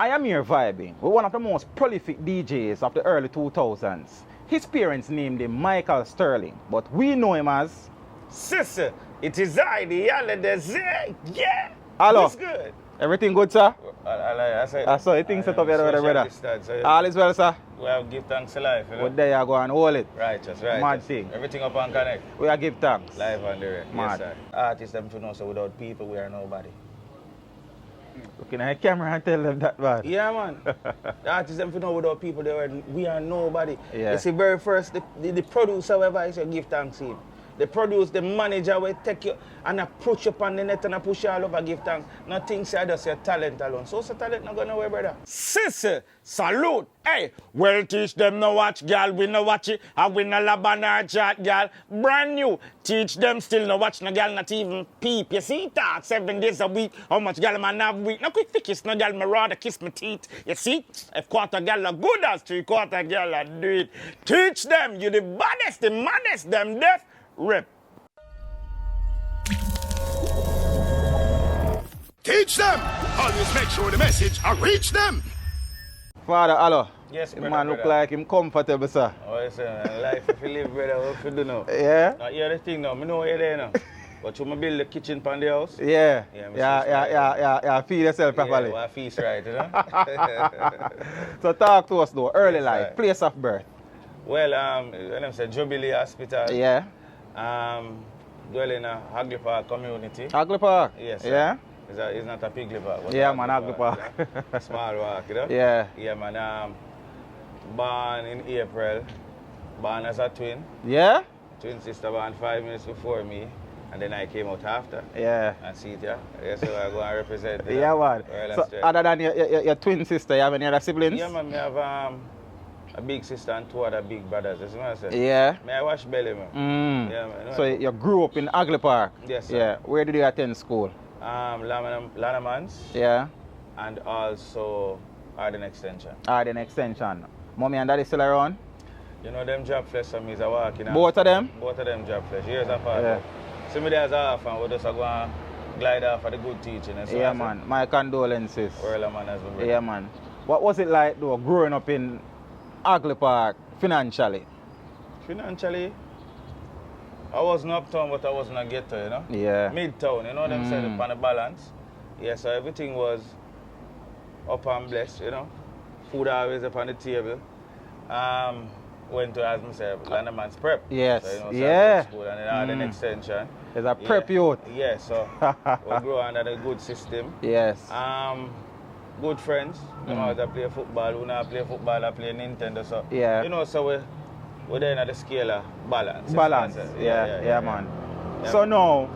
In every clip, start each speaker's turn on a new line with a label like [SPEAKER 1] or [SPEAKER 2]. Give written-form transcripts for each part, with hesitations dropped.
[SPEAKER 1] I am here vibing with one of the most prolific DJs of the early 2000s. His parents named him Micheal Sterling, but we know him as...
[SPEAKER 2] Sister, it is I, the Alozade. Yeah.
[SPEAKER 1] Hello.
[SPEAKER 2] What's good?
[SPEAKER 1] Everything good, sir?
[SPEAKER 2] I
[SPEAKER 1] saw you think set up here, brother. All is well, sir?
[SPEAKER 2] We have give thanks to life, you know?
[SPEAKER 1] But there you go and hold it.
[SPEAKER 2] Righteous.
[SPEAKER 1] Mad thing.
[SPEAKER 2] Everything up and connect.
[SPEAKER 1] We are give thanks.
[SPEAKER 2] Live on the way.
[SPEAKER 1] Mad.
[SPEAKER 2] Yes, sir. Artists them to know, so without people, we are nobody.
[SPEAKER 1] Looking at the camera and tell them that, man.
[SPEAKER 2] Yeah, man. The artists them to know without people, we are nobody.
[SPEAKER 1] Yeah.
[SPEAKER 2] You see, very first, the producer, whoever I say, give thanks to him. The produce, the manager will take you and approach you on the net and push you all over, give thanks. Nothing say just your talent alone. So talent not going nowhere, brother. Sissy, salute. Hey, well teach them no watch, girl. We no watch it. And we no lab on our chat, girl. Brand new. Teach them still no watch, no girl, not even peep. You see that? 7 days a week. How much girl man have week? No quick kiss, no girl, me rather kiss my teeth. You see? If quarter girl are good as 3/4 girl are do it. Teach them. You the baddest, the maddest, them deaf. Rip.
[SPEAKER 3] Teach them! Always make sure the message I reach them!
[SPEAKER 1] Father, hello.
[SPEAKER 2] Yes,
[SPEAKER 1] the
[SPEAKER 2] brother,
[SPEAKER 1] man look
[SPEAKER 2] brother.
[SPEAKER 1] like him comfortable, sir.
[SPEAKER 2] Oh, yes, sir. Life if you live, brother, what you do now?
[SPEAKER 1] Yeah?
[SPEAKER 2] Now, hear the thing now. I know you're there now. But you build the kitchen pan the house.
[SPEAKER 1] Yeah.
[SPEAKER 2] Yeah,
[SPEAKER 1] Feed yourself properly.
[SPEAKER 2] Yeah, well, feast right, you know?
[SPEAKER 1] So talk to us though, early
[SPEAKER 2] Yes,
[SPEAKER 1] life,
[SPEAKER 2] sir.
[SPEAKER 1] place of birth.
[SPEAKER 2] Well, when I say Jubilee Hospital,
[SPEAKER 1] Yeah.
[SPEAKER 2] dwell in a Hagley Park community.
[SPEAKER 1] Hagley Park?
[SPEAKER 2] Yes, sir.
[SPEAKER 1] Yeah?
[SPEAKER 2] It's not a Pigley Park. But
[SPEAKER 1] Yeah, man, Hagley Park.
[SPEAKER 2] You know? Small walk, you know?
[SPEAKER 1] Yeah.
[SPEAKER 2] Yeah, man. Born in April, born as a twin.
[SPEAKER 1] Yeah?
[SPEAKER 2] Twin sister born 5 minutes before me, and then I came out after.
[SPEAKER 1] Yeah.
[SPEAKER 2] And see it, yeah? Yes, so I go and represent. You know?
[SPEAKER 1] Yeah, man.
[SPEAKER 2] Well,
[SPEAKER 1] So other than your twin sister, you have any other siblings?
[SPEAKER 2] yeah, man, I have a big sister and 2 other big brothers. That's what I say.
[SPEAKER 1] Yeah.
[SPEAKER 2] May I wash belly, man?
[SPEAKER 1] Mm.
[SPEAKER 2] Yeah, man.
[SPEAKER 1] So you grew up in Hagley Park?
[SPEAKER 2] Yes, sir.
[SPEAKER 1] Yeah. Where did you attend school?
[SPEAKER 2] Lanamans
[SPEAKER 1] Yeah.
[SPEAKER 2] and also Arden Extension.
[SPEAKER 1] Arden Extension. Mommy and daddy still around?
[SPEAKER 2] You know them job flesh for me is a walking.
[SPEAKER 1] Both of them?
[SPEAKER 2] Both of them job flesh. Years apart.
[SPEAKER 1] Yeah.
[SPEAKER 2] See me there as a half and we just go and glide off for the good teaching. And so
[SPEAKER 1] Yeah,
[SPEAKER 2] I say,
[SPEAKER 1] man. My condolences.
[SPEAKER 2] well, man, as well.
[SPEAKER 1] Yeah, man. What was it like though, growing up in Hagley Park financially?
[SPEAKER 2] Financially, I wasn't uptown, but I wasn't a ghetto, you know?
[SPEAKER 1] Yeah.
[SPEAKER 2] Midtown, you know them said upon the balance. Yeah, so everything was up and blessed, you know? Food always up on the table. Went to, as myself, Landerman's prep.
[SPEAKER 1] Yes.
[SPEAKER 2] So, you know, so
[SPEAKER 1] Yeah.
[SPEAKER 2] school and then Arden Extension.
[SPEAKER 1] There's a prep youth.
[SPEAKER 2] Yeah, so we grew under the good system.
[SPEAKER 1] Yes.
[SPEAKER 2] Good friends. You know, I play football. When I play football, I play Nintendo. So,
[SPEAKER 1] Yeah.
[SPEAKER 2] you know, so we're there at the scale of balance.
[SPEAKER 1] Balance. Yeah, man. So now,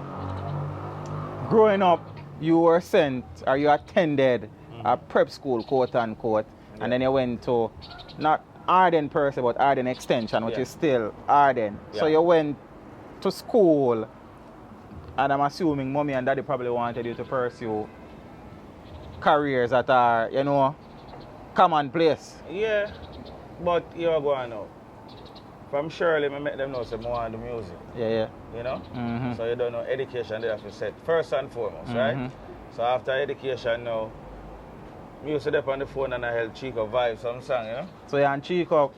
[SPEAKER 1] growing up, you were sent or you attended a prep school, quote unquote, and then you went to not Arden per se, but Arden Extension, which is still Arden. So you went to school, and I'm assuming mommy and daddy probably wanted you to pursue careers that are, you know, commonplace.
[SPEAKER 2] Yeah, but you're going now. From Shirley, I met them know say I want to do music.
[SPEAKER 1] Yeah.
[SPEAKER 2] You know?
[SPEAKER 1] Mm-hmm.
[SPEAKER 2] So you don't know education they have to set first and foremost, right? So after education now, me used to dip on the phone and I help Chico vibe some song, you know?
[SPEAKER 1] So you and Chico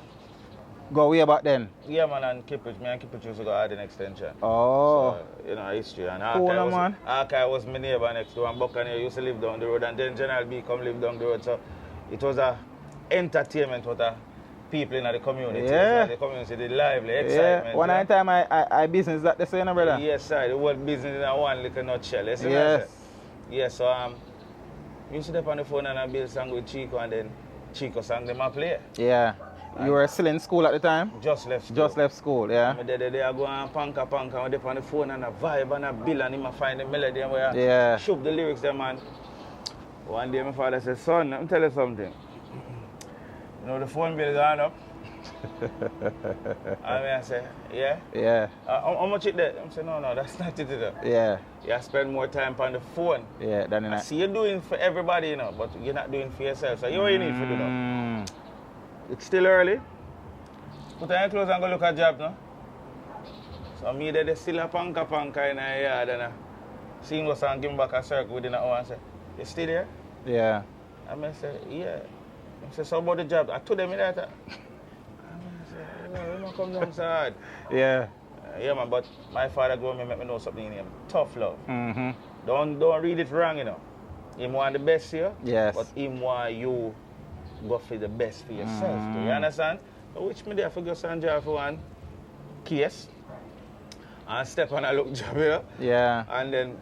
[SPEAKER 1] go way back then?
[SPEAKER 2] Yeah, man, and me and Kippich used to go Arden Extension.
[SPEAKER 1] Oh.
[SPEAKER 2] So, you know, history. And
[SPEAKER 1] Cool, man.
[SPEAKER 2] Arkai was my neighbor next door, and Buccaneer used to live down the road, and then General B come live down the road. So it was a entertainment for the people in the community.
[SPEAKER 1] Yeah.
[SPEAKER 2] So the community, the lively, excitement.
[SPEAKER 1] Yeah. One time I business that they say, no, brother?
[SPEAKER 2] Yes, sir. The whole business in a one little nutshell. You see
[SPEAKER 1] Yes.
[SPEAKER 2] what I say? Yeah, so we used to step on the phone and I build song with Chico, and then Chico sang them a play.
[SPEAKER 1] Yeah. You were still in school at the time?
[SPEAKER 2] Just left school.
[SPEAKER 1] Just left school, yeah.
[SPEAKER 2] They are going panka, and I dip on the phone and a vibe and a bill and him find the melody and where
[SPEAKER 1] Yeah.
[SPEAKER 2] shoot the lyrics them, man. One day my father said, son, let me tell you something. You know the phone bill gone up. And I say, yeah?
[SPEAKER 1] Yeah.
[SPEAKER 2] How much it there? I say, no, that's not it.
[SPEAKER 1] Yeah.
[SPEAKER 2] You spend more time on the phone.
[SPEAKER 1] Yeah, then
[SPEAKER 2] I see you're doing for everybody, you know, but you're not doing for yourself. So you what you need to do now. It's still early. Put on your clothes and go look at job now. So me there still a panka in the yard and seeing what's and give back a circle within an hour and say, you still there?
[SPEAKER 1] Yeah.
[SPEAKER 2] And I said, yeah. I said, so about the job? I told them that. And I said, you don't come down so hard.
[SPEAKER 1] Yeah.
[SPEAKER 2] Yeah, man, but my father go and make me know something in him. Tough love.
[SPEAKER 1] Mm-hmm.
[SPEAKER 2] Don't read it wrong, you know. Him want the best here,
[SPEAKER 1] Yes.
[SPEAKER 2] but him want you go for the best for yourself. Too, you understand? So which me there for go San John for one case and step on a look job here.
[SPEAKER 1] Yeah.
[SPEAKER 2] And then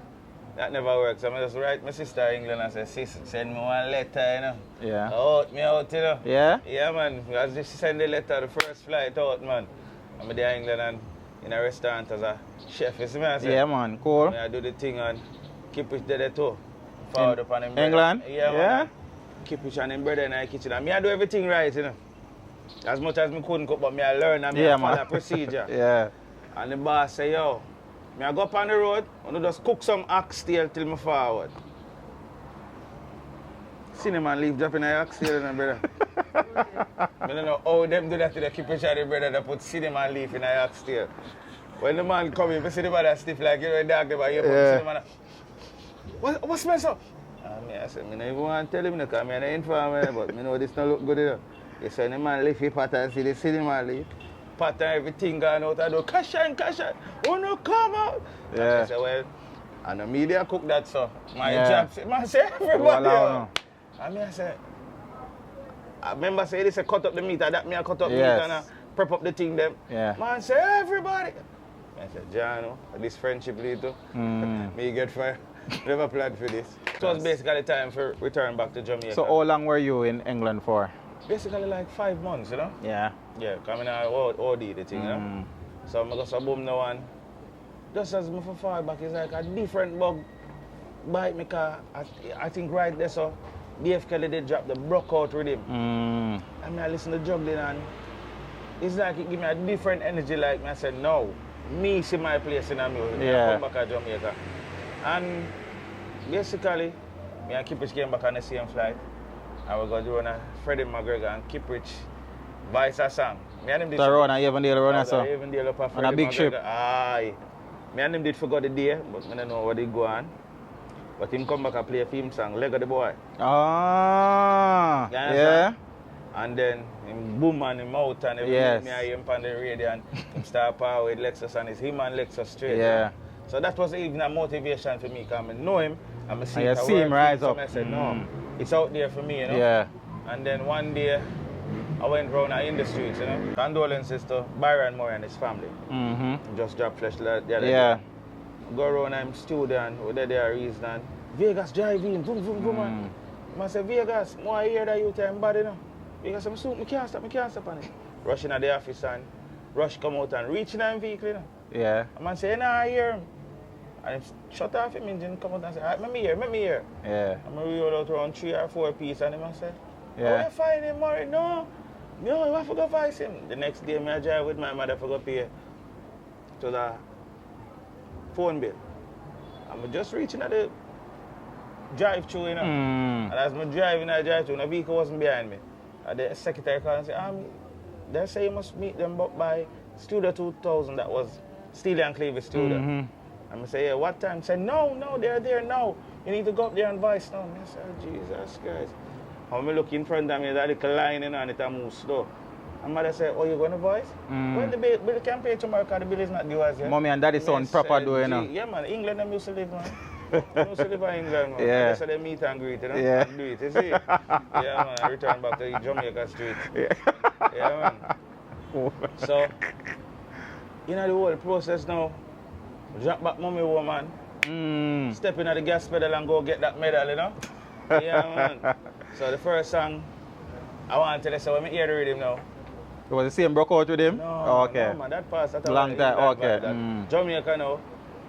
[SPEAKER 2] that never works. So I just write my sister in England and say, sis, send me one letter, you know.
[SPEAKER 1] Yeah.
[SPEAKER 2] Out me out, you know.
[SPEAKER 1] Yeah?
[SPEAKER 2] Yeah, man. As she send the letter, the first flight out, man. I'm there in England and in a restaurant as a chef, you see me? I say,
[SPEAKER 1] Yeah, man. Cool.
[SPEAKER 2] I do the thing and keep it there too. Forward up on him.
[SPEAKER 1] England?
[SPEAKER 2] Yeah, man. Keep it on him brother in the kitchen. And me I do everything right, you know. As much as me couldn't cook, but me I learn and me I follow procedure.
[SPEAKER 1] Yeah.
[SPEAKER 2] And the boss say, yo, me I go up on the road and just cook some oxtail till me forward. Cinnamon leaf dropping the oxtail, brother. I don't know how them do that to the keep it on the brother that put cinnamon leaf in the oxtail. When the man come in, you see the man that stiff like you know, dog about you put cinnamon. What's mess up? I said, I don't even want to tell him because I'm an informer, but I know this don't look good enough. He said, the man leaf, he pattern, see the cinnamon leaf. Pattern, everything gone out, I do, cash on, oh no, come out.
[SPEAKER 1] Yeah.
[SPEAKER 2] I said, well, and the media cook that, so my job, man say, everybody. And I said, I remember say, this cut up the meat, that me I cut up meat and prep up the thing them.
[SPEAKER 1] Yeah.
[SPEAKER 2] Man say, everybody. I said, John, this friendship little, me get fired. Never planned for this. It was basically time for return back to Jamaica.
[SPEAKER 1] So how long were you in England for?
[SPEAKER 2] Basically like 5 months, you know?
[SPEAKER 1] Yeah.
[SPEAKER 2] Yeah, coming out OD the thing, you know? So I go so boom now and just as I fall back, it's like a different bug bite me car. I think right there so Dave Kelly did drop the broke out rhythm. I mean I listen to juggling and it's like it give me a different energy like me. I said no. Me see my place in a music. I come back to Jamaica. And basically, me and Kiprich came back on the same flight. And we got to run a Freddie McGregor and Kiprich vice a song. Me and him did
[SPEAKER 1] run a Avondale run a song.
[SPEAKER 2] Avondale up a
[SPEAKER 1] On a big ship.
[SPEAKER 2] Aye. Me and him did forgot the day, but I don't know what they go on. But him come back and play a theme song, Leg of the Boy.
[SPEAKER 1] Ah, yeah.
[SPEAKER 2] And then him boom and him out and everything. Me and him on the radio and him start power with Lexus and it's him and Lexus straight.
[SPEAKER 1] Yeah.
[SPEAKER 2] So that was even a motivation for me because I know him and I see,
[SPEAKER 1] him rise up.
[SPEAKER 2] So I said, no, it's out there for me, you know.
[SPEAKER 1] Yeah.
[SPEAKER 2] And then one day, I went round in the streets, you know. Condolences to Byron Moore and his family. Just dropped flesh the other day. Go around in studio and we're there reason and Vegas driving, boom, boom, boom, man. I said, Vegas, more I hear that you tell body, you know. Because I'm soon, I can't stop on it. Rushing at the office and rush come out and reach in the vehicle, you know.
[SPEAKER 1] Yeah.
[SPEAKER 2] And man say, I hear him. And shut off him engine, come out and say, all right, let me hear.
[SPEAKER 1] Yeah.
[SPEAKER 2] And I roll out around 3 or 4 pieces and him and say,
[SPEAKER 1] yeah.
[SPEAKER 2] Oh, you find him, Murray? No, you have to go find him. The next day, I drive with my mother for go pay to the phone bill. I'm just reaching at the drive-thru, you know. And as I'm driving at the drive-thru, the vehicle wasn't behind me. And the secretary called and said, they say you must meet them by Studio 2000, that was Steely and Cleaver Studio. And I say, yeah, what time? I said, no, they're there now. You need to go up there and voice now. I said, oh, Jesus Christ. And when I look in front of me, there's a little line in and it moves slow. And mother said, oh, you going to voice? When the bill can pay tomorrow because the bill is not due as yet.
[SPEAKER 1] Mommy and daddy sound proper though, you know.
[SPEAKER 2] Yeah, man, England them used to live, man. They used to live in England, man.
[SPEAKER 1] Yeah.
[SPEAKER 2] They said they meet and greet, you know,
[SPEAKER 1] yeah.
[SPEAKER 2] and do it, you see? Yeah, man, I return back to Jamaica Street. Yeah, man. So, you know the whole process now, drop back mommy woman, step in at the gas pedal and go get that medal, you know? Yeah, man. So the first song, I want to tell you, so when I hear the rhythm now.
[SPEAKER 1] It was the same broke out with him?
[SPEAKER 2] No,
[SPEAKER 1] okay.
[SPEAKER 2] No, man, that pass. That
[SPEAKER 1] long time, okay.
[SPEAKER 2] Jamaica now,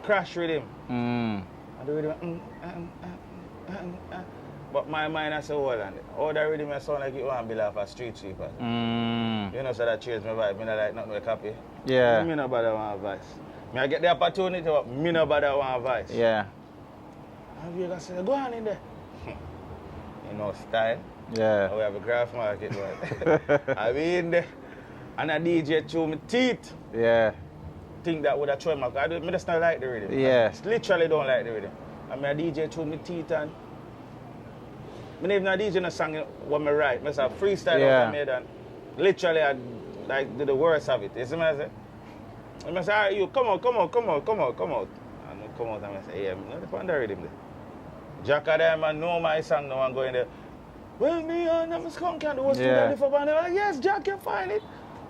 [SPEAKER 2] crash rhythm. And the rhythm, But my mind I say, hold on. All that rhythm I sound like it want to be like a street sweeper. You know, so that change my vibe. I don't like nothing with copy.
[SPEAKER 1] Yeah.
[SPEAKER 2] Me no bother want advice. I get the opportunity, but me no bother want advice.
[SPEAKER 1] Yeah.
[SPEAKER 2] And you say, go on in there. You know, style.
[SPEAKER 1] Yeah.
[SPEAKER 2] We have a craft market, but I be in there. And a DJ chew my teeth.
[SPEAKER 1] Yeah.
[SPEAKER 2] Think that would have thrown my car. I just not like the rhythm.
[SPEAKER 1] Yeah.
[SPEAKER 2] I literally don't like the rhythm. I mean, a DJ chew my teeth and I even a DJ no song when I write. I say freestyle out made and literally I like do the worst of it. You see what I say? And I say, alright, you come out. And I come out and I say, yeah, I'm not upon the rhythm there. Jack them and know my song now and go in there. Well, me and I'm skunk and what's the for band? Yes, Jack can find it.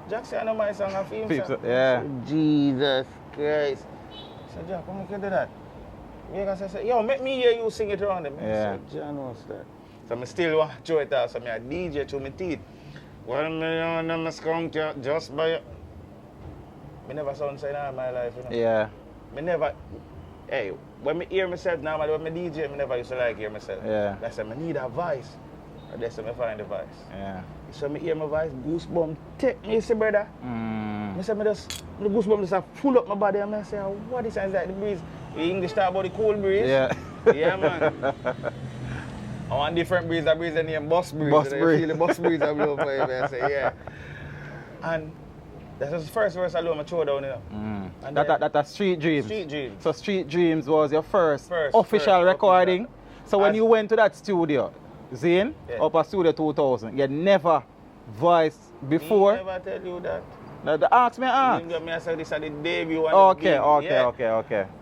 [SPEAKER 2] Jack say I know my song and film song.
[SPEAKER 1] Yeah.
[SPEAKER 2] Jesus Christ. I said, Jack, how can you do that? I say, yo, make me hear you sing it around them.
[SPEAKER 1] Yeah.
[SPEAKER 2] I said, John, what's that? So I still want to throw it out, so I DJ through my teeth. Well, me and I'm skunk just by... I never sound say that in my life, you know?
[SPEAKER 1] Yeah.
[SPEAKER 2] I never... Hey, when I hear myself now, when I DJ, I never used to like hear myself.
[SPEAKER 1] Yeah.
[SPEAKER 2] That's why I need a voice. And that's why I find the voice.
[SPEAKER 1] Yeah.
[SPEAKER 2] So I hear my voice, goosebumps take me, see, brother. I say, the goosebumps just full up my body, and I say, what is that? Like the breeze. The English talk about the cold breeze.
[SPEAKER 1] Yeah.
[SPEAKER 2] Yeah, man. I want different breeze. That breeze is named bus breeze.
[SPEAKER 1] Bus breeze.
[SPEAKER 2] You feel the bus breeze I blow for you, I say, yeah. And that's the first verse I blew my throw down, you know. And
[SPEAKER 1] That's Street Dreams.
[SPEAKER 2] Street Dreams.
[SPEAKER 1] So Street Dreams was your first official recording. So when you went to that studio, Zane, up at Studio 2000, you never voiced before?
[SPEAKER 2] I never tell you that.
[SPEAKER 1] Now, ask me.
[SPEAKER 2] I said this is the debut one.
[SPEAKER 1] Okay.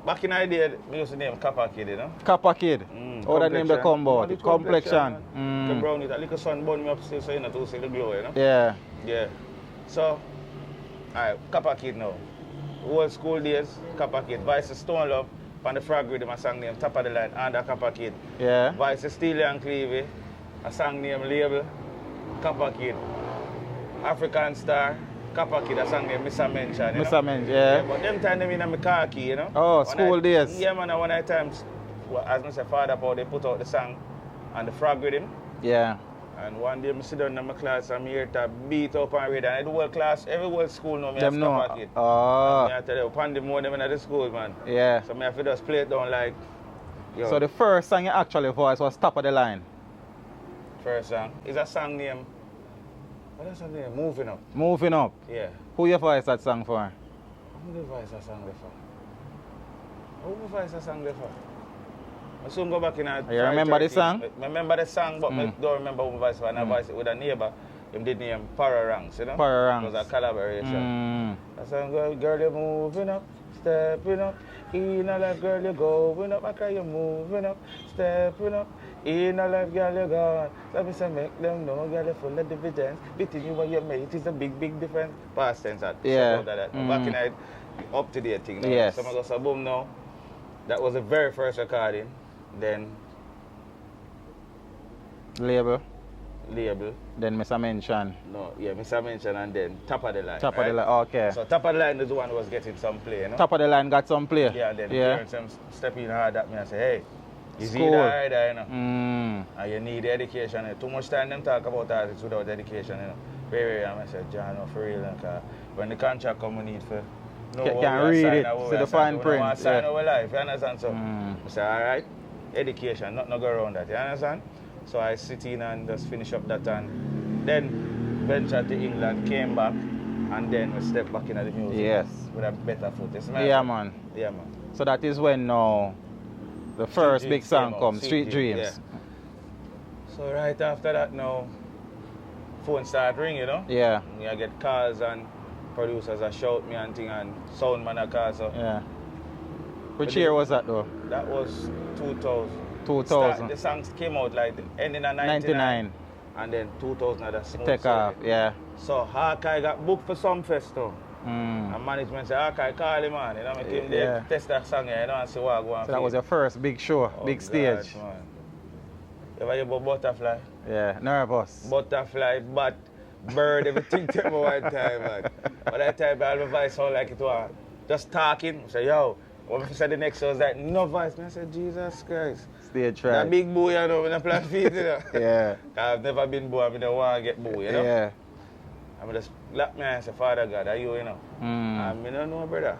[SPEAKER 2] Back in the day, I used to name Kappa Kid, you know?
[SPEAKER 1] Kappa Kid. How that name they come about? Complexion.
[SPEAKER 2] The brown it, a little sun burn me up still, so you know, to see the glow, you know?
[SPEAKER 1] Yeah.
[SPEAKER 2] Yeah. So, alright, Kappa Kid now. Old school days, Kappa Kid. Vice is Stone Love, on the frag rhythm, a song named Top of the Line, under Kappa Kid.
[SPEAKER 1] Yeah.
[SPEAKER 2] Vice is Steely and Clevie, a song named Label, Kappa Kid. African Star, Kappa Kid, a song named Mr. Mention, you know?
[SPEAKER 1] Mr. Mention, yeah.
[SPEAKER 2] But them time them in my car key, you know?
[SPEAKER 1] Oh, school days.
[SPEAKER 2] Yeah, man, one of the times, as I said, Father Paul, they put out the song and the frag rhythm.
[SPEAKER 1] Yeah.
[SPEAKER 2] And one day I sit down in my class and I hear to beat up and read. And the whole class, every whole school know me as Kappa Kid.
[SPEAKER 1] Oh.
[SPEAKER 2] I tell you, upon the more them in the school, man.
[SPEAKER 1] Yeah.
[SPEAKER 2] So I have to just play it down like, yo.
[SPEAKER 1] So the first song you actually voiced was Top of the Line?
[SPEAKER 2] First song. It's a song named, what is that name? Moving Up.
[SPEAKER 1] Moving Up?
[SPEAKER 2] Yeah.
[SPEAKER 1] Who you voiced that song for?
[SPEAKER 2] Who you voice that song for? Who you voice that song for? I soon go back in a...
[SPEAKER 1] You remember the song?
[SPEAKER 2] I remember the song, but I don't remember who voice for. And I voiced it with a neighbor. Him did name Para Ranks, you know?
[SPEAKER 1] Para Ranks.
[SPEAKER 2] It was a collaboration. I said, girl, you're moving up, stepping up. In a life, girl, you're going up. I cry, you're moving up, stepping up. In a life, girl, you're gone. Let me say, make them know, girl, you're full of dividends. Between you and your mate is a big, big difference. Past tense,
[SPEAKER 1] yeah.
[SPEAKER 2] Back in the up to date thing.
[SPEAKER 1] Yes.
[SPEAKER 2] So I go, so boom now. That was the very first recording. Then
[SPEAKER 1] Label.
[SPEAKER 2] Then
[SPEAKER 1] Mr. Mention.
[SPEAKER 2] No, yeah, Mr. Mention and then Top of the Line.
[SPEAKER 1] Top of the Line, okay.
[SPEAKER 2] So Top of the Line is the one who was getting some play, you know?
[SPEAKER 1] Top of the Line got some play?
[SPEAKER 2] Yeah, and then the parents step in hard at me and say, hey, you see that either, you know? And you need education. Too much time them talk about artists without education, you know? Very, and I said, John, no, for real, because when the contract come, we need for...
[SPEAKER 1] Can read it, see the fine print.
[SPEAKER 2] I sign our life, you understand? So I say, all right, education, not go around that, you understand? So I sit in and just finish up that and then ventured to England, came back, and then we step back into the music.
[SPEAKER 1] Yes.
[SPEAKER 2] With a better foot.
[SPEAKER 1] Yeah, man.
[SPEAKER 2] Yeah, man.
[SPEAKER 1] So that is when now the first big song comes, Street Dreams.
[SPEAKER 2] Yeah. So right after that now, phone start ringing, you know?
[SPEAKER 1] Yeah.
[SPEAKER 2] I get calls and producers that shout me and thing and sound man a call, so.
[SPEAKER 1] Yeah. Which year was that though?
[SPEAKER 2] That was 2000.
[SPEAKER 1] 2000.
[SPEAKER 2] The songs came out like ending in 99. And then 2000 had a smooth
[SPEAKER 1] take off, yeah.
[SPEAKER 2] So Hawkeye got booked for some festival. And management said, Hawkeye, call him man. You know, I came there, test that song, you know, and see what I go on.
[SPEAKER 1] So that was your first big show, big stage.
[SPEAKER 2] God, man. You ever hear about Butterfly?
[SPEAKER 1] Yeah, nervous.
[SPEAKER 2] Butterfly, bat, bird, everything to me one time, man. But that time, I had my voice sound like it was just talking. I said, yo, when I said the next show, I was like, no voice. Man, I said, Jesus Christ.
[SPEAKER 1] Stage right.
[SPEAKER 2] That big boy, you know, when I play feet, you know.
[SPEAKER 1] Yeah.
[SPEAKER 2] I've never been boy, I don't want to get boy, you know.
[SPEAKER 1] Yeah.
[SPEAKER 2] I just lock me and say, Father God, are you, you know? I don't know, brother.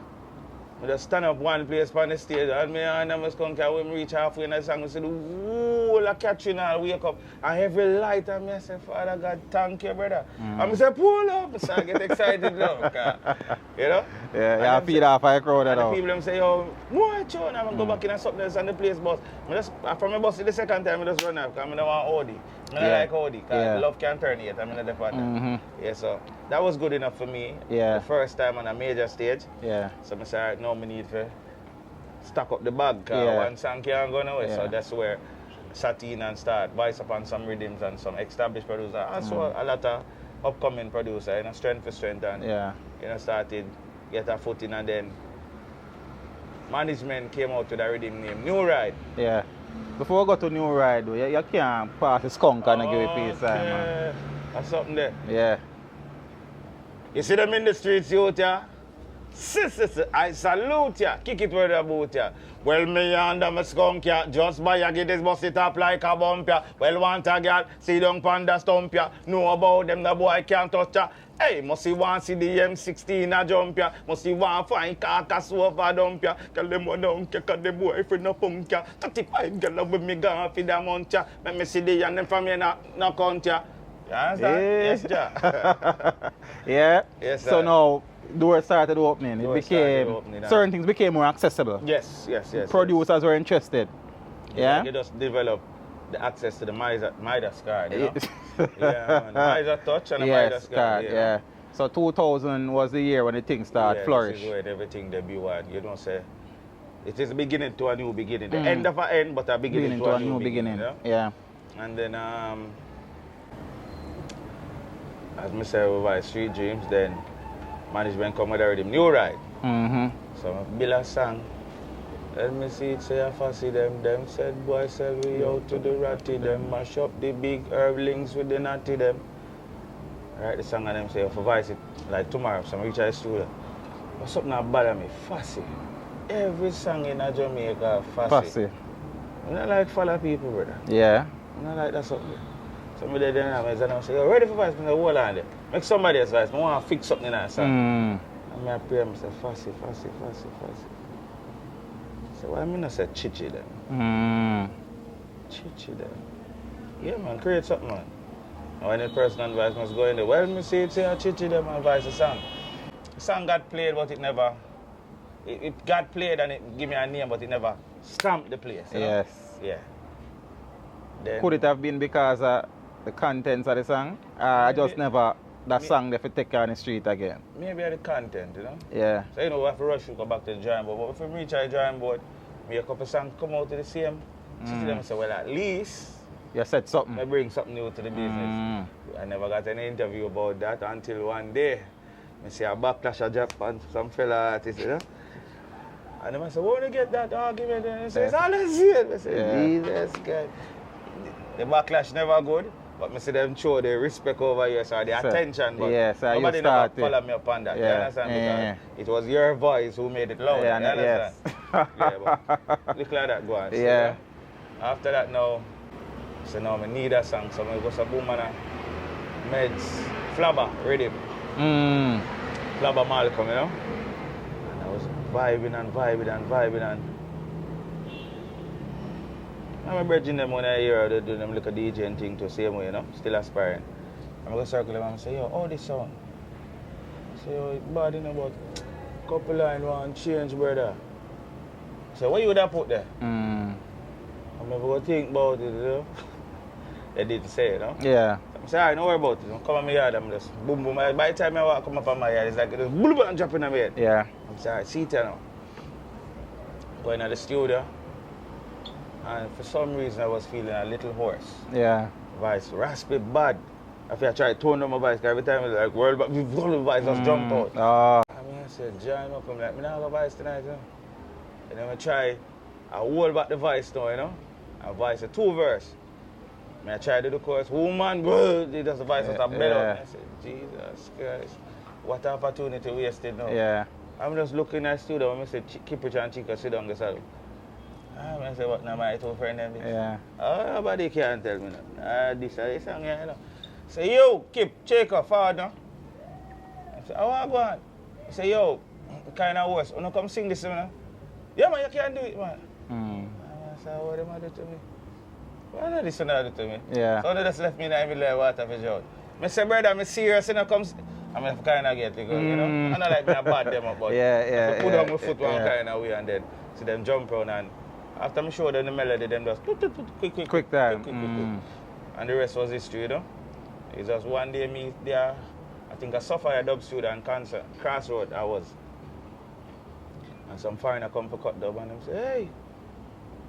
[SPEAKER 2] I just stand up one place on the stage, and me and I must come, when we reach halfway in the song, we say, the whole full of catching and wake up. And every light on me, I say, Father God, thank you, brother. And I say, pull up. So I get excited now. You know?
[SPEAKER 1] Yeah, you feed off a crowd.
[SPEAKER 2] And the people them say, yo, more tune. I'm going to go back in and something else on the place bus. From my bus the second time, I just run off because I don't want Audi. I don't like Audi because love can't turn yet. I'm in the partner. Yeah, so that was good enough for me.
[SPEAKER 1] Yeah.
[SPEAKER 2] The first time on a major stage.
[SPEAKER 1] Yeah.
[SPEAKER 2] So I said, all right, now I need to stack up the bag because one song can't go nowhere. So that's where Satin and start voice upon some rhythms and some established producer. Also a lot of upcoming producer, you know, strength for strength and you know, started get a footing and then management came out with a rhythm name, New Ride.
[SPEAKER 1] Yeah. Before we go to New Ride, you can't pass the skunk and give it peace time, man.
[SPEAKER 2] That's something there.
[SPEAKER 1] Yeah.
[SPEAKER 2] You see them in the streets, youth, yeah? I salute ya, kick it where the boot ya. Well, me under my skunk ya, just buy ya, get this bust it up like a bump ya. Well, want a girl, see down panda stump ya. Know about them, the boy can't touch ya. Hey, must see one see the M16 a jump ya. Must see one fine carcass over dump ya. Call them one down, cause the boyfriend a punk ya. 35 girl with me gone for the month ya. Let me see the and them from me no count ya. You understand? Yes, ja.
[SPEAKER 1] Yeah.
[SPEAKER 2] Yes,
[SPEAKER 1] so now, doors started opening.
[SPEAKER 2] Opening,
[SPEAKER 1] certain things became more accessible.
[SPEAKER 2] Yes.
[SPEAKER 1] Producers were interested. Yeah.
[SPEAKER 2] They just developed the access to the Midas card, you know? Yeah, man. Midas touch and the Midas card.
[SPEAKER 1] Yeah. So 2000 was the year when the thing started flourish.
[SPEAKER 2] This is where everything debuted. You don't say it is the beginning to a new beginning. The end of an end, but a beginning to a new beginning. You know?
[SPEAKER 1] Yeah.
[SPEAKER 2] And then as I said with Street Dreams, then management come with a rhythm, New Ride. So I build a song. Let me see it say I fancy them. Them said boy sell we out to the ratty them. Mash up the big herblings with the natty them. I write the song and them say for voice it like tomorrow. So I reach out studio. But something that bother me, fussy. Every song in Jamaica fussy. I don't like follow people, brother.
[SPEAKER 1] Yeah.
[SPEAKER 2] I don't like that something. Somebody there and I say, yo, ready for voice? I say, hold on there. Make somebody else voice. I want to fix something in that song. And I pray and say, fussy. So why me not say chichi then? Chichi then. Yeah, man, create something, man. And when the person and voice must go in there, well, me see it say chichi them and voice the song. The song got played, but it never, it got played and it give me a name, but it never stamped the place. You know?
[SPEAKER 1] Yes.
[SPEAKER 2] Yeah. Then,
[SPEAKER 1] could it have been because of the contents of the song? I just never, that song they take on the street again.
[SPEAKER 2] Maybe the content, you know?
[SPEAKER 1] Yeah.
[SPEAKER 2] So, you know, we have to rush to go back to the drawing board. But if we reach our drawing board, maybe a couple songs come out to the same. Them and say, well, at least
[SPEAKER 1] you said something.
[SPEAKER 2] I bring something new to the business. I never got any interview about that until one day. I see a backlash of Japan, some fella artist, you know? And I said, where do you get that argument? And he says, it's all the same. I said, Jesus God. The backlash never good, but I see them show the respect over here, so the attention, but nobody never follow me up on that. You understand? Because it was your voice who made it loud. You understand? But look like that, go on.
[SPEAKER 1] Yeah.
[SPEAKER 2] So, after that now, so now I need a song, so I go to Boom and Meds, Flabba, Rhythm. Flabba Malcolm, you know? And I was vibing and I'm a bridging them when I hear they do them like a DJ and thing to same way, you know, still aspiring. I'm going to circle them and say, yo, how this sound? I say, yo, it's bad in about couple line one change, brother. I say, what you would have put there? I'm never going to think about it, you know. They didn't say, you know.
[SPEAKER 1] Yeah.
[SPEAKER 2] I say, I don't worry about it. I'm come on my yard, I'm just boom, boom. By the time I walk come up on my yard, it's like just boom, boom, and dropping on my head.
[SPEAKER 1] Yeah.
[SPEAKER 2] I'm saying, all right, see it now. Going to the studio. And for some reason, I was feeling a little hoarse.
[SPEAKER 1] Yeah.
[SPEAKER 2] Voice raspy bad. I feel I try to tone down my voice, every time it's like, world, but the voice just jump out. I mean, I said, John, I'm like, I don't have a voice tonight, you know? And then I try, I hold back the voice now, you know? I voice a 2 verse. I try to do the chorus, woman, bro, it does the voice just a better. I said, Jesus Christ, what opportunity wasted now.
[SPEAKER 1] Yeah.
[SPEAKER 2] I'm just looking at the studio, and I said, Kiprich and Chica, sit down, yourself. I say, what now, my two friend them this?
[SPEAKER 1] Yeah.
[SPEAKER 2] Oh, nobody can't tell me that. This song, yeah, you know. Say, yo, Kip, check up, forward now. I say, I want to go on. I say, yo, kind of worse. You come sing this, you know? Yeah, man, you can't do it, man. I say, what am I do to me? Why not this another to me?
[SPEAKER 1] Yeah.
[SPEAKER 2] So they just left me in the middle of water for shout. I say, brother, I'm serious, and I come. I'm kind of get it, you know. I don't like me to bad them up, but I put on my foot one kind of way and then see them jump around and after I show them the melody, them just quick
[SPEAKER 1] time.
[SPEAKER 2] And the rest was history, you know. It's just one day me there, I think I suffered a dub studio and concert, Crossroad I was. And some foreigner come for cut dub and them say, hey,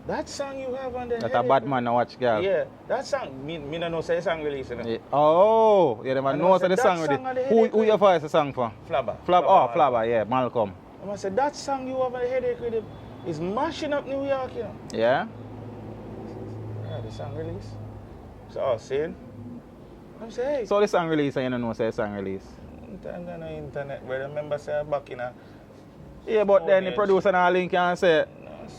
[SPEAKER 2] that song you have on the
[SPEAKER 1] That's a bad man to watch, girl.
[SPEAKER 2] Yeah, that song, me don't know say the song release, you know.
[SPEAKER 1] Yeah. Oh, yeah, them know say the song release. Who you voice the song for?
[SPEAKER 2] Flabba.
[SPEAKER 1] Flabba, yeah, Malcolm.
[SPEAKER 2] And I said, that song you have on the headache with him is mashing up New York, you know.
[SPEAKER 1] Yeah?
[SPEAKER 2] Yeah, the song release. So I was saying, I'm saying, hey.
[SPEAKER 1] So the song release and you don't know say the song release?
[SPEAKER 2] Internet, but remember say back in a...
[SPEAKER 1] Yeah, but then the producer and link and say,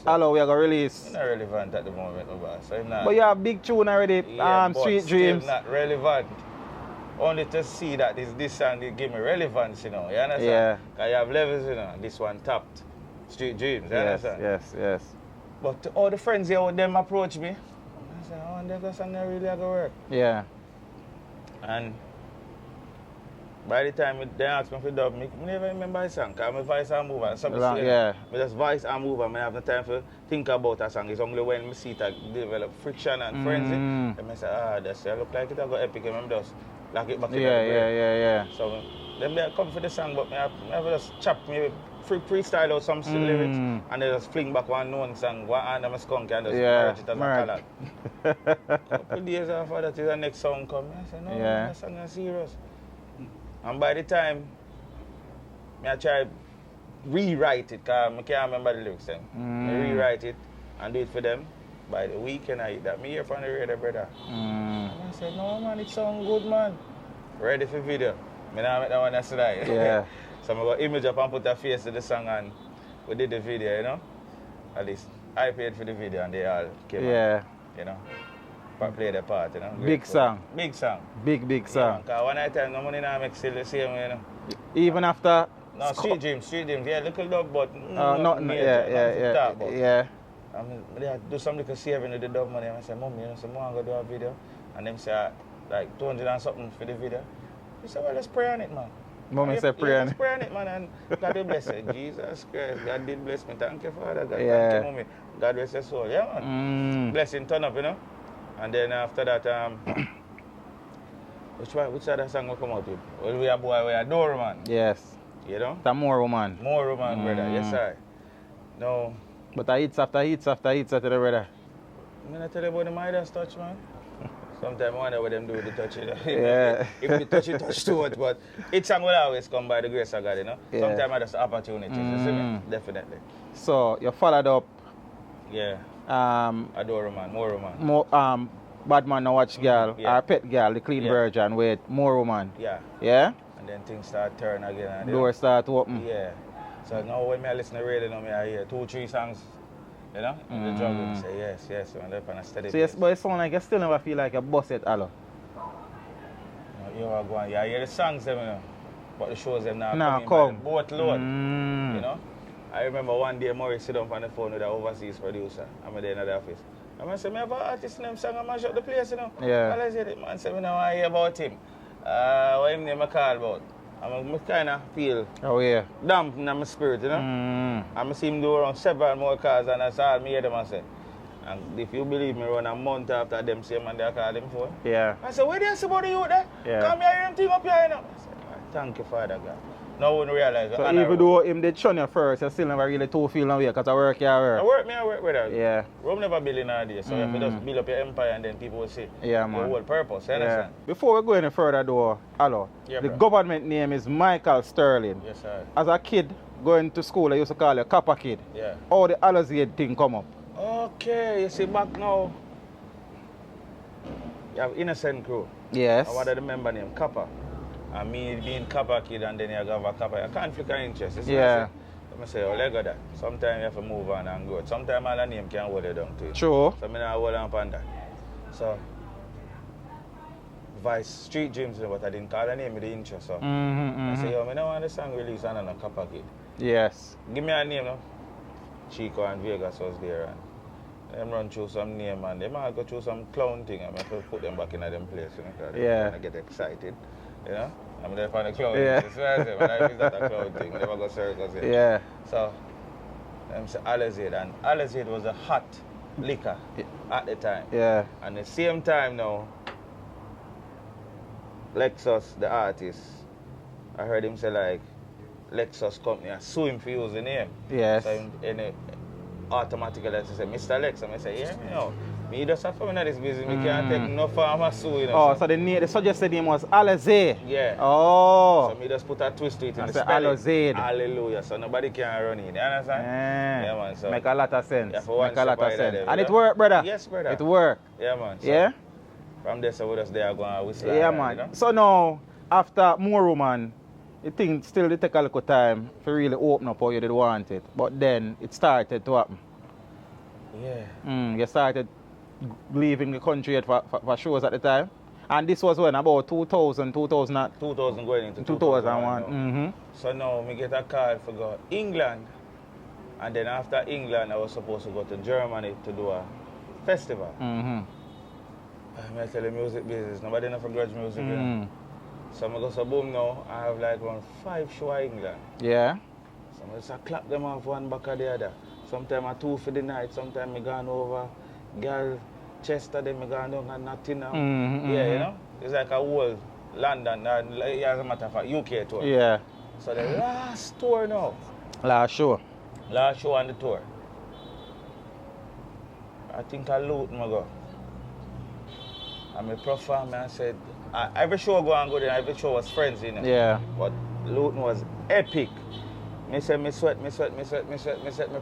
[SPEAKER 1] hello, we are going to release.
[SPEAKER 2] It's not relevant at the moment, my boss. So
[SPEAKER 1] but you have big tune already, Street Dreams.
[SPEAKER 2] Still not relevant. Only to see that this song they give me relevance, you know. You understand?
[SPEAKER 1] Yeah.
[SPEAKER 2] Because you have levels, you know. This one topped. Street Dreams, you understand?
[SPEAKER 1] Yes.
[SPEAKER 2] But all the friends here with them approach me. I said, oh, that song really going to work.
[SPEAKER 1] Yeah.
[SPEAKER 2] And by the time they ask me for dub, I never remember the song because I voice and move and something I just voice and move and I have no time to think about a song. It's only when I see it develop friction and frenzy. And I say, that's it. Look like it I got epic and I'm just lock it back in the brain.
[SPEAKER 1] Yeah.
[SPEAKER 2] So then they come for the song, but I have just chop me freestyle out some lyrics and they just fling back one known song, one hand of my skunk and just merge it as a ballad. A couple days after that, the next song come. I said, no, that song is serious. And by the time I try rewrite it, because I can't remember the lyrics then. I rewrite it and do it for them. By the weekend I hit that. Me hear from the radio, brother. And I said, no man, it sound good, man. Ready for video. I now make that one yesterday.
[SPEAKER 1] Yeah.
[SPEAKER 2] So I got image up and put a face to the song and we did the video, you know. At least I paid for the video and they all came out, you know. Play the part, you know.
[SPEAKER 1] Big song.
[SPEAKER 2] Big song.
[SPEAKER 1] Big song.
[SPEAKER 2] Because one night time, no money now make still the same, you know.
[SPEAKER 1] Even after...
[SPEAKER 2] No, Street Dreams, yeah, little dub, but...
[SPEAKER 1] Yeah.
[SPEAKER 2] They do some little saving with the dub money. I said, Mom, you know, so I'm going to do a video. And them say, like, 200 and something for the video. He said, well, let's pray on it, man.
[SPEAKER 1] Mommy said pray on it.
[SPEAKER 2] Let's pray on it, man, and God will bless it. Jesus Christ, God did bless me. Thank you, Father. God, thank you, Mommy. God bless your soul. Yeah, man. Blessing turn up, you know. And then after that, which other song will come out with? Well, we are boy, we are door, man.
[SPEAKER 1] Yes.
[SPEAKER 2] You know?
[SPEAKER 1] The more woman.
[SPEAKER 2] More woman, brother. Yes, sir. No.
[SPEAKER 1] But I hits after the brother.
[SPEAKER 2] I'm going to tell you about the Midas touch, man. Sometimes I wonder what them do with the touch.
[SPEAKER 1] Yeah.
[SPEAKER 2] If the touch too much, but each song will always come by the grace of God, you know?
[SPEAKER 1] Yeah.
[SPEAKER 2] Sometimes I just opportunities, you see me? Definitely.
[SPEAKER 1] So, you followed up.
[SPEAKER 2] Yeah. Adore man, more woman.
[SPEAKER 1] More, bad man no watch girl, or pet girl, the clean virgin with more woman.
[SPEAKER 2] Yeah.
[SPEAKER 1] Yeah?
[SPEAKER 2] And then things start turn again. And
[SPEAKER 1] doors start open.
[SPEAKER 2] Yeah. So now when I listen to radio, now I hear 2-3 songs, you know, in the jungle, I say yes, and they're on a steady
[SPEAKER 1] So yes, but it sounds like you still never feel like a boss at all.
[SPEAKER 2] You are going, I hear the songs, them, you know, but the shows them now
[SPEAKER 1] come.
[SPEAKER 2] Both load, you know. I remember one day Maurice sit down on the phone with an overseas producer. I'm there in the office. And I said, I have an artist named song, I'm shut the place, you know.
[SPEAKER 1] Yeah.
[SPEAKER 2] And I said, man said, I don't want to hear about him. What him name I call about? I kind of feel damp in my spirit, you know. I see him do around 7 more cars and that's all me hear them I say. And if you believe me, run a month after them same man they call him for.
[SPEAKER 1] Yeah.
[SPEAKER 2] I said, where do you see about the youth there? Come here, hear him thing up here, you know. I said, thank you, Father God. No one realize.
[SPEAKER 1] So even though him did shun you first, you still never really too feel no way because I work here.
[SPEAKER 2] I work with that.
[SPEAKER 1] Yeah.
[SPEAKER 2] Rome never build in our day, so you have to just build up your empire and then people will see
[SPEAKER 1] the
[SPEAKER 2] whole purpose, you understand?
[SPEAKER 1] Before we go any further though, the government name is Micheal Sterling.
[SPEAKER 2] Yes, sir.
[SPEAKER 1] As a kid going to school, I used to call you Kappa Kid.
[SPEAKER 2] Yeah.
[SPEAKER 1] How the Alozade thing come up?
[SPEAKER 2] Okay, you see back now, you have Innocent Crew.
[SPEAKER 1] Yes.
[SPEAKER 2] I want to remember name, Kappa. And me being Kappa Kid and then you have a Kappa, you can't flicker interest.
[SPEAKER 1] Yeah.
[SPEAKER 2] I say, oh, let go that. Sometimes you have to move on and go. Sometimes all the name can hold you down too.
[SPEAKER 1] Sure.
[SPEAKER 2] So I don't hold on upon that. So, Vice Street Dreams, but I didn't call the name with the intro. So I say, yo, I don't want the song release and I'm a Kappa Kid.
[SPEAKER 1] Yes.
[SPEAKER 2] Give me a name, no? Chico and Vegas was there. And Them run through some name and they might go through some clown thing and I have to put them back in them place, you know, because they get excited, you know. I'm there for the clown thing. That's what I say, when I visit a clown thing, they never go circus.
[SPEAKER 1] Yeah.
[SPEAKER 2] So, them say Alozade, and Alozade was a hot liquor at the time.
[SPEAKER 1] Yeah.
[SPEAKER 2] And at the same time now, Lexus, the artist, I heard him say like, Lexus company are suing for using the name.
[SPEAKER 1] Yes.
[SPEAKER 2] So in it, automatically I say, Mr. Lex, and I say, yeah, you know, me just have to in this business, me can't take no farmer sue, you know.
[SPEAKER 1] Oh, so the suggested name was Alozade.
[SPEAKER 2] Yeah.
[SPEAKER 1] Oh.
[SPEAKER 2] So me just put a twist to it in
[SPEAKER 1] I
[SPEAKER 2] the
[SPEAKER 1] say
[SPEAKER 2] spelling.
[SPEAKER 1] Alozade.
[SPEAKER 2] Hallelujah. So nobody can run in. You understand? Yeah, man. So
[SPEAKER 1] Make a lot of sense.
[SPEAKER 2] yeah, for one
[SPEAKER 1] Make a lot of
[SPEAKER 2] step ahead
[SPEAKER 1] sense.
[SPEAKER 2] of them,
[SPEAKER 1] And
[SPEAKER 2] you
[SPEAKER 1] it
[SPEAKER 2] know?
[SPEAKER 1] worked, brother.
[SPEAKER 2] Yes, brother.
[SPEAKER 1] It worked.
[SPEAKER 2] Yeah, man. So
[SPEAKER 1] Yeah?
[SPEAKER 2] from there, so we just there going to whistle.
[SPEAKER 1] Yeah,
[SPEAKER 2] and,
[SPEAKER 1] man.
[SPEAKER 2] you know?
[SPEAKER 1] So now, after Moro, man, the thing still did take a little time to really open up how you did want it. But then it started to happen.
[SPEAKER 2] Yeah.
[SPEAKER 1] You started leaving the country for shows at the time. And this was when about 2000
[SPEAKER 2] 2000 going into
[SPEAKER 1] 2001.
[SPEAKER 2] 2001. So now I get a call for go England. And then after England, I was supposed to go to Germany to do a festival. I tell the music business, nobody never grudge music. You know? So I go so boom now, I have like around 5 shows in England.
[SPEAKER 1] Yeah.
[SPEAKER 2] So I just clap them off one back of the other. Sometimes I 2 for the night, sometimes I gone over girl Chester, then I gone down and Nottingham. Yeah, you know? It's like a whole London, like, as a matter of fact, UK tour.
[SPEAKER 1] Yeah.
[SPEAKER 2] So the last tour now.
[SPEAKER 1] Last show.
[SPEAKER 2] Last show on the tour. I think I Luton I go. And I perform and I said, every show I go and go there, every show was friends, you know.
[SPEAKER 1] Yeah.
[SPEAKER 2] But Luton was epic. Me say me sweat, me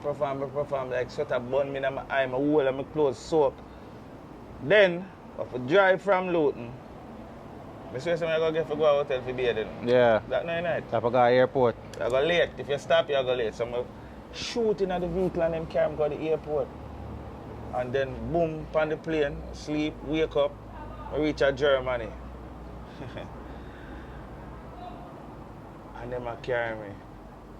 [SPEAKER 2] perform like sweat a bun me in my eye, my whole and my clothes soak. Then, if I drive from Luton, I say I go get for go to hotel for bed. You know?
[SPEAKER 1] Yeah.
[SPEAKER 2] That night.
[SPEAKER 1] I forgot airport.
[SPEAKER 2] I go late. If you stop, you go late. So I shoot in at the vehicle and then carry me go to the airport. And then boom, on the plane, sleep, wake up, I reach at Germany. And then I carry me.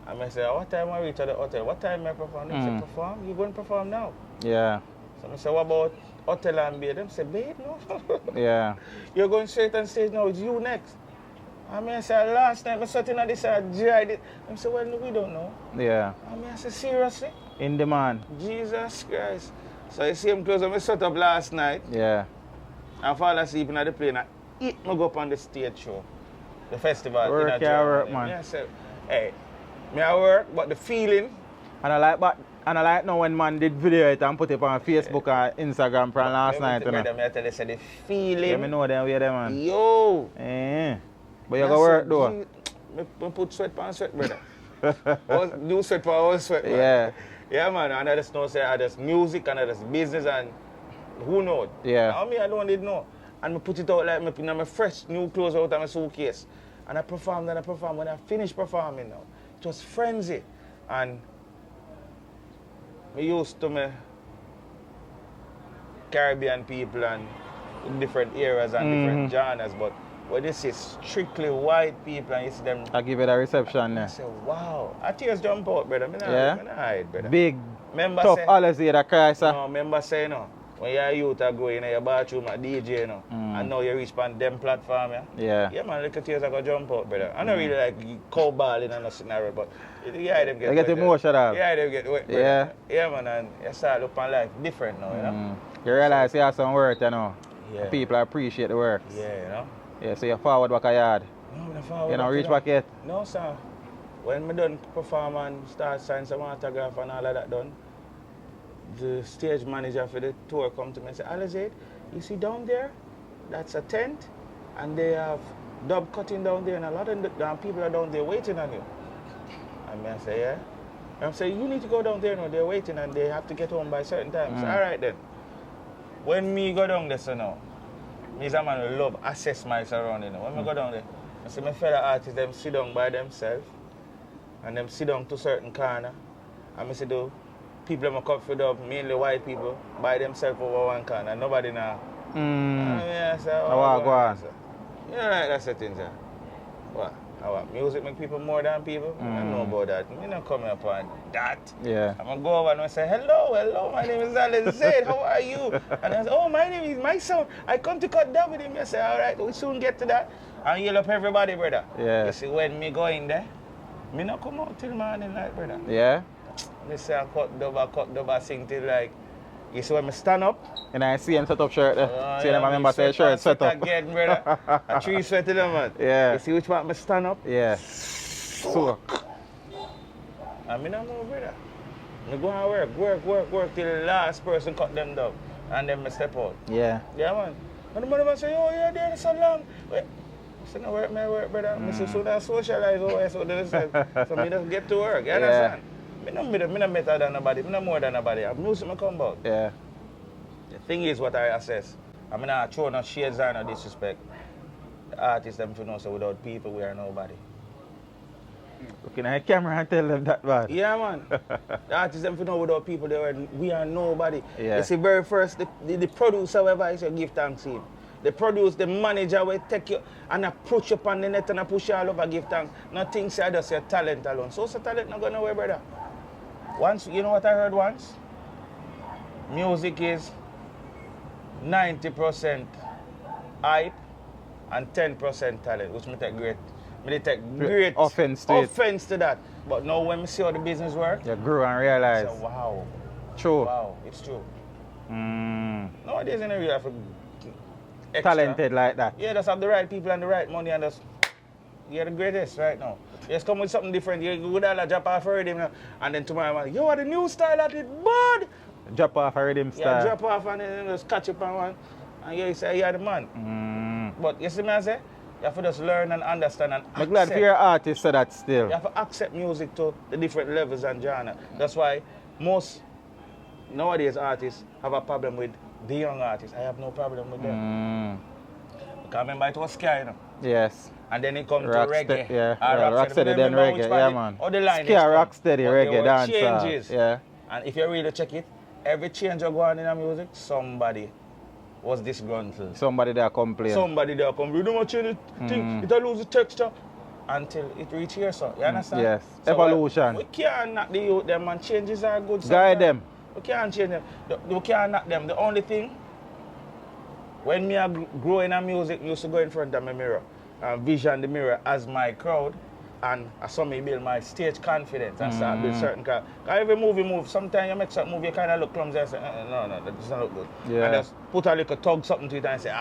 [SPEAKER 2] And I say, what time I reach at the hotel? What time I perform? They say, perform? You going to perform now?
[SPEAKER 1] Yeah.
[SPEAKER 2] So I say, what about hotel and bed? They say, bed, no.
[SPEAKER 1] Yeah.
[SPEAKER 2] You're going straight on stage now, it's you next. And I say, last night I sat in at this, I dried it. I say, well, we don't know.
[SPEAKER 1] Yeah.
[SPEAKER 2] And I say, seriously?
[SPEAKER 1] In demand.
[SPEAKER 2] Jesus Christ. So I see him close I set up last night.
[SPEAKER 1] Yeah.
[SPEAKER 2] And fall asleep in the plane and eat me go up on the stage show. The festival.
[SPEAKER 1] Work
[SPEAKER 2] in
[SPEAKER 1] can't work,
[SPEAKER 2] Germany.
[SPEAKER 1] man.
[SPEAKER 2] I say, hey, me I work, but the feeling.
[SPEAKER 1] And I like now when man did video it and put it on Facebook and Instagram from last night. You know?
[SPEAKER 2] I tell you, say the feeling.
[SPEAKER 1] Yeah, me know them way there, man.
[SPEAKER 2] Yo.
[SPEAKER 1] Eh. But you go work though.
[SPEAKER 2] Me put sweat on sweat, brother. Do sweat on sweat, man.
[SPEAKER 1] Yeah.
[SPEAKER 2] Yeah, man. And I just know say I just music and I just business and who knows.
[SPEAKER 1] Yeah.
[SPEAKER 2] Now me alone did know. And I put it out like me in my fresh new clothes out of my suitcase. And I performed and I performed. When I finished performing now, it was frenzy. And me used to me Caribbean people and in different areas and different genres, but when this is strictly white people and you see them,
[SPEAKER 1] I give it a reception there.
[SPEAKER 2] I say, wow. I tears jump out, brother. Me not hide, brother.
[SPEAKER 1] Big,
[SPEAKER 2] Remember
[SPEAKER 1] tough
[SPEAKER 2] say,
[SPEAKER 1] Alozade that cry, sir.
[SPEAKER 2] no, remember say, no, when you're a youth, you go in your bathroom at DJ, you know, and now you reach on them platform, yeah?
[SPEAKER 1] Yeah.
[SPEAKER 2] Yeah, man, little tears are going to jump out, brother. I don't really like cowballing and nothing, but yeah, them get
[SPEAKER 1] They get
[SPEAKER 2] wet,
[SPEAKER 1] emotional.
[SPEAKER 2] Yeah, they get wet, brother.
[SPEAKER 1] Yeah.
[SPEAKER 2] Yeah, man, and you start looking at life different now, you know?
[SPEAKER 1] You realize you have some work, you know.
[SPEAKER 2] Yeah.
[SPEAKER 1] People appreciate the work.
[SPEAKER 2] Yeah, you know?
[SPEAKER 1] Yeah, so you forward back a yard.
[SPEAKER 2] No, I'm not forward
[SPEAKER 1] You know,
[SPEAKER 2] back,
[SPEAKER 1] reach back yet.
[SPEAKER 2] No, sir. When I done perform and start signing some autograph and all of that done, the stage manager for the tour come to me and say, Alozade, you see down there, that's a tent, and they have dub cutting down there, and a lot of people are down there waiting on you. And I say, yeah. And I'm saying, you need to go down there, no, they're waiting, and they have to get home by a certain time. So, all right then. When me go down there, so now, me as a man who love assess my surrounding. When me go down there, I see my fellow artists, them sit down by themselves, and them sit down to certain corner, and I see the people that come for dub, mainly white people, by themselves over one corner, nobody now. Yeah, so,
[SPEAKER 1] go on.
[SPEAKER 2] Yeah, right, that's the thing, sir. What? Our music make people more than people. I don't know about that. You know, coming up on that.
[SPEAKER 1] Yeah.
[SPEAKER 2] I'm gonna go over and I say, hello, my name is Alozade, how are you? And I say, oh, my name is my son. I come to cut down with him. I say, all right, we soon get to that. And yell up everybody, brother.
[SPEAKER 1] Yeah.
[SPEAKER 2] You see, when me go in there, me not come out till morning night, brother.
[SPEAKER 1] Yeah.
[SPEAKER 2] They say I cut dub, I sing till like, you see when me stand up?
[SPEAKER 1] And I see him set up shirt there. See
[SPEAKER 2] yeah,
[SPEAKER 1] them, I remember say shirt set up.
[SPEAKER 2] Again, brother. A tree sweat to them, man.
[SPEAKER 1] Yeah.
[SPEAKER 2] You see which part me stand up?
[SPEAKER 1] Yeah. So.
[SPEAKER 2] And me not move, brother. Me go and work till the last person cut them down. And then me step out.
[SPEAKER 1] Yeah.
[SPEAKER 2] Yeah, man. And the mother say, oh, yeah, there so long. Wait. I say, no, work, brother. I say, so that socialize over so they say, so me just get to work. You understand? Me not better than nobody. Me not more than nobody. I'm music me come about.
[SPEAKER 1] Yeah.
[SPEAKER 2] The thing is what I assess. I mean, I throw no shades or no disrespect. The artists them to know so without people we are nobody.
[SPEAKER 1] Looking at the camera and tell them that, man.
[SPEAKER 2] Yeah, man. The artists them to know without people we are nobody.
[SPEAKER 1] Yeah.
[SPEAKER 2] You see, very first, the producer, whoever is, you give thanks to him. The producer, the manager will take you and approach you on the net and push you all over, give thanks. Nothing say just your talent alone. So talent not going nowhere, brother. Once, you know what I heard once? Music is 90% hype and 10% talent, which me take great
[SPEAKER 1] offense to
[SPEAKER 2] that. But now when me see how the business works,
[SPEAKER 1] you grew and realize.
[SPEAKER 2] I say, wow.
[SPEAKER 1] True.
[SPEAKER 2] Wow, it's true. Nowadays in the real life, extra.
[SPEAKER 1] Talented like that.
[SPEAKER 2] Yeah, just have the right people and the right money and just you're the greatest right now. Just come with something different. You go down and drop off a rhythm and then tomorrow morning, you are the new style that it bad.
[SPEAKER 1] Drop off a rhythm style.
[SPEAKER 2] Yeah, drop off and then just catch up on one. And you say you're the man. But you see me I say? You have to just learn and understand and accept.
[SPEAKER 1] I'm glad to hear artists say that still.
[SPEAKER 2] You have to accept music to the different levels and genre. That's why most nowadays artists have a problem with the young artists. I have no problem with them. Because remember it was scary, you know?
[SPEAKER 1] Yes.
[SPEAKER 2] And then it comes to reggae.
[SPEAKER 1] Yeah, rocksteady then reggae, yeah man.
[SPEAKER 2] Or the line
[SPEAKER 1] Scare, rocksteady, reggae, dance.
[SPEAKER 2] Changes.
[SPEAKER 1] Yeah.
[SPEAKER 2] And if you really check it, every change you go on in the music, somebody was disgruntled.
[SPEAKER 1] Somebody there complain.
[SPEAKER 2] Somebody there complain. We don't want to change the thing, it'll lose the texture. Until it reach here, so you understand?
[SPEAKER 1] Yes.
[SPEAKER 2] So
[SPEAKER 1] evolution.
[SPEAKER 2] We can't knock the youth them and changes are good.
[SPEAKER 1] Guide them.
[SPEAKER 2] We can't change them. We can't knock them. The only thing, when me growing in music, I used to go in front of my mirror and vision the mirror as my crowd, and I saw me build my stage confidence and start build certain kind. Every move, sometimes you make certain movie, you kind of look clumsy and say, no, that doesn't look good.
[SPEAKER 1] Yeah.
[SPEAKER 2] And just put a little tug something to it and say,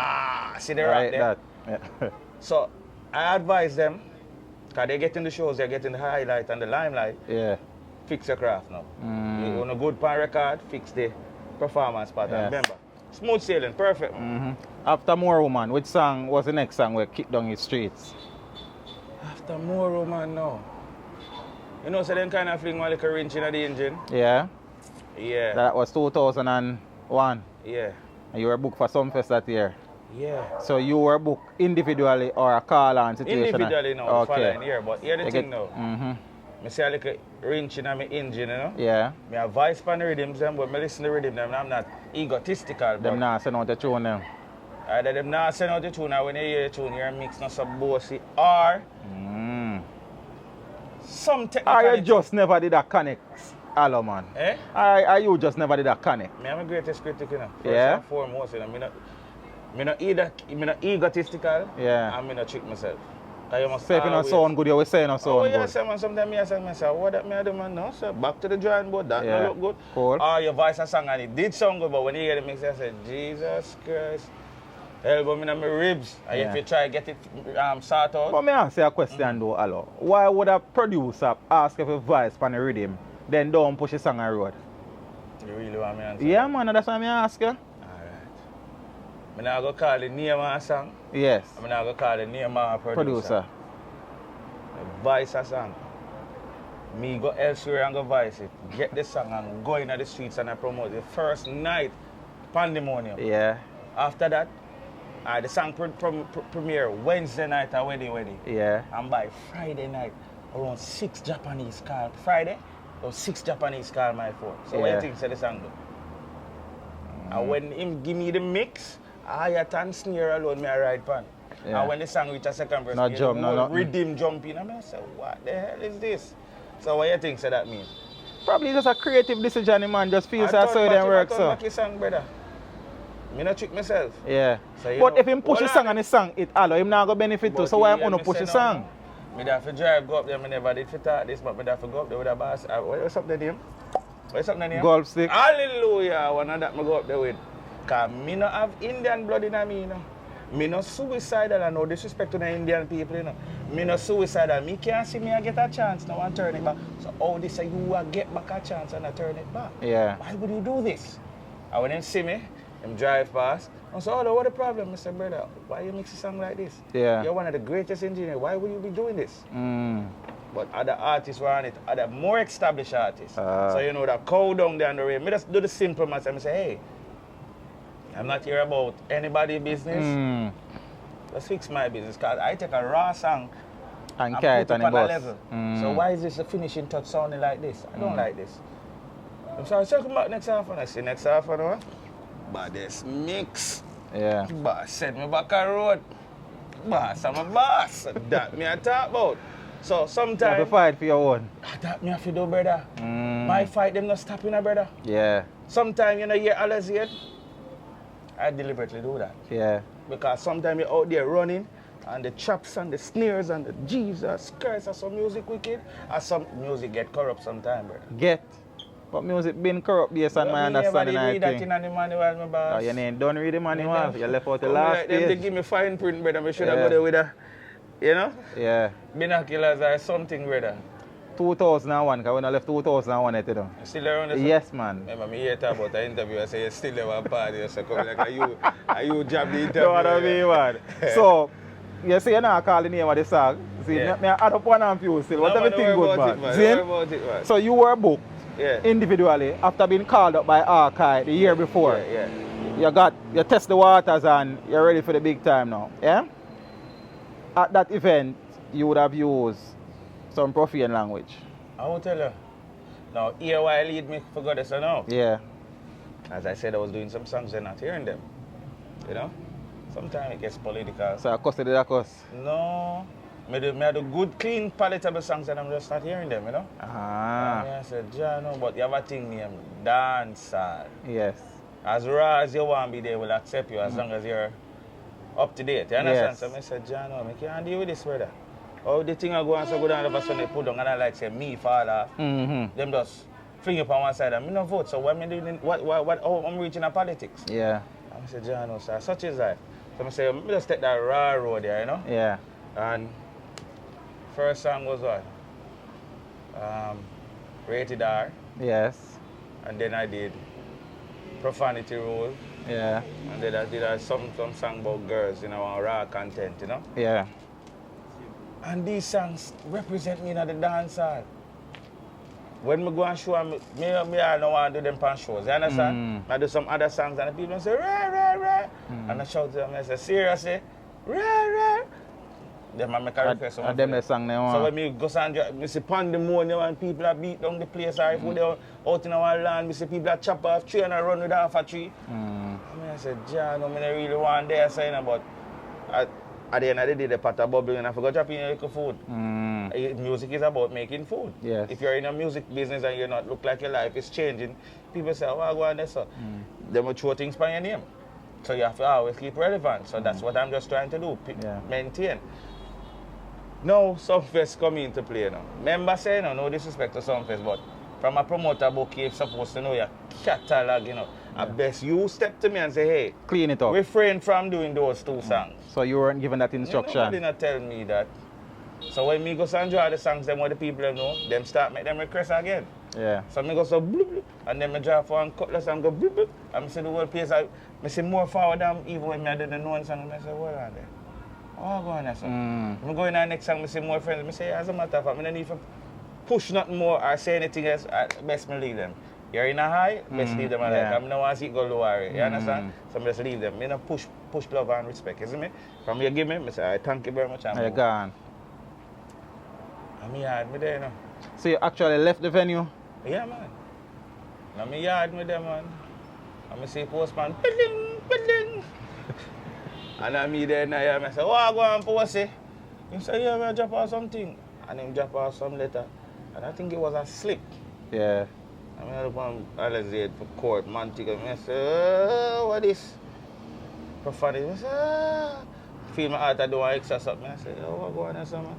[SPEAKER 2] see the right there.
[SPEAKER 1] Yeah.
[SPEAKER 2] So I advise them, because they get in the shows, they get in the highlight and the limelight.
[SPEAKER 1] Yeah.
[SPEAKER 2] Fix your craft now. You want a good pan record, fix the performance pattern.
[SPEAKER 1] Yes.
[SPEAKER 2] Remember, smooth sailing, perfect.
[SPEAKER 1] After More Woman, which song was the next song we kicked down the streets?
[SPEAKER 2] After More Woman now. You know, so then kind of fling one like a wrench in the engine.
[SPEAKER 1] Yeah.
[SPEAKER 2] Yeah.
[SPEAKER 1] That was 2001.
[SPEAKER 2] Yeah.
[SPEAKER 1] And you were booked for some fest that year.
[SPEAKER 2] Yeah.
[SPEAKER 1] So you were booked individually or a call-on situation?
[SPEAKER 2] Individually now,
[SPEAKER 1] okay.
[SPEAKER 2] following year. But here the thing now. I see a little wrench in my engine, you know?
[SPEAKER 1] Yeah.
[SPEAKER 2] I have voice pan the rhythms, but I listen to the rhythm, I'm not egotistical.
[SPEAKER 1] Them not send out the tune them.
[SPEAKER 2] Either them not send out the tune, or when you hear the tune, you're mixing up some bossy, or some technical.
[SPEAKER 1] Or you just never did a connect, hello man.
[SPEAKER 2] Eh?
[SPEAKER 1] Or you just never did a connect.
[SPEAKER 2] I'm a greatest critic, you know. First and foremost, you know, I'm not egotistical, and I'm not trick myself.
[SPEAKER 1] So if you don't sound good, you will say you don't sound good.
[SPEAKER 2] Sometimes I say myself, what that me do, man? No, sir, back to the drawing board, that don't look good.
[SPEAKER 1] Cool.
[SPEAKER 2] Or your voice a song and it did sound good, but when you hear the mix, I say, Jesus Christ, elbow me in my ribs. And if you try to get it sorted out.
[SPEAKER 1] But me ask you a question though, hello. Why would a producer ask if a voice on the rhythm, then don't push a song on the road?
[SPEAKER 2] You really want me to answer?
[SPEAKER 1] Yeah, man, that's why I ask you.
[SPEAKER 2] I'm not going to call the name of a song.
[SPEAKER 1] Yes.
[SPEAKER 2] I'm not going to call the name of a producer. Voice a song. Me go elsewhere and go voice it. Get the song and go in the streets and I promote it. First night, pandemonium.
[SPEAKER 1] Yeah.
[SPEAKER 2] After that, the song premiere Wednesday night at Weddy.
[SPEAKER 1] Yeah.
[SPEAKER 2] And by Friday night, around 6 Japanese call. Friday, around 6 Japanese call my phone. So what do you think say the song do? And when him give me the mix, hi-hat and snare alone, me I ride pan.
[SPEAKER 1] Yeah.
[SPEAKER 2] And when the song reach a second verse,
[SPEAKER 1] No jump, no nothing.
[SPEAKER 2] rhythm jump in. I say, what the hell is this? So what you think so that mean?
[SPEAKER 1] Probably just a creative decision, the man just feels so it didn't work, so.
[SPEAKER 2] I song, brother. Me not trick myself.
[SPEAKER 1] Yeah.
[SPEAKER 2] So,
[SPEAKER 1] but
[SPEAKER 2] know,
[SPEAKER 1] if him push the song and the song, it allow him not go benefit too. So why am I push the song?
[SPEAKER 2] Me have to drive go up there. Me never did for talk this, but me have to go up there with a boss. What's up the name? What's up the name?
[SPEAKER 1] Golf stick.
[SPEAKER 2] Hallelujah. One of that me go up there with. Cause me no have Indian blood in me, you know. Me no suicidal and no disrespect to the Indian people, you know. Me no suicidal. Me can't see me I get a chance now and turn it back. So how this you will get back a chance and I turn it back?
[SPEAKER 1] Yeah.
[SPEAKER 2] Why would you do this? And when them see me, them drive past. I said, oh, what the problem? I said, brother, why you mix a song like this?
[SPEAKER 1] Yeah.
[SPEAKER 2] You're one of the greatest engineers. Why would you be doing this?
[SPEAKER 1] Mm.
[SPEAKER 2] But other artists were on it, other more established artists. So you know that cow down there on the rain. Me just do the simple math and say, hey, I'm not here about anybody's business.
[SPEAKER 1] Mm.
[SPEAKER 2] Let's fix my business. Because I take a raw song
[SPEAKER 1] And
[SPEAKER 2] put
[SPEAKER 1] carry
[SPEAKER 2] it
[SPEAKER 1] it on
[SPEAKER 2] up
[SPEAKER 1] the
[SPEAKER 2] on a
[SPEAKER 1] bus.
[SPEAKER 2] level.
[SPEAKER 1] Mm.
[SPEAKER 2] So why is this a finishing touch sounding like this? I don't like this. I'm sorry, so come back next half and I see next half an hour. But this mix.
[SPEAKER 1] Yeah.
[SPEAKER 2] Boss send me back a road. Boss, I'm a boss. That me I talk about. So
[SPEAKER 1] You have to
[SPEAKER 2] sometimes
[SPEAKER 1] fight for your own.
[SPEAKER 2] that me have to do, brother.
[SPEAKER 1] Mm.
[SPEAKER 2] My fight them not stopping, brother.
[SPEAKER 1] Yeah.
[SPEAKER 2] Sometimes you know hear Alozade, I deliberately do that.
[SPEAKER 1] Yeah.
[SPEAKER 2] Because sometimes you're out there running and the chops and the snares and the Jesus Christ are some music wicked and some music get corrupt sometimes, brother.
[SPEAKER 1] Get. But music been corrupt based on my understanding,
[SPEAKER 2] I
[SPEAKER 1] I
[SPEAKER 2] read that
[SPEAKER 1] think.
[SPEAKER 2] in the manual, my boss.
[SPEAKER 1] Oh, you ain't done read the manual. You left out the
[SPEAKER 2] Come
[SPEAKER 1] last
[SPEAKER 2] like them, they
[SPEAKER 1] page.
[SPEAKER 2] give me fine print, brother. I should have
[SPEAKER 1] Yeah.
[SPEAKER 2] got there with a, you know,
[SPEAKER 1] Yeah.
[SPEAKER 2] binoculars or something, brother.
[SPEAKER 1] 2001, because when I left 2001, you know.
[SPEAKER 2] You still around the
[SPEAKER 1] Yes, man.
[SPEAKER 2] Remember me hear talk about an interview, I say you still have a party, you say come like are you job the interview?
[SPEAKER 1] You know what I mean, man? So, you see, you now call the name of the song. See,
[SPEAKER 2] Yeah.
[SPEAKER 1] me add up one and few still. What everything good, man. See?
[SPEAKER 2] Don't worry about it, man.
[SPEAKER 1] So you were booked
[SPEAKER 2] Yeah.
[SPEAKER 1] individually after being called up by Archive the year before.
[SPEAKER 2] Yeah.
[SPEAKER 1] You test the waters and you're ready for the big time now. Yeah? At that event, you would have used some profane language.
[SPEAKER 2] I will tell you. Now, here why I lead me for goddess or no.
[SPEAKER 1] Yeah.
[SPEAKER 2] As I said, I was doing some songs and not hearing them. You know? Sometimes it gets political.
[SPEAKER 1] So I cussed it, I cuss.
[SPEAKER 2] No. Me do good, clean, palatable songs and I'm just not hearing them, you know?
[SPEAKER 1] Ah.
[SPEAKER 2] And I said, yeah, no, but you have a thing named Dancehall.
[SPEAKER 1] Yes.
[SPEAKER 2] As raw as you want to be, they will accept you as long as you're up to date. You understand?
[SPEAKER 1] Yes.
[SPEAKER 2] So I said, John, no, I can't deal with this, brother. Oh, the thing I go and so good all of a sudden they put down and I like say me father.
[SPEAKER 1] Mm-hmm.
[SPEAKER 2] Them just fling up on one side and me no vote. So what me doing? How I'm reaching a politics?
[SPEAKER 1] Yeah.
[SPEAKER 2] I said, John, no, sir, such is life. So I say, me just take that raw road there, you know.
[SPEAKER 1] Yeah.
[SPEAKER 2] And first song was what? Rated R.
[SPEAKER 1] Yes.
[SPEAKER 2] And then I did Profanity Rule.
[SPEAKER 1] Yeah.
[SPEAKER 2] And then I did some song about girls, you know, and raw content, you know.
[SPEAKER 1] Yeah.
[SPEAKER 2] And these songs represent me in the dance hall. When I go and show, I don't want to do them pan shows, you understand? I do some other songs and the people say, rah, rah, rah. And I shout to them and I say, seriously? Rah, rah. Then I make a request.
[SPEAKER 1] And them the song they want.
[SPEAKER 2] So when I go and I see pandemonium and people are beat down the place, or if they're out in our land, I see people are chop off tree and I run with half a tree. I said, John, I really want there, saying, but at the end of the day, the pot of bubble and I forgot to in little food. Music is about making food.
[SPEAKER 1] Yes.
[SPEAKER 2] If you're in a music business and you not look like your life is changing, people say, oh, I go on there, so. They will throw things by your name. So you have to always keep relevant. So that's what I'm just trying to do, maintain. Now, Sumfest come into play now. Remember saying, no disrespect to Sumfest, but from a promoter book, you're supposed to know your catalog, you know. At best, you step to me and say, hey,
[SPEAKER 1] clean it up.
[SPEAKER 2] Refrain from doing those two songs.
[SPEAKER 1] So you weren't given that instruction?
[SPEAKER 2] Nobody not tell me that. So when me go and enjoy the songs, them what the people know, them start make them request again.
[SPEAKER 1] Yeah.
[SPEAKER 2] So me go so bloop bloop, and then me draw for one cutlass and go bloop bloop. And me see the whole place, I see more forward than even when I did the known song, I say, what are they? Oh, go on there, so. Me go in the next song, I see more friends. I say, as a matter of fact, I don't need to push nothing more or say anything else. Best me leave them. You're in a high, best leave them alike. I don't want to see it go lower. You understand? So I just leave them. I don't push love and respect, you see me? From you give me, I say, I thank you very much.
[SPEAKER 1] You're gone.
[SPEAKER 2] I'm yard me there, you know.
[SPEAKER 1] So you actually left the venue?
[SPEAKER 2] Yeah, man. I'm yard me there, man. I'm see postman, piddling, piddling. And I me there now, I say, oh, I go and post it. He said, yeah, I drop off something. And him drop off some letter. And I think it was a slip.
[SPEAKER 1] Yeah.
[SPEAKER 2] I mean, I look on Alozade for court, man, and I say, oh, what is? Profanity. I say, oh. Feel my heart, I do want extra something. I say, oh, what go on there, son, man?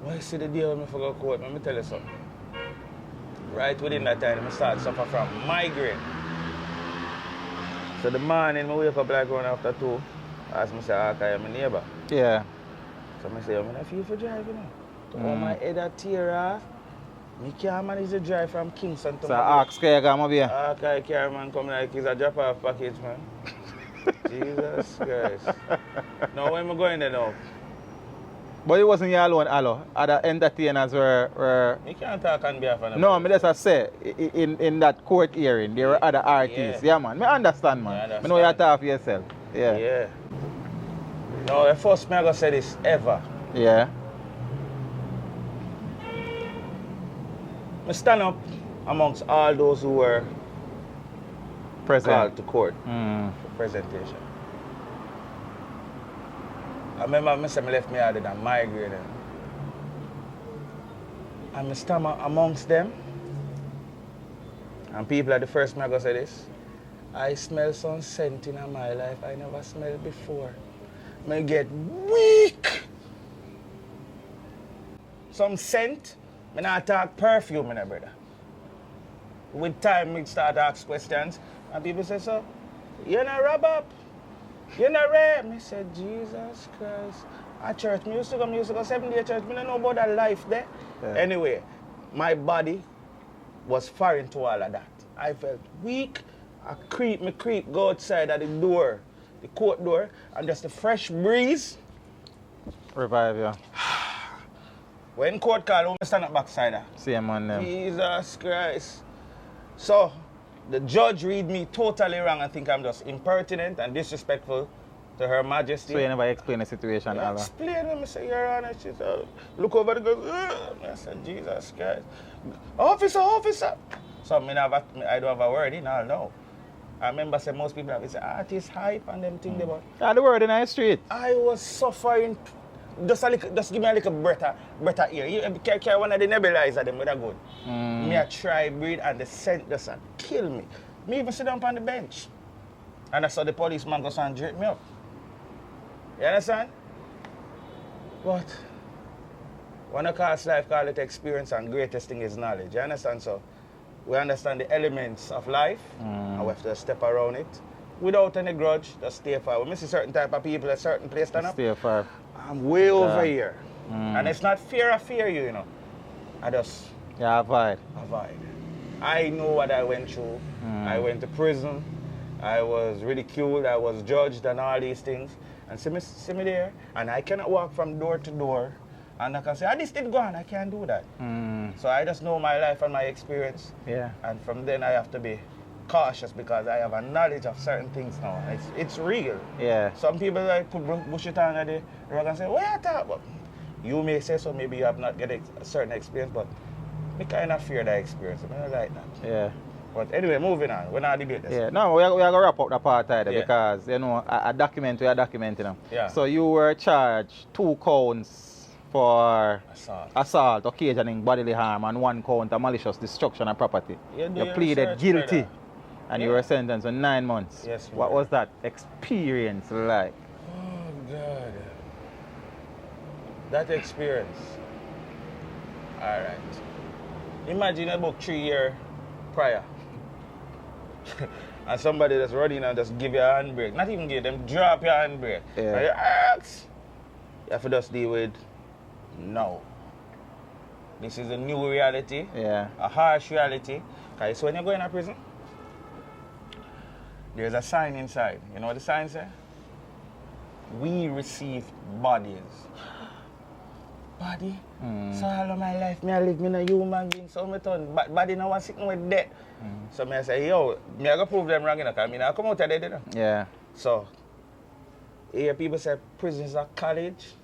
[SPEAKER 2] Why you see the day when I go to court? Let me tell you something. Right within that time, I start suffer from migraine. So the morning, I wake up like around after 2. I ask myself, I'm my neighbor.
[SPEAKER 1] Yeah.
[SPEAKER 2] So I say, I feel for drive, you know. All my head a tear off. I can't manage to drive from Kingston to
[SPEAKER 1] So ask you come up here.
[SPEAKER 2] I carry man come like he's a drop off package, man. Jesus Christ. Now when am I going there now?
[SPEAKER 1] But it wasn't you alone, Alo. Other entertainers were...
[SPEAKER 2] You can't talk on behalf of
[SPEAKER 1] No, I just say, in that court hearing, there were other artists. Yeah, man. I understand, man. I know you talk for yourself. Yeah.
[SPEAKER 2] Yeah. No, the first I go say this ever.
[SPEAKER 1] Yeah.
[SPEAKER 2] I stand up amongst all those who were called to court for presentation. I remember I left me out of that migraine. And I stand amongst them. And people are the first me I go say this. I smell some scent in my life I never smelled before. I get weak. Some scent. I not talk perfume, my brother. With time, I start to ask questions. And people say, so, you're not rub up. You're not rare. I said, Jesus Christ. At church, I used to go 7-day church. I don't know about that life there. Yeah. Anyway, my body was foreign to all of that. I felt weak. I creep, go outside at the door, the court door, and just the fresh breeze.
[SPEAKER 1] Revive you.
[SPEAKER 2] When court call, I stand up backside.
[SPEAKER 1] Same man them.
[SPEAKER 2] Jesus Christ. So, the judge read me totally wrong and think I'm just impertinent and disrespectful to Her Majesty.
[SPEAKER 1] So you never explain the situation,
[SPEAKER 2] I explain it. I say, Your Honor. She said, look over the girl. I said, Jesus Christ. Officer. So I don't have a word in all now. I remember saying most people have artist hype and them thing about.
[SPEAKER 1] Yeah, the word in the street.
[SPEAKER 2] I was suffering. Just give me a little breath of air. You carry one of the nebulizer them with a good. Me I try breathe and the scent just kill me. Me even sit down on the bench. And I saw the policeman go and drape me up. You understand? But when I call life, call it experience, and greatest thing is knowledge. You understand? So we understand the elements of life and we have to step around it. Without any grudge, just stay far. When I see certain type of people at a certain place stand up,
[SPEAKER 1] stay far.
[SPEAKER 2] I'm way over here. And it's not fear I fear you, know. I just
[SPEAKER 1] avoid.
[SPEAKER 2] I know what I went through. I went to prison. I was ridiculed. I was judged and all these things. And see me there. And I cannot walk from door to door. And I can say, this did go on. I can't do that. So I just know my life and my experience.
[SPEAKER 1] Yeah.
[SPEAKER 2] And from then I have to be cautious because I have a knowledge of certain things now. It's real.
[SPEAKER 1] Yeah.
[SPEAKER 2] Some people like put bullshit on the rug and say, what you talk about? You may say so, maybe you have not get a certain experience, but I kind of fear that experience. I don't like that.
[SPEAKER 1] Yeah.
[SPEAKER 2] But anyway, moving on. We're not debating this.
[SPEAKER 1] Yeah, no, we are going to wrap up the part there because, you know, a document, we are documenting them.
[SPEAKER 2] Yeah.
[SPEAKER 1] So you were charged 2 counts for assault, occasioning bodily harm, and 1 count of malicious destruction of property. You pleaded guilty. And you were sentenced to 9 months.
[SPEAKER 2] Yes,
[SPEAKER 1] what was that experience like?
[SPEAKER 2] Oh, God. That experience. All right. Imagine about 3 years prior. And somebody that's running and just give you a handbrake. Not even give them, drop your handbrake.
[SPEAKER 1] Yeah.
[SPEAKER 2] And you have to just deal with no. This is a new reality.
[SPEAKER 1] Yeah.
[SPEAKER 2] A harsh reality. Okay, so when you go in a prison, there's a sign inside. You know what the sign says? We received bodies. Body? So all of my life, I live in a human being, so I turn body now was sitting with death. So I say, yo, I go prove them wrong, because I come out of there, you know?
[SPEAKER 1] Yeah.
[SPEAKER 2] So, here people say prison is a college.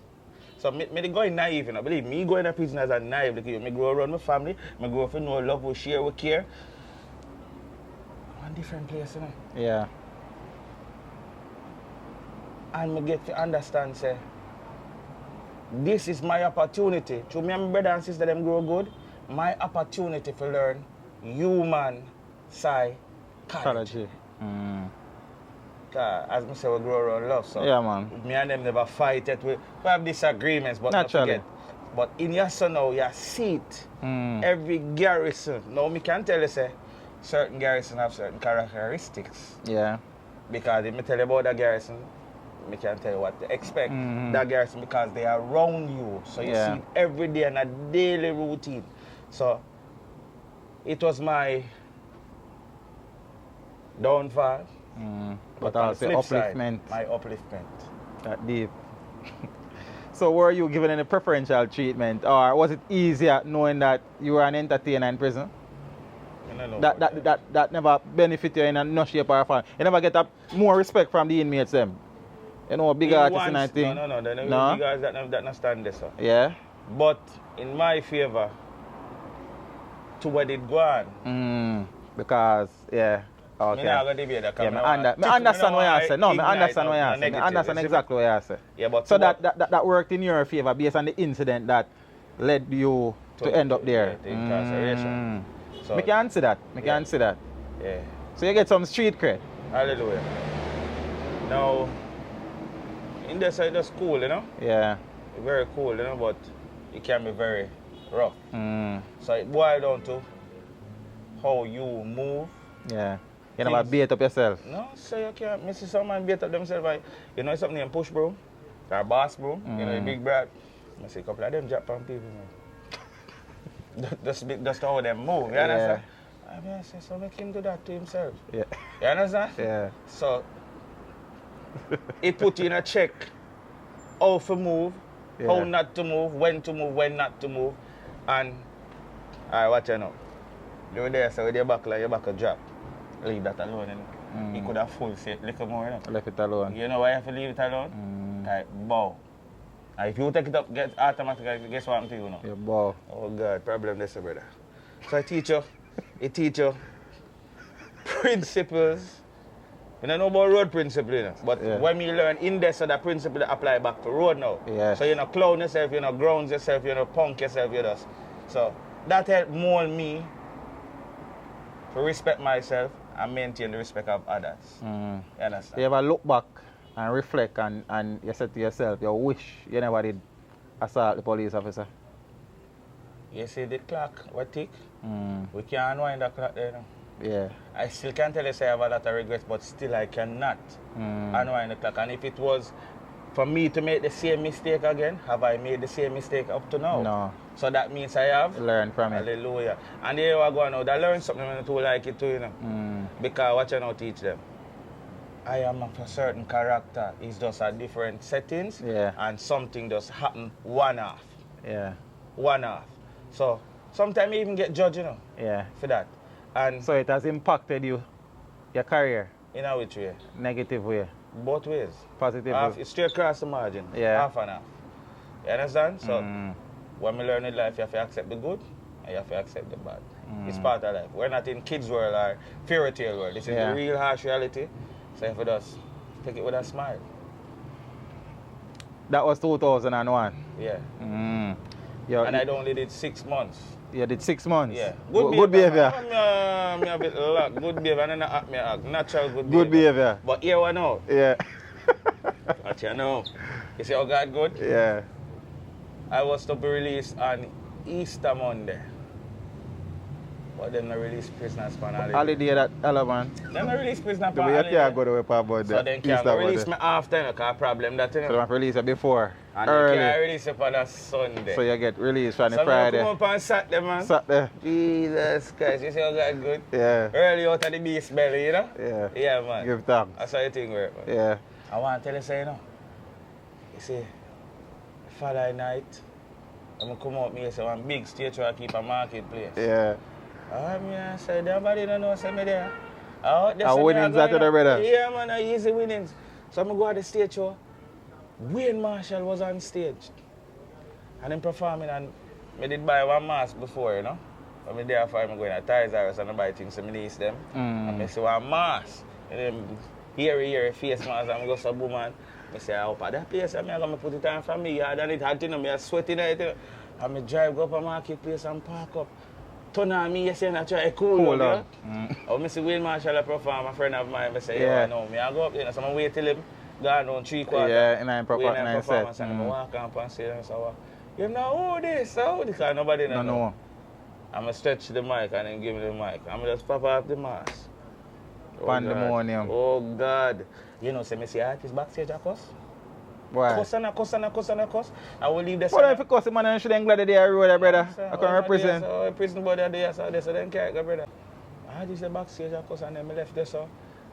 [SPEAKER 2] So I go in naive, you know. Believe me, going to prison as a naive, because I grow around my family, I grow up to know love, we share, we care. One different place, you know.
[SPEAKER 1] Yeah.
[SPEAKER 2] And I get to understand, say, this is my opportunity. To me and my brother and sister, them grow good. My opportunity to learn human psychology. As I say, we grow around love, so
[SPEAKER 1] Yeah, man.
[SPEAKER 2] me and them never fight it. We have disagreements, but not
[SPEAKER 1] Naturally.
[SPEAKER 2] forget. But in your son now, you see it. Every garrison. Now, me can tell you, say, certain garrison have certain characteristics.
[SPEAKER 1] Yeah.
[SPEAKER 2] Because if I tell you about that garrison, I can tell you what to expect. That garrison, because they are around you. So you see it every day in a daily routine. So it was my downfall.
[SPEAKER 1] But
[SPEAKER 2] on the
[SPEAKER 1] also
[SPEAKER 2] flip
[SPEAKER 1] upliftment.
[SPEAKER 2] side, my upliftment.
[SPEAKER 1] That deep. So were you given any preferential treatment, or was it easier knowing that you were an entertainer in prison?
[SPEAKER 2] I don't know
[SPEAKER 1] That never benefit you in no shape or form. You never get more respect from the inmates them. You know, big artists and I think.
[SPEAKER 2] No. No? Big guys that not stand there, sir.
[SPEAKER 1] Yeah.
[SPEAKER 2] But in my favor, to what it go on.
[SPEAKER 1] Because okay.
[SPEAKER 2] Me not gonna debate that.
[SPEAKER 1] Yeah, I understand what you say. No, I understand what you say. I understand exactly what you say.
[SPEAKER 2] Yeah, but
[SPEAKER 1] so that worked in your favor based on the incident that led you to end up there.
[SPEAKER 2] The incarceration. So,
[SPEAKER 1] I can see that. I can see that.
[SPEAKER 2] Yeah.
[SPEAKER 1] So you get some street cred.
[SPEAKER 2] Hallelujah. Now, in the side, that's cool, you know?
[SPEAKER 1] Yeah.
[SPEAKER 2] Very cool, you know, but it can be very rough. So it boils down to how you move.
[SPEAKER 1] Yeah. You never beat up yourself.
[SPEAKER 2] No, so you can't. I see some man beat up themselves. You know something named push broom? Or boss broom? You know, the big brad. I see a couple of them drop on people, man. That's how they move, you understand? I mean, I say, so make him do that to himself.
[SPEAKER 1] Yeah.
[SPEAKER 2] You understand?
[SPEAKER 1] Yeah.
[SPEAKER 2] So, it put you in a check how to move, how not to move, when not to move. And, alright, watch you now. You're there, so with your back, like your back a drop. Leave that alone, you know. You could have full set a little more, you know.
[SPEAKER 1] Left it alone.
[SPEAKER 2] You know why you have to leave it alone? Like, bow. And if you take it up, get automatically, guess what happened to you now?
[SPEAKER 1] Yeah, bow.
[SPEAKER 2] Oh God, problem this, brother. So I teach you principles. You don't know about road principle, you know. But when you learn in there, so that principle apply back to road now.
[SPEAKER 1] Yeah.
[SPEAKER 2] So you know, clown yourself, you know, ground yourself, you know, punk yourself, you know. So that helped mold me to respect myself and maintain the respect of others. You understand?
[SPEAKER 1] You ever look back and reflect and you said to yourself, you wish you never did assault the police officer?
[SPEAKER 2] You see the clock, what tick? We can't unwind the clock there now.
[SPEAKER 1] Yeah.
[SPEAKER 2] I still can't tell you say I have a lot of regrets, but still I cannot unwind the clock. And if it was for me to make the same mistake again, have I made the same mistake up to now?
[SPEAKER 1] No.
[SPEAKER 2] So that means I have
[SPEAKER 1] learned from it.
[SPEAKER 2] Hallelujah. And here I go now, they learn something when they like it too, you know. Because what you now teach them? I am of a certain character. It's just at different settings.
[SPEAKER 1] Yeah.
[SPEAKER 2] And something just happen one off.
[SPEAKER 1] Yeah.
[SPEAKER 2] One off. So sometimes you even get judged, you know.
[SPEAKER 1] Yeah.
[SPEAKER 2] For that. And
[SPEAKER 1] so it has impacted you, your career?
[SPEAKER 2] In a which way?
[SPEAKER 1] Negative way.
[SPEAKER 2] Both ways.
[SPEAKER 1] Positive
[SPEAKER 2] way. It's straight across the margin.
[SPEAKER 1] Yeah.
[SPEAKER 2] Half and half. You understand? So when we learn in life, you have to accept the good and you have to accept the bad. It's part of life. We're not in kids' world or fairy tale world. This is the real harsh reality. So if it does, take it with a smile.
[SPEAKER 1] That was 2001?
[SPEAKER 2] Yeah.
[SPEAKER 1] And
[SPEAKER 2] I only did 6 months.
[SPEAKER 1] You did 6 months?
[SPEAKER 2] Yeah.
[SPEAKER 1] Good behavior.
[SPEAKER 2] Me a bit luck. Good behavior. And then I act me act. Natural good behavior.
[SPEAKER 1] Good behavior.
[SPEAKER 2] But here we know.
[SPEAKER 1] Yeah.
[SPEAKER 2] But you know. You see how God good?
[SPEAKER 1] Yeah.
[SPEAKER 2] I was to be released on Easter Monday. But then I released prisoners for holiday.
[SPEAKER 1] Holiday that man.
[SPEAKER 2] Then I released prisoners for
[SPEAKER 1] holiday. You can't go to about that.
[SPEAKER 2] So then can't release me after, you know, because problem that, you know.
[SPEAKER 1] So I release it before.
[SPEAKER 2] And
[SPEAKER 1] early.
[SPEAKER 2] you can't release it on a Sunday.
[SPEAKER 1] So you get released on the
[SPEAKER 2] so
[SPEAKER 1] Friday.
[SPEAKER 2] So come up on Saturday, man.
[SPEAKER 1] Saturday.
[SPEAKER 2] Jesus Christ, you see how God good?
[SPEAKER 1] Yeah.
[SPEAKER 2] Early out of the beast belly, you know?
[SPEAKER 1] Yeah.
[SPEAKER 2] Yeah, man.
[SPEAKER 1] Give thanks.
[SPEAKER 2] That's how you think work, man.
[SPEAKER 1] Yeah.
[SPEAKER 2] I want to tell you, say, you know. You see, Friday night, I'm going to come out here, say, one big stage where I keep a marketplace.
[SPEAKER 1] Yeah.
[SPEAKER 2] I mean, I said, nobody don't know, say me there. Out there,
[SPEAKER 1] winnings that to the brother?
[SPEAKER 2] Yeah, man, easy winnings. So I'm going to go to the stage show. Wayne Marshall was on stage. And him performing, and I did buy one mask before, you know. When I there for him going to Ties House and I buy things, so I lease them. And I see one mask. And then here, face mask, and I go so boom, man. I say, I hope that place, I'm going to put it on for me. And it had, I sweating it. And I drive go up a marketplace and park up. Turn on me, and I try to cool up. I see Will Marshall perform, a friend of mine. I say, yeah, no, I go up there. So I wait till him go on 3/4.
[SPEAKER 1] Yeah, and I'm performance.
[SPEAKER 2] And I walk up and say, you know who this? How? Because nobody knows.
[SPEAKER 1] No.
[SPEAKER 2] I'm going to stretch the mic and then give me the mic. I'm going to just pop off the mask.
[SPEAKER 1] Pandemonium.
[SPEAKER 2] Oh, God. You know, say, I see artists backstage at cuss.
[SPEAKER 1] Why?
[SPEAKER 2] Cuss. I will leave the
[SPEAKER 1] well, if you cuss, man, I shouldn't glad that they are road, brother. I can represent.
[SPEAKER 2] So, prison body there, so they say, can't go, brother. I just say backstage at cuss and then I left there, so.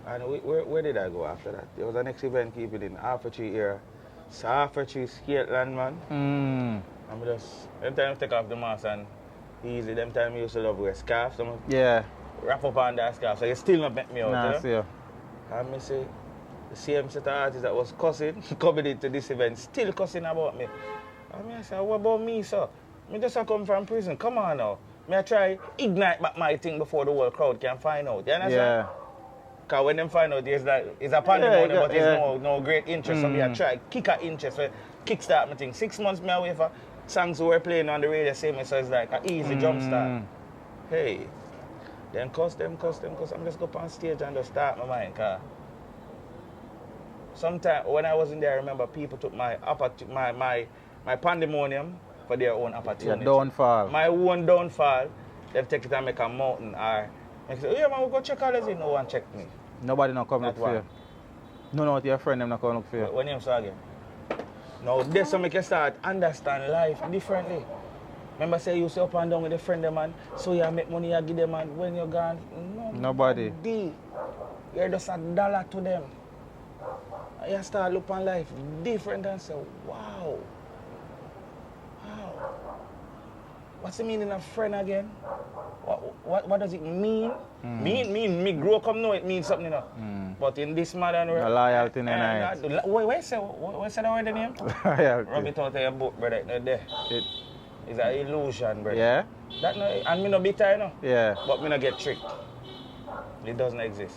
[SPEAKER 2] And where did I go after that? There was a next event, keep it in Half a Tree here. So Half a Tree Skateland, man. I'm just, every time I take off the mask and easy, them time I used to love wear scarves. So
[SPEAKER 1] yeah.
[SPEAKER 2] Wrap up on that scarf, so you still not met me out,
[SPEAKER 1] nah,
[SPEAKER 2] you know? And I say, the same set of artists that was cussing, coming into this event, still cussing about me. And I say, what about me, sir? I just come from prison, come on now. I try ignite back my thing before the whole crowd can find out, you understand?
[SPEAKER 1] Yeah.
[SPEAKER 2] Because when them find out, it's a pandemonium, but there's no great interest. So I try kick an interest, so kickstart my thing. 6 months I wait for songs we were playing on the radio, same so it's like an easy jump start. Hey, them cuss. I'm just go up on stage and just start my mind. Cause sometimes when I was in there, I remember people took my pandemonium for their own opportunity.
[SPEAKER 1] Your downfall.
[SPEAKER 2] My own downfall, they take it and make a mountain or I say, yeah, man, we go check all this. No one check me.
[SPEAKER 1] Nobody not come look for you. No, your friend them not come look for you.
[SPEAKER 2] When you say again? Now, this will make you start understand life differently. Remember, say you sit up and down with a friend, man. So you make money, you give them, man. When you're gone,
[SPEAKER 1] nobody.
[SPEAKER 2] You're just $1 to them. You start looking at life different and say, wow. What's the meaning of friend again? What does it mean? Me grow up know it means something, you know. But in this modern world,
[SPEAKER 1] loyalty in the night.
[SPEAKER 2] What's the word name?
[SPEAKER 1] Loyalty.
[SPEAKER 2] Rub it out of your book, brother. It's not there. It's an illusion, brother.
[SPEAKER 1] Yeah?
[SPEAKER 2] That no, and me no bitter, you know.
[SPEAKER 1] Yeah.
[SPEAKER 2] But me no get tricked. It doesn't exist.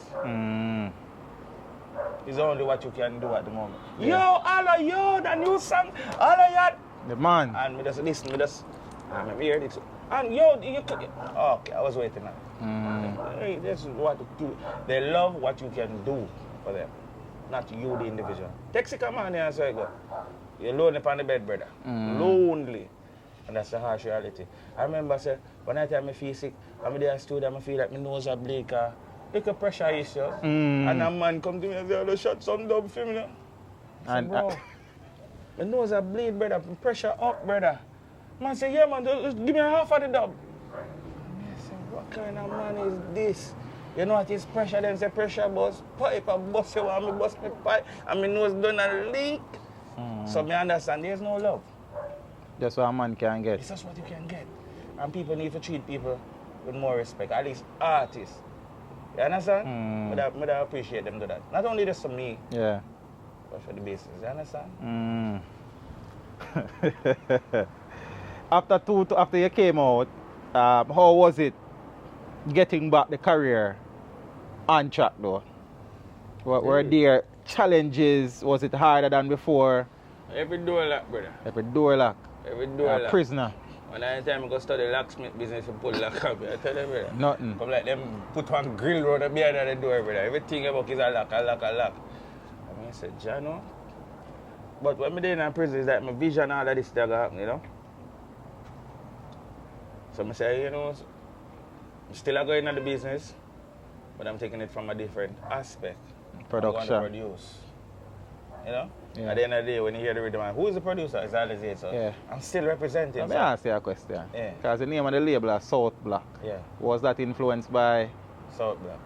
[SPEAKER 2] It's only what you can do at the moment. Yeah. Yo, all of you, the new song, all of you.
[SPEAKER 1] The man.
[SPEAKER 2] And me just listen, I'm here. And yo, okay, I was waiting now. Hey, this is what you do. They love what you can do for them, not you, the individual. Taxi come on here and say, go. You're lonely upon the bed, brother. Lonely. And that's the harsh reality. I remember, say, when I feel sick, I'm there in the studio, I feel like my nose is bleed. It's a pressure issue. And a man come to me and say, I'll shot some dub for me. I say, bro, my nose is bleed, brother. Pressure up, brother. Man say, yeah, man, just give me half of the dub. I say, what kind of man is this? You know what is pressure? Then say pressure bus pipe and bust you want me bust me pipe and my nose done a leak. So me understand there's no love.
[SPEAKER 1] That's what a man can get.
[SPEAKER 2] It's just what you can get. And people need to treat people with more respect. At least artists. You understand? I appreciate them do that. Not only just for me.
[SPEAKER 1] Yeah.
[SPEAKER 2] But for the business. You understand?
[SPEAKER 1] After you came out, how was it getting back the career on track though? Were there challenges? Was it harder than before?
[SPEAKER 2] Every door lock, brother.
[SPEAKER 1] Every door lock.
[SPEAKER 2] Every door lock.
[SPEAKER 1] Prisoner.
[SPEAKER 2] When I time I go study locksmith business, you pull lock up. I tell them, brother.
[SPEAKER 1] Nothing.
[SPEAKER 2] Come like them put one grill round the behind the door, brother. Everything about is a lock. I said, Jano. But when I'm in prison, it's like my vision all of this thing happen, you know? So I say, you know, I'm still going into the business, but I'm taking it from a different aspect.
[SPEAKER 1] Production.
[SPEAKER 2] I'm going to produce. You know?
[SPEAKER 1] Yeah.
[SPEAKER 2] At the end of the day, when you hear the rhythm, who is the producer? It's Alozade. So
[SPEAKER 1] yeah.
[SPEAKER 2] I'm still representing.
[SPEAKER 1] Let me ask you a question.
[SPEAKER 2] Yeah.
[SPEAKER 1] Because the name of the label is South Black.
[SPEAKER 2] Yeah.
[SPEAKER 1] Was that influenced by?
[SPEAKER 2] South Black.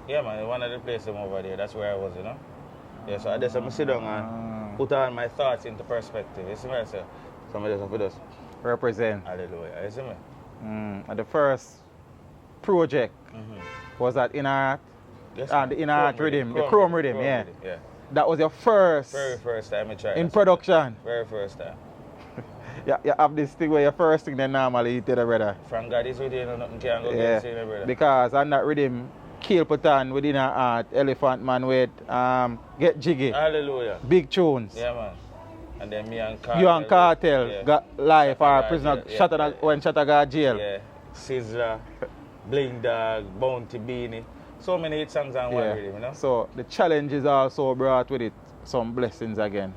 [SPEAKER 2] Yeah, man. One of the places over there. That's where I was, you know? Yeah, so I just sit down and put all my thoughts into perspective. You see me? So somebody just have to just
[SPEAKER 1] represent.
[SPEAKER 2] Hallelujah. You see me?
[SPEAKER 1] And the first project was that Inner Heart?
[SPEAKER 2] Yes,
[SPEAKER 1] the Inner Heart Rhythm, the Chrome Rhythm, yeah. That was your first?
[SPEAKER 2] Very first time I tried.
[SPEAKER 1] In production?
[SPEAKER 2] Very first time.
[SPEAKER 1] Yeah, you have this thing where your first thing then normally you tell the brother.
[SPEAKER 2] From God is with you, nothing can go against you, brother.
[SPEAKER 1] Because on that rhythm, Micheal put on within a art, Elephant Man with Get Jiggy.
[SPEAKER 2] Hallelujah.
[SPEAKER 1] Big tunes.
[SPEAKER 2] Yeah, man. And then me and Cartel.
[SPEAKER 1] You and Cartel got life or prisoner when Shatta got jail.
[SPEAKER 2] Yeah. Sizzler, Bling Dog, Bounty Beanie. So many hit songs on one rhythm, you know?
[SPEAKER 1] So the challenge is also brought with it some blessings again.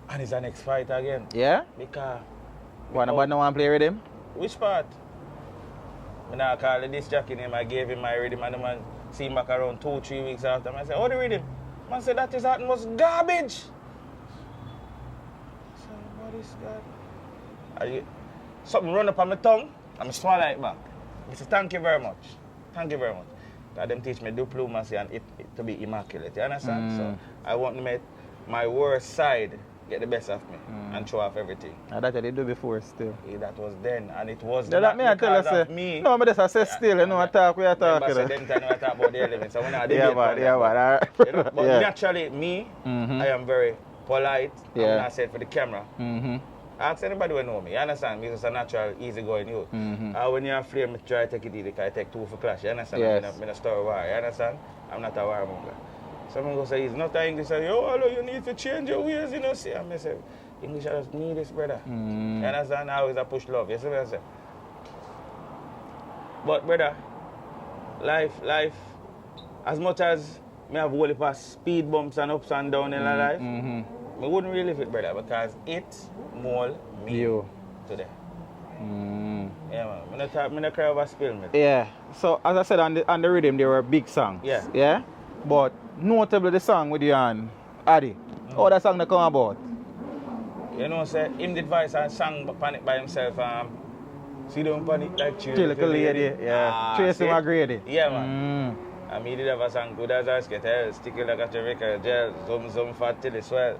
[SPEAKER 2] And it's the next fight again.
[SPEAKER 1] Yeah?
[SPEAKER 2] Because...
[SPEAKER 1] Nobody no want to play with him?
[SPEAKER 2] Which part? I now call the disc jockey name, I gave him my rhythm and the man see him back around 2-3 weeks after. I said, oh, the rhythm? Man said, that is that most garbage. I said, what is that? Something run up on my tongue, and I swallow it back. I said, thank you very much. Thank you very much. God, them teach me diplomacy and it to be immaculate, you understand? So I want to make my worst side get the best of me and show off everything.
[SPEAKER 1] And that they do before still.
[SPEAKER 2] Yeah, that was then, and it was
[SPEAKER 1] not because of me. No, but I say still, you know, I talk, we are talking.
[SPEAKER 2] But then I talk about the elements, so we're not debating.
[SPEAKER 1] But
[SPEAKER 2] naturally, me, I am very polite. I'm not said for the camera. Ask anybody who know me, you understand? Me just a natural, easygoing youth. When you're afraid, I try to take it easy, because I take two for clash, you understand?
[SPEAKER 1] Yes.
[SPEAKER 2] I'm in a story war, you understand? I'm not a warmonger. Someone go say, he's not English, say, yo, hello, you need to change your ways, you know? See, I say, English, I just need this, brother. You understand? I always push love, you see what I say? But, brother, life, as much as me have whole heap of speed bumps and ups and downs in my life, I wouldn't really live it, brother, because it mold me today. Yeah, man. I'm not cry over spill, man.
[SPEAKER 1] Yeah. So, as I said, on the rhythm, there were big songs.
[SPEAKER 2] Yeah.
[SPEAKER 1] Yeah? But, notably the song with you and Addy. How that song that come about?
[SPEAKER 2] You know, say, him did voice and sang Panic by himself. See them Panic like
[SPEAKER 1] Chill like a lady. Yeah. Tracy McGrady.
[SPEAKER 2] Yeah, man. And me did have a song good as I get hell, sticky like a Jamaica gel, some fat till it swell.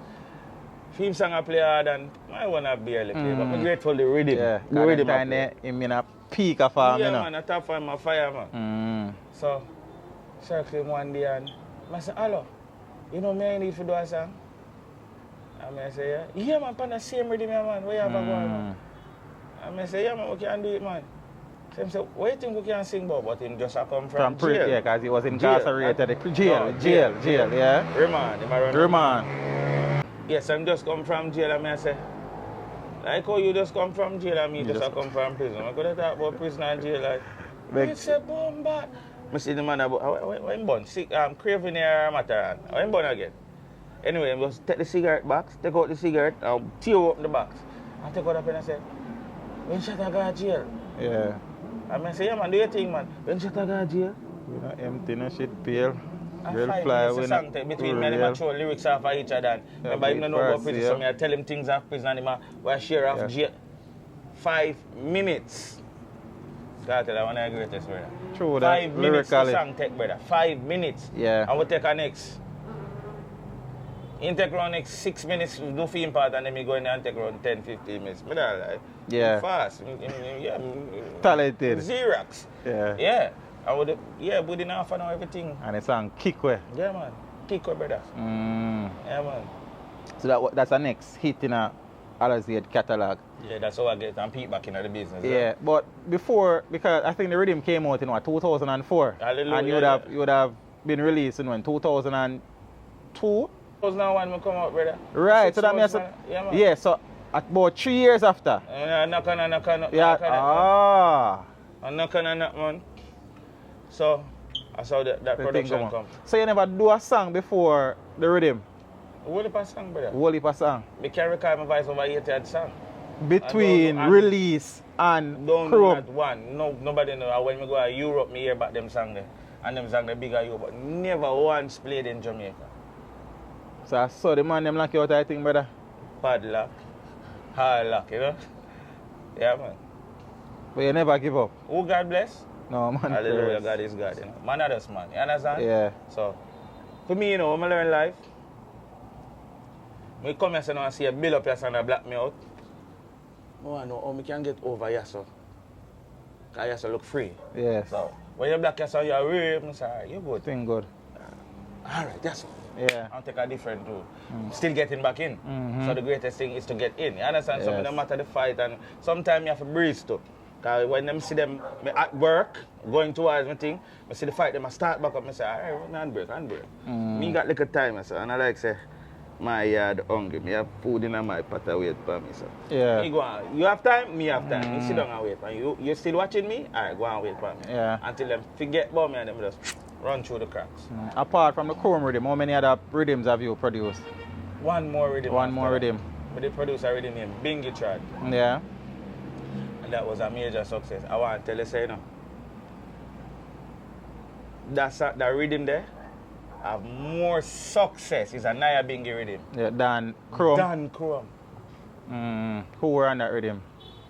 [SPEAKER 2] Film song I play hard and I wanna barely play, but I'm grateful for the rhythm.
[SPEAKER 1] Yeah,
[SPEAKER 2] the rhythm I play.
[SPEAKER 1] I'm in a peak of farm,
[SPEAKER 2] yeah,
[SPEAKER 1] you know.
[SPEAKER 2] man, I top on my fire, man. So, circle him one day and I said, hello, you know me I need to do a song? And I say, yeah, man, on the same rhythm, man, where you have a going, man? And I say, yeah, man, we can do it, man. So I said, what do you think we can sing about? But him just come from jail.
[SPEAKER 1] Yeah, because he was incarcerated. Jail, yeah.
[SPEAKER 2] Remand. Yes, I'm just come from jail and I say, like how you just come from jail and me just come from prison. I could have talk about prison and jail like, I say, bomba. I see the man about, when born? Craving here matter. When born again? Anyway, I just take the cigarette box, take out the cigarette, I'll tear up the box. I take out the pen and say, when Shatta go to jail?
[SPEAKER 1] Yeah.
[SPEAKER 2] And I say, yeah, man, do your thing, man. When Shatta go to jail?
[SPEAKER 1] We're not empty, no shit, pale.
[SPEAKER 2] Girl fly, we're not between me and him, throw lyrics off of each other. Remember, him don't know about prison, so I tell him things off prison and him will share off jail. 5 minutes. God tell I want to agree with this, brother.
[SPEAKER 1] True,
[SPEAKER 2] 5 minutes the song take, brother. 5 minutes.
[SPEAKER 1] Yeah.
[SPEAKER 2] And we take our next. He take around next 6 minutes to do film part and then we go in there and take around 10-15 minutes. But like,
[SPEAKER 1] yeah.
[SPEAKER 2] Fast. Yeah.
[SPEAKER 1] Talented.
[SPEAKER 2] Xerox.
[SPEAKER 1] Yeah.
[SPEAKER 2] Yeah. I would, within half an hour, everything.
[SPEAKER 1] And it's on Kickwe.
[SPEAKER 2] Yeah, man. Kickwe, brother. Yeah, man.
[SPEAKER 1] So that's the next hit in a Alozade catalog.
[SPEAKER 2] Yeah, that's how I get and peep back into the business.
[SPEAKER 1] Yeah, but before, because I think the rhythm came out in 2004.
[SPEAKER 2] Hallelujah.
[SPEAKER 1] And you would have been released in 2002?
[SPEAKER 2] 2001 will come out, brother.
[SPEAKER 1] Right, so that means...
[SPEAKER 2] Yeah, man.
[SPEAKER 1] Yeah, so about 3 years after.
[SPEAKER 2] Knock on.
[SPEAKER 1] Yeah,
[SPEAKER 2] And knock on, man. So, that's how that production comes.
[SPEAKER 1] So you never do a song before the rhythm?
[SPEAKER 2] Whole heap of song, brother.
[SPEAKER 1] Whole heap of song?
[SPEAKER 2] I can record my voice over 80 song.
[SPEAKER 1] Between release and
[SPEAKER 2] don't
[SPEAKER 1] probe?
[SPEAKER 2] Not one. No, nobody know. When we go to Europe, me hear about them song there. And them song the bigger you, but never once played in Jamaica.
[SPEAKER 1] So I saw the man them lock you out, I think, brother?
[SPEAKER 2] Padlock. Hard lock, you know? Yeah, man.
[SPEAKER 1] But you never give up?
[SPEAKER 2] Who God bless?
[SPEAKER 1] No, man.
[SPEAKER 2] Hallelujah, God is God, you know. Man of this man, you understand?
[SPEAKER 1] Yeah.
[SPEAKER 2] So, for me, you know, when I learn life, when I come here and see a build up here and black me out, I want to know how I can get over here, so. Because here look free.
[SPEAKER 1] Yes.
[SPEAKER 2] So, when you black here, so you're real, I say, alright, you good.
[SPEAKER 1] Thing good.
[SPEAKER 2] Alright, that's all.
[SPEAKER 1] Yeah.
[SPEAKER 2] I'll take a different route. Still getting back in. So the greatest thing is to get in. You understand? So it no matter the fight and sometimes you have to breathe too. Because when them see them me at work, going towards my thing, I see the fight, them I start back up, I say, all right, handbrake. Me got little time, so, and I like say, my yard hungry. Me have food in my pot to wait for me. So.
[SPEAKER 1] Yeah.
[SPEAKER 2] Me go on. You have time, me have time. You sit down and wait. And you still watching me? Alright, go and wait for me.
[SPEAKER 1] Yeah.
[SPEAKER 2] Until them forget about me and them just run through the cracks.
[SPEAKER 1] Apart from the chrome rhythm, how many other rhythms have you produced?
[SPEAKER 2] One more rhythm.
[SPEAKER 1] One more rhythm.
[SPEAKER 2] But they produced a rhythm named Bingy Trad.
[SPEAKER 1] Yeah.
[SPEAKER 2] And that was a major success. I want to tell you, say, you know, that rhythm there have more success. It's a Naya Bingy rhythm.
[SPEAKER 1] Yeah, Dan Chrome.
[SPEAKER 2] Dan Chrome.
[SPEAKER 1] Who were on that rhythm?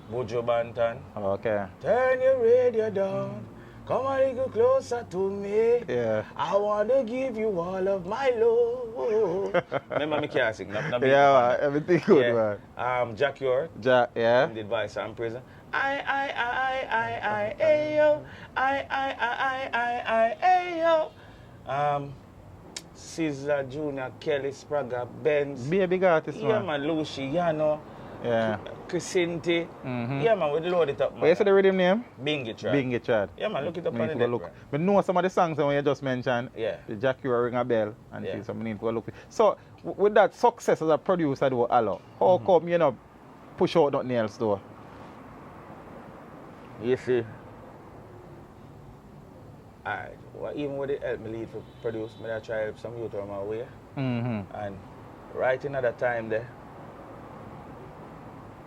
[SPEAKER 2] Buju Banton.
[SPEAKER 1] Okay.
[SPEAKER 2] Turn your radio down. Come a little closer to me.
[SPEAKER 1] Yeah.
[SPEAKER 2] I want to give you all of my love. Remember me can't sing.
[SPEAKER 1] Yeah, everything good, man.
[SPEAKER 2] Jack York.
[SPEAKER 1] Jack, yeah.
[SPEAKER 2] Did Vice and Prison. Ayo. Ayo. Caesar Jr., Kelly Sprague, Benz.
[SPEAKER 1] Be a big artist, man.
[SPEAKER 2] Yeah, man. Luciano.
[SPEAKER 1] Yeah.
[SPEAKER 2] Crisinti. Yeah, man. We load it up, man.
[SPEAKER 1] What you say the rhythm name?
[SPEAKER 2] Bingy Trad.
[SPEAKER 1] Bingy Trad.
[SPEAKER 2] Yeah, man. Look it up on the net.
[SPEAKER 1] Look. But know some of the songs when you just mentioned.
[SPEAKER 2] Yeah.
[SPEAKER 1] The Jack you ring a bell and
[SPEAKER 2] Yeah.
[SPEAKER 1] so I need to look. So with that success as a producer, do Alo, how come you know push out nothing else though?
[SPEAKER 2] You see, alright, well, even with it help me lead for produce, I try to help some youth on my way. And right in at that time there,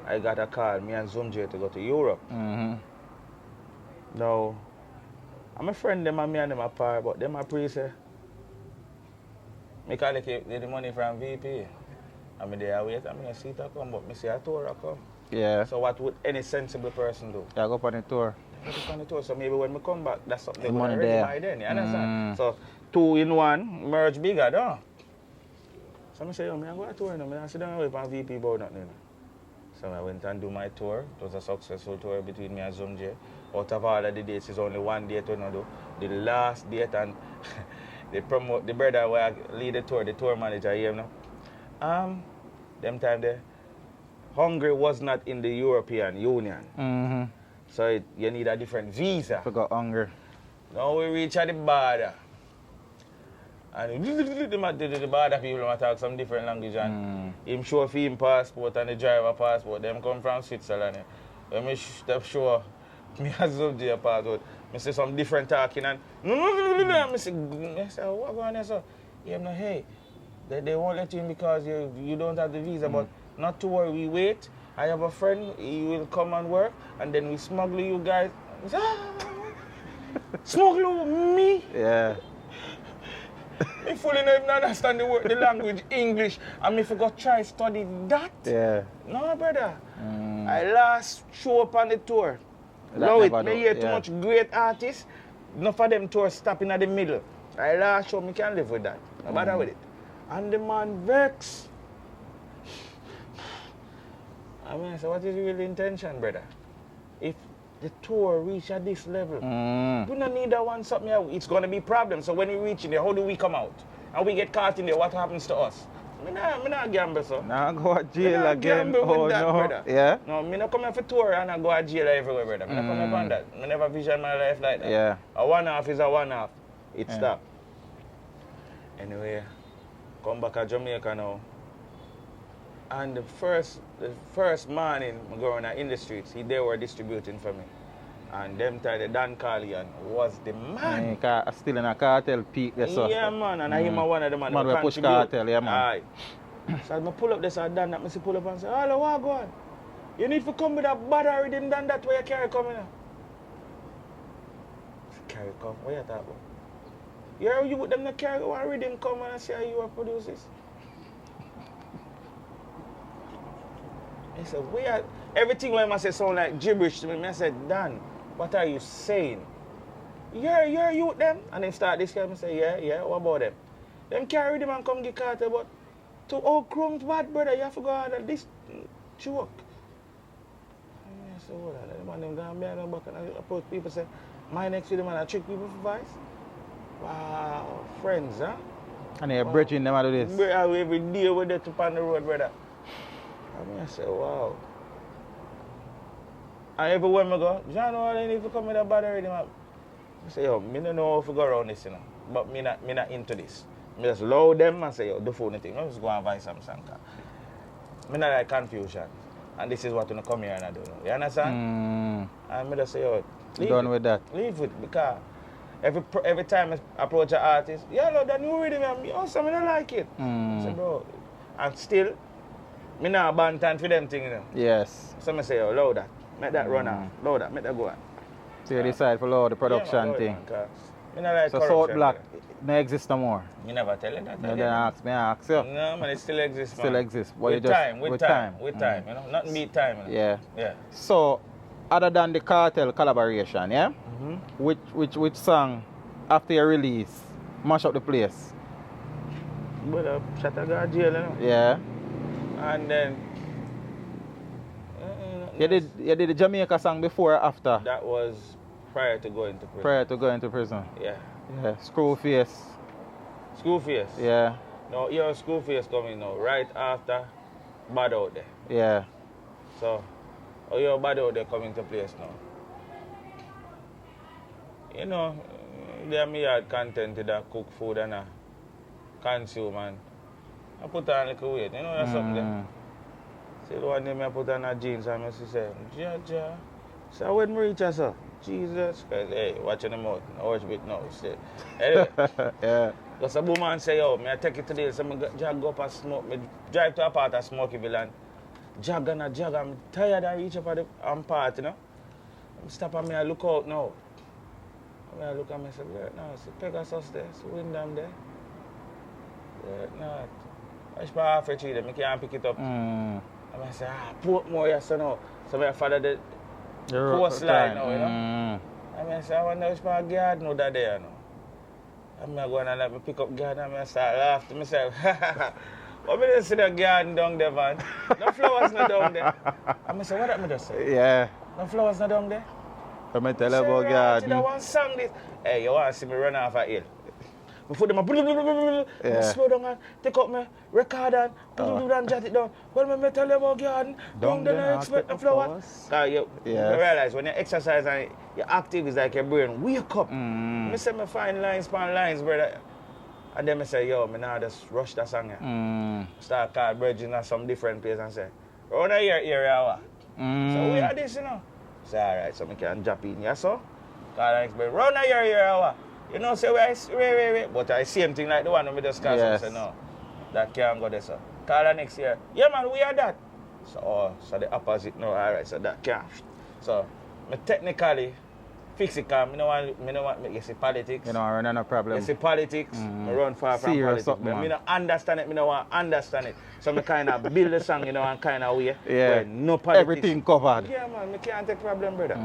[SPEAKER 2] I got a call, me and Zumjay to go to Europe. Now, I'm a friend them and me and them apart, but them a pre say, me collect the money from VP. I'm there wait, I'm going to see it come, but I see a tour come.
[SPEAKER 1] Yeah.
[SPEAKER 2] So what would any sensible person do?
[SPEAKER 1] Yeah, go up on the tour.
[SPEAKER 2] Go on the tour. So maybe when we come back, that's something
[SPEAKER 1] The
[SPEAKER 2] they're
[SPEAKER 1] money
[SPEAKER 2] going to
[SPEAKER 1] there.
[SPEAKER 2] buy then. You understand? So 2 in 1, merge bigger, don't? So I say, yo, I'm going to tour now. I sit down and wait for VP about nothing. So I went and do my tour. It was a successful tour between me and Zumjay. Out of all of the dates, it's only one date we do. The last date, and they promote the brother where I lead the tour manager here now. Them time there, Hungary was not in the European Union. So you need a different visa.
[SPEAKER 1] Forgot hunger.
[SPEAKER 2] Now we reach at the border. And the border people talk some different language and him show for him passport and the driver passport. Them come from Switzerland. When me show me as Zumjay passport, I see some different talking and I say, what going on sir? Yeah, no, hey, they won't let you in because you don't have the visa, but not to worry, we wait. I have a friend, he will come and work, and then we smuggle you guys. Smuggle me?
[SPEAKER 1] Yeah.
[SPEAKER 2] I fully don't even understand the language English, and if I go try study that.
[SPEAKER 1] Yeah.
[SPEAKER 2] No, brother. I last show up on the tour. Now it may hear too much great artists. Enough of them tours stopping at the middle. I last show me can live with that. No matter with it. And the man vex. I mean, so what is your real intention, brother? If the tour reach at this level, we don't need that one something else. It's going to be problem. So when we reach in there, how do we come out? And we get caught in there, what happens to us? Me not gamble, so.
[SPEAKER 1] Now go to jail again.
[SPEAKER 2] Oh, that,
[SPEAKER 1] no.
[SPEAKER 2] Brother.
[SPEAKER 1] Yeah?
[SPEAKER 2] No, me not come here for tour and I go to jail everywhere, brother. Me not come here for that. I never vision my life like that.
[SPEAKER 1] Yeah.
[SPEAKER 2] A one-off is a one-off. It stop. Anyway, come back to Jamaica now. And the first morning I go in the streets, they were distributing for me. And them time the Dan Carlian was the man.
[SPEAKER 1] Still in a cartel peak there, so.
[SPEAKER 2] Yeah, man, and I him one of the man
[SPEAKER 1] who push cartel, yeah, man.
[SPEAKER 2] Aye. So I pull up this and Dan that I pull up and say, hello, what go on? You need to come with that bad rhythm than that way you carry coming now. Carry come, what you talking about? Yeah, you with them to carry one rhythm come and I say how you are producers. I said, everything when I say sound like gibberish to me, I said, Dan, what are you saying? Yeah, you with them? And then start this guy and say, yeah, what about them? Them carry them and come get caught, but to all crumbs bad, brother, you have to go out of this joke. I said, hold on, the man them down behind them back and I approach people say, my next with them and I trick people for vice? Wow, friends, huh?
[SPEAKER 1] And they're bridging them out of this.
[SPEAKER 2] Every day we're there to on the road, brother. I said, wow. And everywhere I go, John, I need to come with a bad already, man. I say, yo, I don't know how to go around this, you know. But me not into this. I just load them and say, yo, do phone thing. I just go and buy some song. I not like confusion. And this is what you come here and I do. You understand? And I just say, yo,
[SPEAKER 1] Done with that.
[SPEAKER 2] Leave it, because every time I approach an artist, yeah, no, that new rhythm, I don't like it. I say, bro, and still, I not abandon for them things, you know.
[SPEAKER 1] Yes.
[SPEAKER 2] So I say, yo, load that. Make that run out. Load that, make that go on.
[SPEAKER 1] So you decide for load the production thing.
[SPEAKER 2] I not like
[SPEAKER 1] so South Black no exist no more.
[SPEAKER 2] You never tell you that.
[SPEAKER 1] No, then I ask you.
[SPEAKER 2] No, man, it still exists, man.
[SPEAKER 1] Still exists. But
[SPEAKER 2] With time, you know. Not meet time, you know.
[SPEAKER 1] Yeah. So, other than the Cartel collaboration, yeah? Which song after your release mash up the place?
[SPEAKER 2] But Shattaga jail, you know.
[SPEAKER 1] Yeah.
[SPEAKER 2] And then
[SPEAKER 1] you did the Jamaica song before or after?
[SPEAKER 2] that was prior to going to prison.
[SPEAKER 1] Prior to going to prison.
[SPEAKER 2] Yeah.
[SPEAKER 1] Yeah. Screwface.
[SPEAKER 2] Schoolface.
[SPEAKER 1] Yeah.
[SPEAKER 2] No, your Schoolface coming now, right after Bad Out There.
[SPEAKER 1] Yeah.
[SPEAKER 2] So, your Bad Out There coming to place now. You know, they me had content to cook food and consume, and I put on a little weight, you know, that's something there. See the one day I put on a jeans and I say, Jaja. So when I reach us, Jesus Christ, hey, watching the mouth, watch bit now. Anyway.
[SPEAKER 1] Yeah.
[SPEAKER 2] Because a woman say, yo, I take it today, so I jog up and smoke. I drive to a part of Smokyville and jog, I'm tired and reach up at the part, you know. I stop and I look out now. I look at myself, right now, see Pegasus there, see Windham there. Right now. I just half a tree there, I can't pick it up. And I say, Portmore, yes, no. So I follow the coastline now, you know. And I say, I wonder which part of garden know that there, you know. And I go and let me pick up garden and I start laughing to myself. But I didn't see the garden down there, man. No flowers not down there. And I say, what did I just say?
[SPEAKER 1] Yeah.
[SPEAKER 2] No flowers not down there?
[SPEAKER 1] I'm going to tell you about garden.
[SPEAKER 2] I want to sing this. Hey, you want to see me run off a hill? Before them, slow down and take up my record and jot it down. Well, I tell you about garden. Down there, I expect the flowers. You realize when you exercise and you're active, it's like your brain wake up. I say, I find lines, brother. And then I say, yo, I now just rush that song here. Start call bridging at some different place and say, run a year area. So we are this, you know. Say, all right, so I can jump in, yeah, so? Call and explain, run a year. You know, say, wait. But I same thing like the one we just call. Yes. So I say, no, that can't go there, so. Call her next year. Yeah, man, we are that. So the opposite, no, all right, so that can't. So, I technically fix it, because I don't want you see politics.
[SPEAKER 1] You know, I run no problem.
[SPEAKER 2] You see politics, I run far from
[SPEAKER 1] Serious
[SPEAKER 2] politics. But I don't understand it, I don't want to understand it. So I kind of build the song, you know, and kind of way.
[SPEAKER 1] Yeah,
[SPEAKER 2] no politics.
[SPEAKER 1] Everything covered.
[SPEAKER 2] Yeah, man, I can't take problem, brother.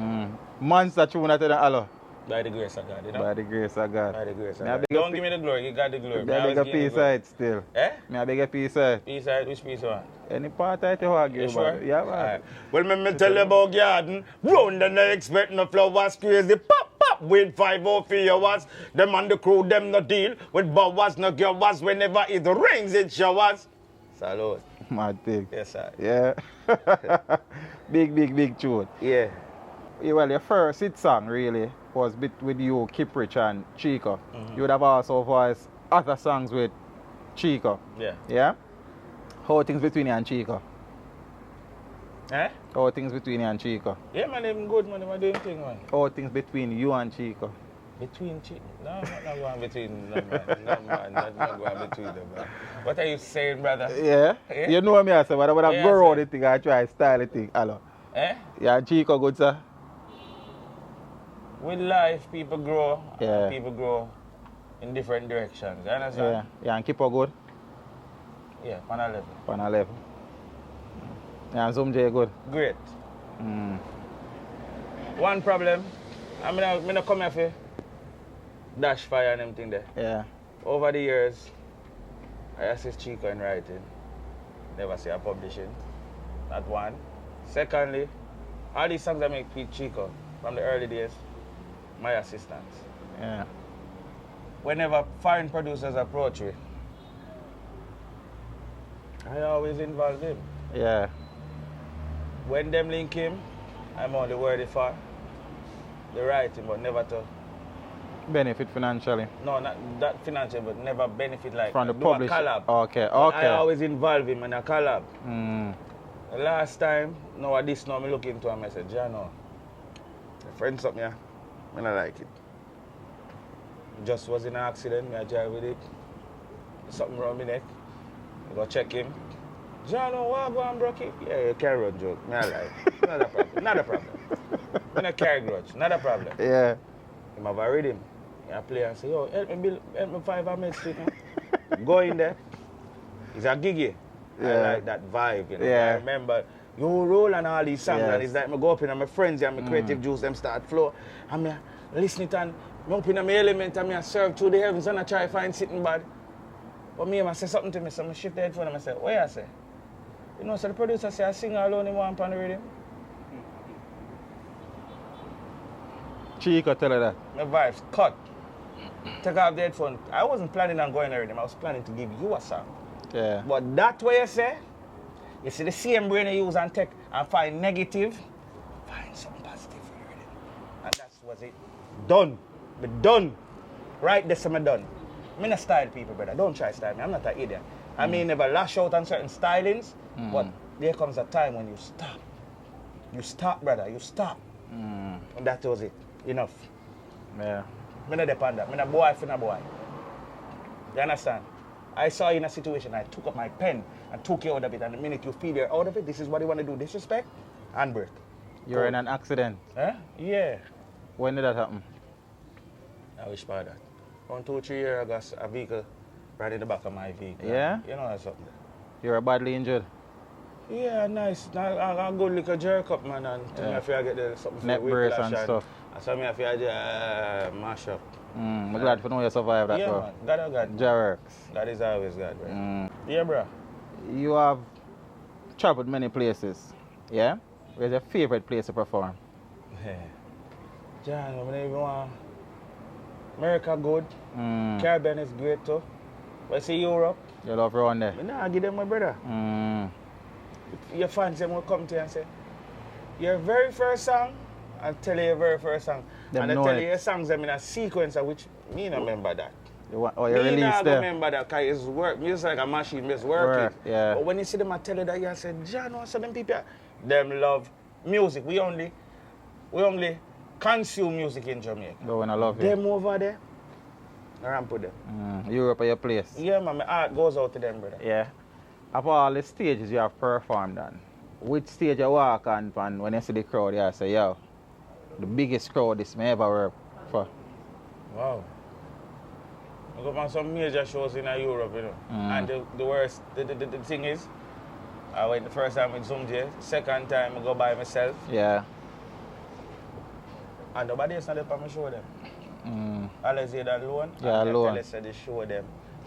[SPEAKER 1] Monster tune at the hello.
[SPEAKER 2] By the grace of God, you know?
[SPEAKER 1] By the grace of God.
[SPEAKER 2] By the grace of God. Don't give me the glory, you got the glory.
[SPEAKER 1] I beg a piece side still.
[SPEAKER 2] Eh?
[SPEAKER 1] I beg a piece side.
[SPEAKER 2] Piece side? Which piece one?
[SPEAKER 1] Any part I tell you,
[SPEAKER 2] you sure?
[SPEAKER 1] Yeah, man.
[SPEAKER 2] Right. Well, me tell you about garden. Round and I expect no flowers crazy. Pop. With 5 or 3 hours. Them and the crew, them no deal. With bowers, no girls. Whenever it rains, it showers. Salute.
[SPEAKER 1] Mad thing.
[SPEAKER 2] Yes, sir.
[SPEAKER 1] Yeah. big tune.
[SPEAKER 2] Yeah.
[SPEAKER 1] Well, your first hit song really was with you, Kiprich and Chico. You would have also voiced other songs with Chico.
[SPEAKER 2] Yeah.
[SPEAKER 1] Yeah? How are things between you and Chico?
[SPEAKER 2] Eh?
[SPEAKER 1] How are things between you and Chico?
[SPEAKER 2] Yeah, man, them good, man. Them doing thing, man.
[SPEAKER 1] How are things between you and Chico?
[SPEAKER 2] Between Chico? No, I'm not going between them, man. No, man, not going between them, man. What are you saying, brother?
[SPEAKER 1] Yeah?
[SPEAKER 2] Yeah?
[SPEAKER 1] You know me, I say, but I would have go around the thing and try style the thing. Hello.
[SPEAKER 2] Eh?
[SPEAKER 1] Yeah, and Chico good, sir?
[SPEAKER 2] With life, people grow.
[SPEAKER 1] Yeah.
[SPEAKER 2] People grow in different directions. You understand?
[SPEAKER 1] Yeah, and Kipo good?
[SPEAKER 2] Yeah, on a level.
[SPEAKER 1] On a level. Yeah, and Zoom J good?
[SPEAKER 2] Great. One problem, I'm not come here for dash fire and everything there.
[SPEAKER 1] Yeah.
[SPEAKER 2] Over the years, I assist Chico in writing. Never see a publishing. Not one. Secondly, all these songs I make with Chico from the early days, my assistants.
[SPEAKER 1] Yeah.
[SPEAKER 2] Whenever foreign producers approach me, I always involve him.
[SPEAKER 1] Yeah.
[SPEAKER 2] When them link him, I'm only worthy for the writing, but never to.
[SPEAKER 1] Benefit financially.
[SPEAKER 2] No, not that financial, but never benefit like
[SPEAKER 1] From the
[SPEAKER 2] do
[SPEAKER 1] publisher.
[SPEAKER 2] a collab.
[SPEAKER 1] Okay,
[SPEAKER 2] But
[SPEAKER 1] okay.
[SPEAKER 2] I always involve him in a collab.
[SPEAKER 1] Mm.
[SPEAKER 2] The last time, now this now me look into him, I said, Jano, my friend something here, I don't like it. Just was in an accident, I drive with it. Something wrong with my neck. I go check him. Jano, what go on broke it? Yeah, you carry on joke. Me I like. Not a problem. Not a problem. I don't carry grudge. Not a problem.
[SPEAKER 1] Yeah.
[SPEAKER 2] Him have a rhythm. I play and say, yo, help me 5 Ahmed Street now. Go in there. It's a giggy. I
[SPEAKER 1] Yeah.
[SPEAKER 2] like that vibe, you know.
[SPEAKER 1] Yeah.
[SPEAKER 2] I remember you roll and all these songs
[SPEAKER 1] Yes.
[SPEAKER 2] and it's like I go up in and my friends and my creative juice them start flow. And I listen it and I up in my element and I serve through the heavens and I try to find sitting bad. But me I say something to me, so I shift the headphone and I say, what you say? You know, so the producer say I sing alone in one on the rhythm.
[SPEAKER 1] Chico tell her that.
[SPEAKER 2] My vibes cut. Take off the headphone. I wasn't planning on going there. I was planning to give you a song.
[SPEAKER 1] Yeah.
[SPEAKER 2] But that way you say, you see the same brain you use and take and find negative, find something positive for you. Really. And that was it. Done. Me done. Right this I'm done. I'm not style people, brother. Don't try style me. I'm not an idiot. I may never lash out on certain stylings, but there comes a time when you stop. You stop, brother. You stop. And that was it. Enough.
[SPEAKER 1] Yeah.
[SPEAKER 2] I'm not depend on that. I'm not boy for no boy. You understand? I saw you in a situation, I took up my pen and took you out of it, and the minute you feel you're out of it, this is what you want to do. Disrespect, handbrake.
[SPEAKER 1] You're in an accident.
[SPEAKER 2] Huh? Yeah.
[SPEAKER 1] When did that happen?
[SPEAKER 2] I wish for that. 1, 2, 3 years, I got a vehicle right in the back of my vehicle.
[SPEAKER 1] Yeah?
[SPEAKER 2] You know that's something.
[SPEAKER 1] You're badly injured.
[SPEAKER 2] Yeah, nice. I go lick a jerk up, man, and I feel I get the something for
[SPEAKER 1] Neck
[SPEAKER 2] the
[SPEAKER 1] brace
[SPEAKER 2] whiplash
[SPEAKER 1] and stuff.
[SPEAKER 2] And so I feel I mash up.
[SPEAKER 1] I'm glad to know you survived that,
[SPEAKER 2] Yeah,
[SPEAKER 1] bro.
[SPEAKER 2] man. God.
[SPEAKER 1] Jarworks.
[SPEAKER 2] God is always God, bro. Yeah, bro.
[SPEAKER 1] You have traveled many places, yeah? Where's your favorite place to perform?
[SPEAKER 2] Yeah. John, I don't even want. America good.
[SPEAKER 1] Mm.
[SPEAKER 2] Caribbean is great too. But see Europe,
[SPEAKER 1] You love around there?
[SPEAKER 2] I give them my brother. Your fans them will come to you and say, your very first song, I'll tell you your very first song.
[SPEAKER 1] Them
[SPEAKER 2] and I
[SPEAKER 1] know
[SPEAKER 2] tell
[SPEAKER 1] it.
[SPEAKER 2] you your songs them in a sequence of which me not remember that.
[SPEAKER 1] You
[SPEAKER 2] Me
[SPEAKER 1] release
[SPEAKER 2] not
[SPEAKER 1] them?
[SPEAKER 2] remember that because it's work. Music like a machine, it's working.
[SPEAKER 1] Work, yeah.
[SPEAKER 2] But when you see them, I tell you that you say, John, so them people, them love music. We only consume music in Jamaica.
[SPEAKER 1] But when I love you.
[SPEAKER 2] Them over there, I ramp with them.
[SPEAKER 1] Europe are your place?
[SPEAKER 2] Yeah, man, my art goes out to them, brother.
[SPEAKER 1] Yeah. Of all the stages you have performed on, which stage you walk on and when you see the crowd, you say, yo, the biggest crowd this may ever work for?
[SPEAKER 2] Wow. I go on some major shows in Europe, you know. And the worst, the thing is, I went the first time with Zumjay, second time I go by myself,
[SPEAKER 1] Yeah.
[SPEAKER 2] and nobody else not there for me show them. Alozade alone.
[SPEAKER 1] Yeah,
[SPEAKER 2] and
[SPEAKER 1] alone.
[SPEAKER 2] I said they show them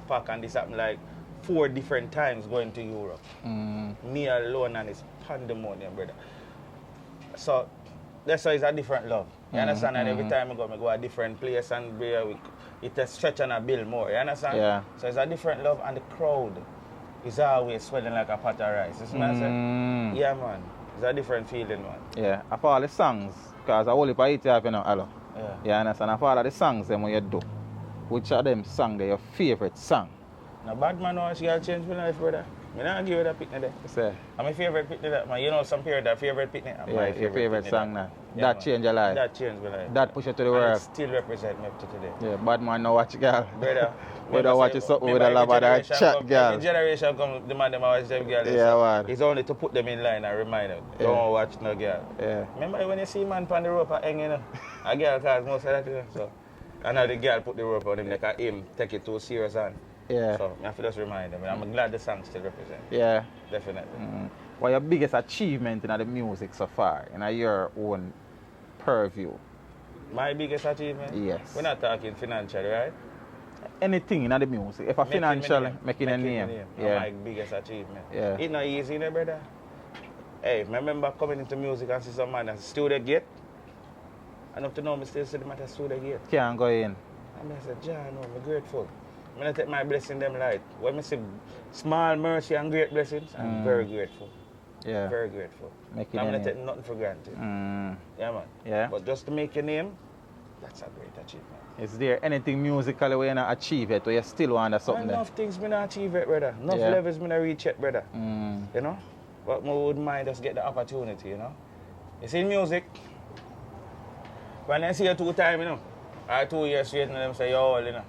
[SPEAKER 2] pack, and this happened like 4 different times going to Europe. Me alone, and it's pandemonium, brother. So that's why it's a different love. You understand? And every time I go a different place, and it a stretch and a build more. You understand?
[SPEAKER 1] Yeah.
[SPEAKER 2] So it's a different love, and the crowd is always swelling like a pot of rice. You see what I'm saying? Yeah, man. It's a different feeling, man.
[SPEAKER 1] Yeah. Of all the songs, because I only play it have, you know, hello.
[SPEAKER 2] Yeah.
[SPEAKER 1] You understand? Of all of the songs them when you do, which of them songs are your favorite song?
[SPEAKER 2] Now, bad man, watch girl change my life, brother. I don't give you that picnic there.
[SPEAKER 1] Say,
[SPEAKER 2] I'm my favorite picnic that, man. You know, some period that favorite picnic.
[SPEAKER 1] yeah, your favorite
[SPEAKER 2] picnic
[SPEAKER 1] song
[SPEAKER 2] that.
[SPEAKER 1] now.
[SPEAKER 2] Yeah,
[SPEAKER 1] That
[SPEAKER 2] man.
[SPEAKER 1] changed your life.
[SPEAKER 2] That changed my life.
[SPEAKER 1] That push you to the
[SPEAKER 2] And
[SPEAKER 1] world.
[SPEAKER 2] it still represent me up to today.
[SPEAKER 1] Yeah, bad man now watch girl.
[SPEAKER 2] Brother.
[SPEAKER 1] Whether watch something with a love or that chat girl.
[SPEAKER 2] Every generation come, the man them watch them girl.
[SPEAKER 1] Yeah, man.
[SPEAKER 2] It's only to put them in line and remind them.
[SPEAKER 1] Yeah.
[SPEAKER 2] Don't watch no girl.
[SPEAKER 1] Yeah.
[SPEAKER 2] Remember when you see man on the rope and hang, you know? A girl cause most of that, you know? So, and now the girl put the rope on him, like him, take it too serious and.
[SPEAKER 1] Yeah.
[SPEAKER 2] So, I have to just remind them. I'm glad the song still represent.
[SPEAKER 1] Yeah.
[SPEAKER 2] Definitely.
[SPEAKER 1] What your biggest achievement in the music so far, in your own purview?
[SPEAKER 2] My biggest achievement?
[SPEAKER 1] Yes.
[SPEAKER 2] We're not talking financially, right?
[SPEAKER 1] Anything in the music. If a financial, making a name.
[SPEAKER 2] Yeah. My biggest achievement.
[SPEAKER 1] Yeah.
[SPEAKER 2] It's not easy, you know, brother. Hey, I remember coming into music and see some man at studio gate. And up to now, I still see them at the studio gate.
[SPEAKER 1] Can't go in.
[SPEAKER 2] And I said, John, no, I'm grateful. I'm going to take my blessing them light. When I see small mercy and great blessings, I'm very grateful.
[SPEAKER 1] Yeah.
[SPEAKER 2] Very grateful.
[SPEAKER 1] Making
[SPEAKER 2] I'm
[SPEAKER 1] your
[SPEAKER 2] not
[SPEAKER 1] name.
[SPEAKER 2] taking nothing for granted. Yeah, man.
[SPEAKER 1] Yeah.
[SPEAKER 2] But just to make your name, that's a great achievement.
[SPEAKER 1] Is there anything musically where you not achieve it or you still want something there?
[SPEAKER 2] Enough things me not achieve it, brother. Enough
[SPEAKER 1] Yeah.
[SPEAKER 2] levels me not reach it, brother. You know? But I would mind just get the opportunity, you know? You see music, when I see you 2 times, you know, or 2 years straight, and them say, you're old, you know.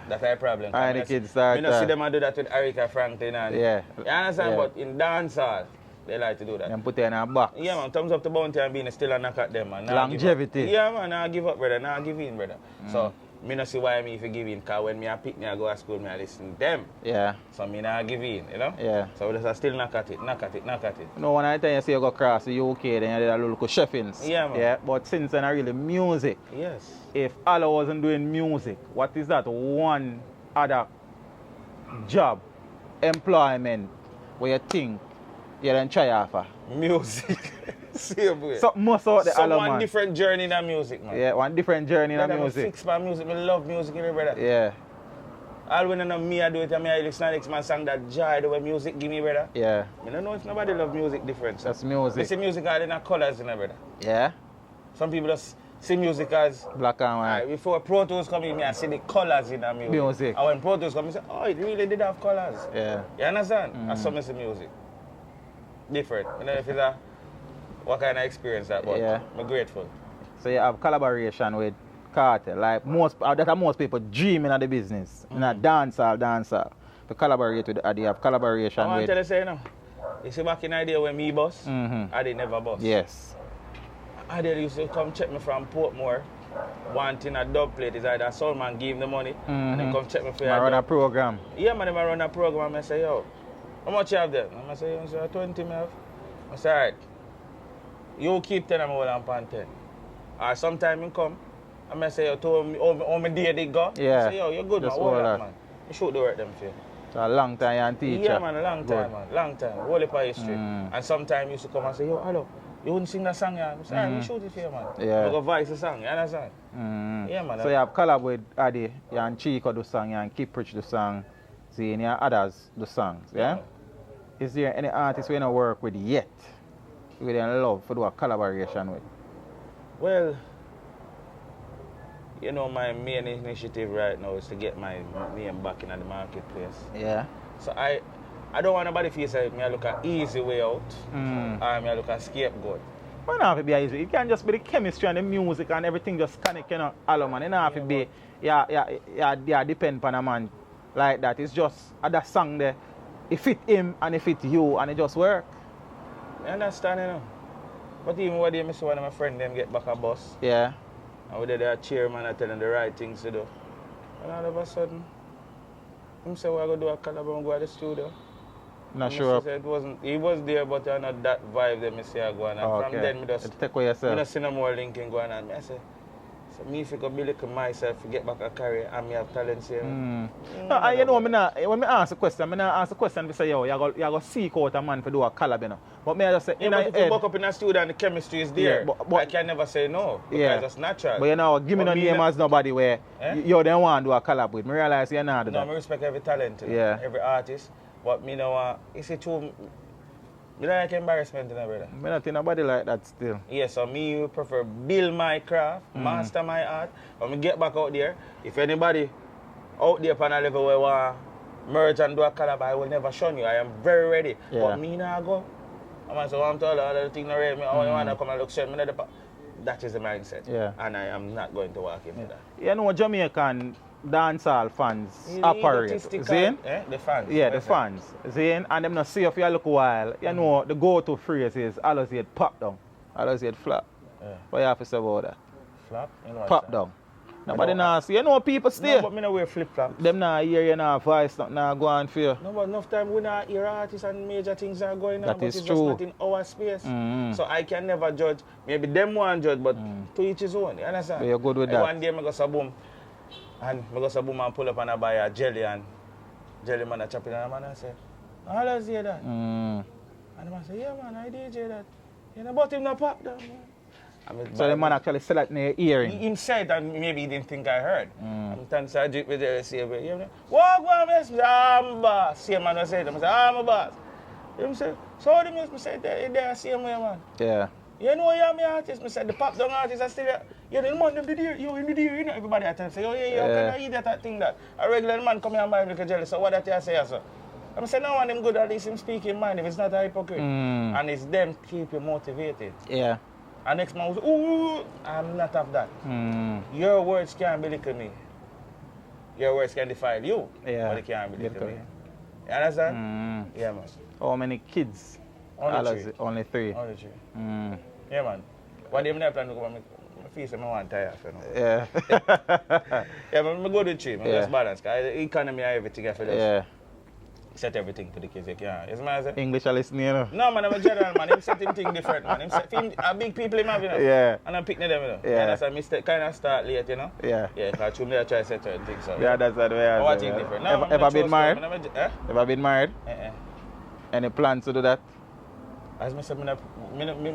[SPEAKER 2] That's a problem.
[SPEAKER 1] And the kids start...
[SPEAKER 2] You know, see them do that with Erica Franklin and...
[SPEAKER 1] Yeah.
[SPEAKER 2] You understand?
[SPEAKER 1] Yeah.
[SPEAKER 2] But in dancehall, they like to do that.
[SPEAKER 1] And put it in a box.
[SPEAKER 2] Yeah, man. Thumbs up to Bounty and being still a knock at them, man. Nah,
[SPEAKER 1] Longevity.
[SPEAKER 2] Yeah, man. Nah, give up, brother. Nah, give in, brother. So, me not see why me if you give in, because when me a pick me, I go to school, me I listen to them.
[SPEAKER 1] Yeah.
[SPEAKER 2] So, me not give in, you know?
[SPEAKER 1] Yeah.
[SPEAKER 2] So, we just still knock at it, knock at it, knock at it.
[SPEAKER 1] No, when I tell you say you go across the UK, then you did a little chefings.
[SPEAKER 2] Yeah, man.
[SPEAKER 1] Yeah, but since then, I really music.
[SPEAKER 2] Yes.
[SPEAKER 1] If Alo wasn't doing music, what is that one other job, employment, where you think you don't try offer?
[SPEAKER 2] Music. Same way.
[SPEAKER 1] Something must out the Alo, man.
[SPEAKER 2] One different journey in the music, man.
[SPEAKER 1] Yeah, one different journey in the
[SPEAKER 2] Brother,
[SPEAKER 1] music.
[SPEAKER 2] I fix my music. I love music, you know, brother.
[SPEAKER 1] Yeah,
[SPEAKER 2] All when I know me, I do it, and me I listen to next man song that joy, the way music give me, brother.
[SPEAKER 1] yeah.
[SPEAKER 2] I don't know if nobody love music different. So.
[SPEAKER 1] That's music.
[SPEAKER 2] I see music all in the colors, you know, brother.
[SPEAKER 1] Yeah,
[SPEAKER 2] Some people just see music as...
[SPEAKER 1] black and white.
[SPEAKER 2] Before Pro Tools come in, I see the colors in the music.
[SPEAKER 1] Music.
[SPEAKER 2] And when Pro Tools come, I say, oh, it really did have colors.
[SPEAKER 1] Yeah.
[SPEAKER 2] You understand? That's some of the music. Different. You know, if it's a... What kind of experience that, but
[SPEAKER 1] Yeah.
[SPEAKER 2] I'm grateful.
[SPEAKER 1] So you have collaboration with Cartel, like most people dreaming of the business. In a dancehall. To collaborate with Adi, you have collaboration
[SPEAKER 2] I want
[SPEAKER 1] with...
[SPEAKER 2] to tell you, say, you know, you see back in the day when me bus, Adi never bus.
[SPEAKER 1] Yes.
[SPEAKER 2] Adi used to come check me from Portmore, wanting a dub plate. Is either Soulman give him the money, and then come check me for
[SPEAKER 1] I
[SPEAKER 2] your
[SPEAKER 1] run a
[SPEAKER 2] dub.
[SPEAKER 1] program.
[SPEAKER 2] Yeah, man, I run a program, and I say, yo, how much you have there? And I say, you say 20 me have. I say, all right, you keep 10 and I hold on 10. Or sometime you come, and I say, yo, told me, how my day they go?
[SPEAKER 1] Yeah.
[SPEAKER 2] I say, yo, you're good,
[SPEAKER 1] Just
[SPEAKER 2] man, hold
[SPEAKER 1] hold
[SPEAKER 2] on,
[SPEAKER 1] that.
[SPEAKER 2] man. You should do work them for you.
[SPEAKER 1] So a long time you're a teacher.
[SPEAKER 2] Yeah, man, a long time,
[SPEAKER 1] Good.
[SPEAKER 2] man. Long time. Whole heap of history. And sometimes you used to come and say, yo, hello, you wouldn't sing that song, yeah? I say, all right, we shoot it for you, man.
[SPEAKER 1] Yeah.
[SPEAKER 2] You go voice the song, you understand? Yeah, man.
[SPEAKER 1] So you have collab with Adi, you and Chico do song, you and Keep Rich do song, see, and you and others do songs, yeah? Is there any artist we don't work with yet? We don't love to do a collaboration with?
[SPEAKER 2] Well, you know, my main initiative right now is to get my name back in the marketplace.
[SPEAKER 1] Yeah.
[SPEAKER 2] So I don't want nobody to feel like me I look at easy way out or me I look at scapegoat.
[SPEAKER 1] Why not have to be easy? It can just be the chemistry and the music and everything just connect, you know, all man. It don't have to be, yeah, depend on a man like that. It's just that song there, it fit him and it fit you and it just work.
[SPEAKER 2] You understand, you know? But even when I see one of my friends them get back a bus,
[SPEAKER 1] Yeah.
[SPEAKER 2] and we did a chairman I tell them the right things to do. And all of a sudden, him say we're going to do a collab and go to the studio.
[SPEAKER 1] Not
[SPEAKER 2] And
[SPEAKER 1] sure.
[SPEAKER 2] He said he was there, but not that vibe that me say I go on. And from then, me just
[SPEAKER 1] take away yourself.
[SPEAKER 2] I don't see no more linking going on. I say, so me if I go build myself to get back a career and me have talents here.
[SPEAKER 1] No, you know, when I ask a question, to say, yo, you go seek out a man to do a collab, you know. But me I just say,
[SPEAKER 2] Yeah, but if you walk up in a studio and the chemistry is there,
[SPEAKER 1] Yeah, but
[SPEAKER 2] I can never say no, because it's natural.
[SPEAKER 1] But you know, give me no name as nobody where you don't want to do a collab with. Me realize you're not do
[SPEAKER 2] No,
[SPEAKER 1] that.
[SPEAKER 2] I respect every talent, you know,
[SPEAKER 1] Yeah.
[SPEAKER 2] every artist. But me know, it's a true, me don't like embarrassment, you know, brother.
[SPEAKER 1] Me not think nobody like that still.
[SPEAKER 2] Yeah, so me prefer build my craft, master my art. When me get back out there, if anybody out there on a level where want merge and do a collab, I will never shun you. I am very ready.
[SPEAKER 1] Yeah.
[SPEAKER 2] But me now go. I'm so I'm told all the things not ready. Me, oh, you want to come and look shun me. That is the mindset.
[SPEAKER 1] Yeah.
[SPEAKER 2] And I am not going to walk into that.
[SPEAKER 1] You know, Jamaican dancehall fans operate. See?
[SPEAKER 2] The fans.
[SPEAKER 1] Yeah, the fans. See? And them not see if you look a while. You know, the go-to phrase is Alozade pop down. Alozade flap.
[SPEAKER 2] Yeah.
[SPEAKER 1] What you have to say about that?
[SPEAKER 2] Flap? You know
[SPEAKER 1] Pop down. Nobody now see. You know people still.
[SPEAKER 2] No, but me no wear flip-flops.
[SPEAKER 1] Them now hear you now voice, not now go on for you.
[SPEAKER 2] No, but enough time we not hear artists and major things are going on,
[SPEAKER 1] That
[SPEAKER 2] but
[SPEAKER 1] is
[SPEAKER 2] it's
[SPEAKER 1] true.
[SPEAKER 2] just not in our space. So I can never judge. Maybe them want judge, but to each his own. You understand?
[SPEAKER 1] But you're good with that.
[SPEAKER 2] One day I go Saboom and pull up and I buy a jelly and jelly man I chop it and the man I say, how does he that? And the man say, yeah man, I DJ that. You know, but him not pop down, man.
[SPEAKER 1] So the man actually select in your hearing.
[SPEAKER 2] He said and maybe he didn't think I heard. I'm telling you, I drink with the say, you know, walk one, yes, I'm boss. Same man I said, I say, I'm a boss. Him say, So how the music, I said, they're the same way, man.
[SPEAKER 1] Yeah.
[SPEAKER 2] You know you're my artist, I said, the pop down artists are still there. You know, the man, them the deer, you in the deer, you know, everybody at times say, oh yeah, how can I eat that thing that? A regular man come here and buy me a jelly, so what that you say, sir? I'm saying, no one them good, at least him speaking mind, if it's not a hypocrite. And it's them keep you motivated.
[SPEAKER 1] Yeah.
[SPEAKER 2] And next man was, ooh, I'm not of that. Your words can't belittle me. Your words can defile you, but they can't belittle me. You understand? Yeah, man.
[SPEAKER 1] How many kids?
[SPEAKER 2] Only 3.
[SPEAKER 1] Only 3.
[SPEAKER 2] Only 3. Yeah, man. What them never plan to go, I feel like I want to tire, you know.
[SPEAKER 1] Yeah.
[SPEAKER 2] Yeah, but I go to the 3, just balance, because the economy and everything, I feel
[SPEAKER 1] Yeah.
[SPEAKER 2] set everything for the kids, you can't. Is my
[SPEAKER 1] English are listening, you know?
[SPEAKER 2] No, man, I'm a general, man. Him set him thing different, man. Him set him, a big people him have, you know?
[SPEAKER 1] Yeah.
[SPEAKER 2] And I'm picking them, you know?
[SPEAKER 1] Yeah.
[SPEAKER 2] And that's a mistake, kind of start late, you know?
[SPEAKER 1] Yeah.
[SPEAKER 2] Yeah, because through me I try to set certain things, so.
[SPEAKER 1] Yeah, that's the way I
[SPEAKER 2] What thing different? No,
[SPEAKER 1] Ever been married?
[SPEAKER 2] Eh?
[SPEAKER 1] Ever been married? Any plans to do that?
[SPEAKER 2] As I said, I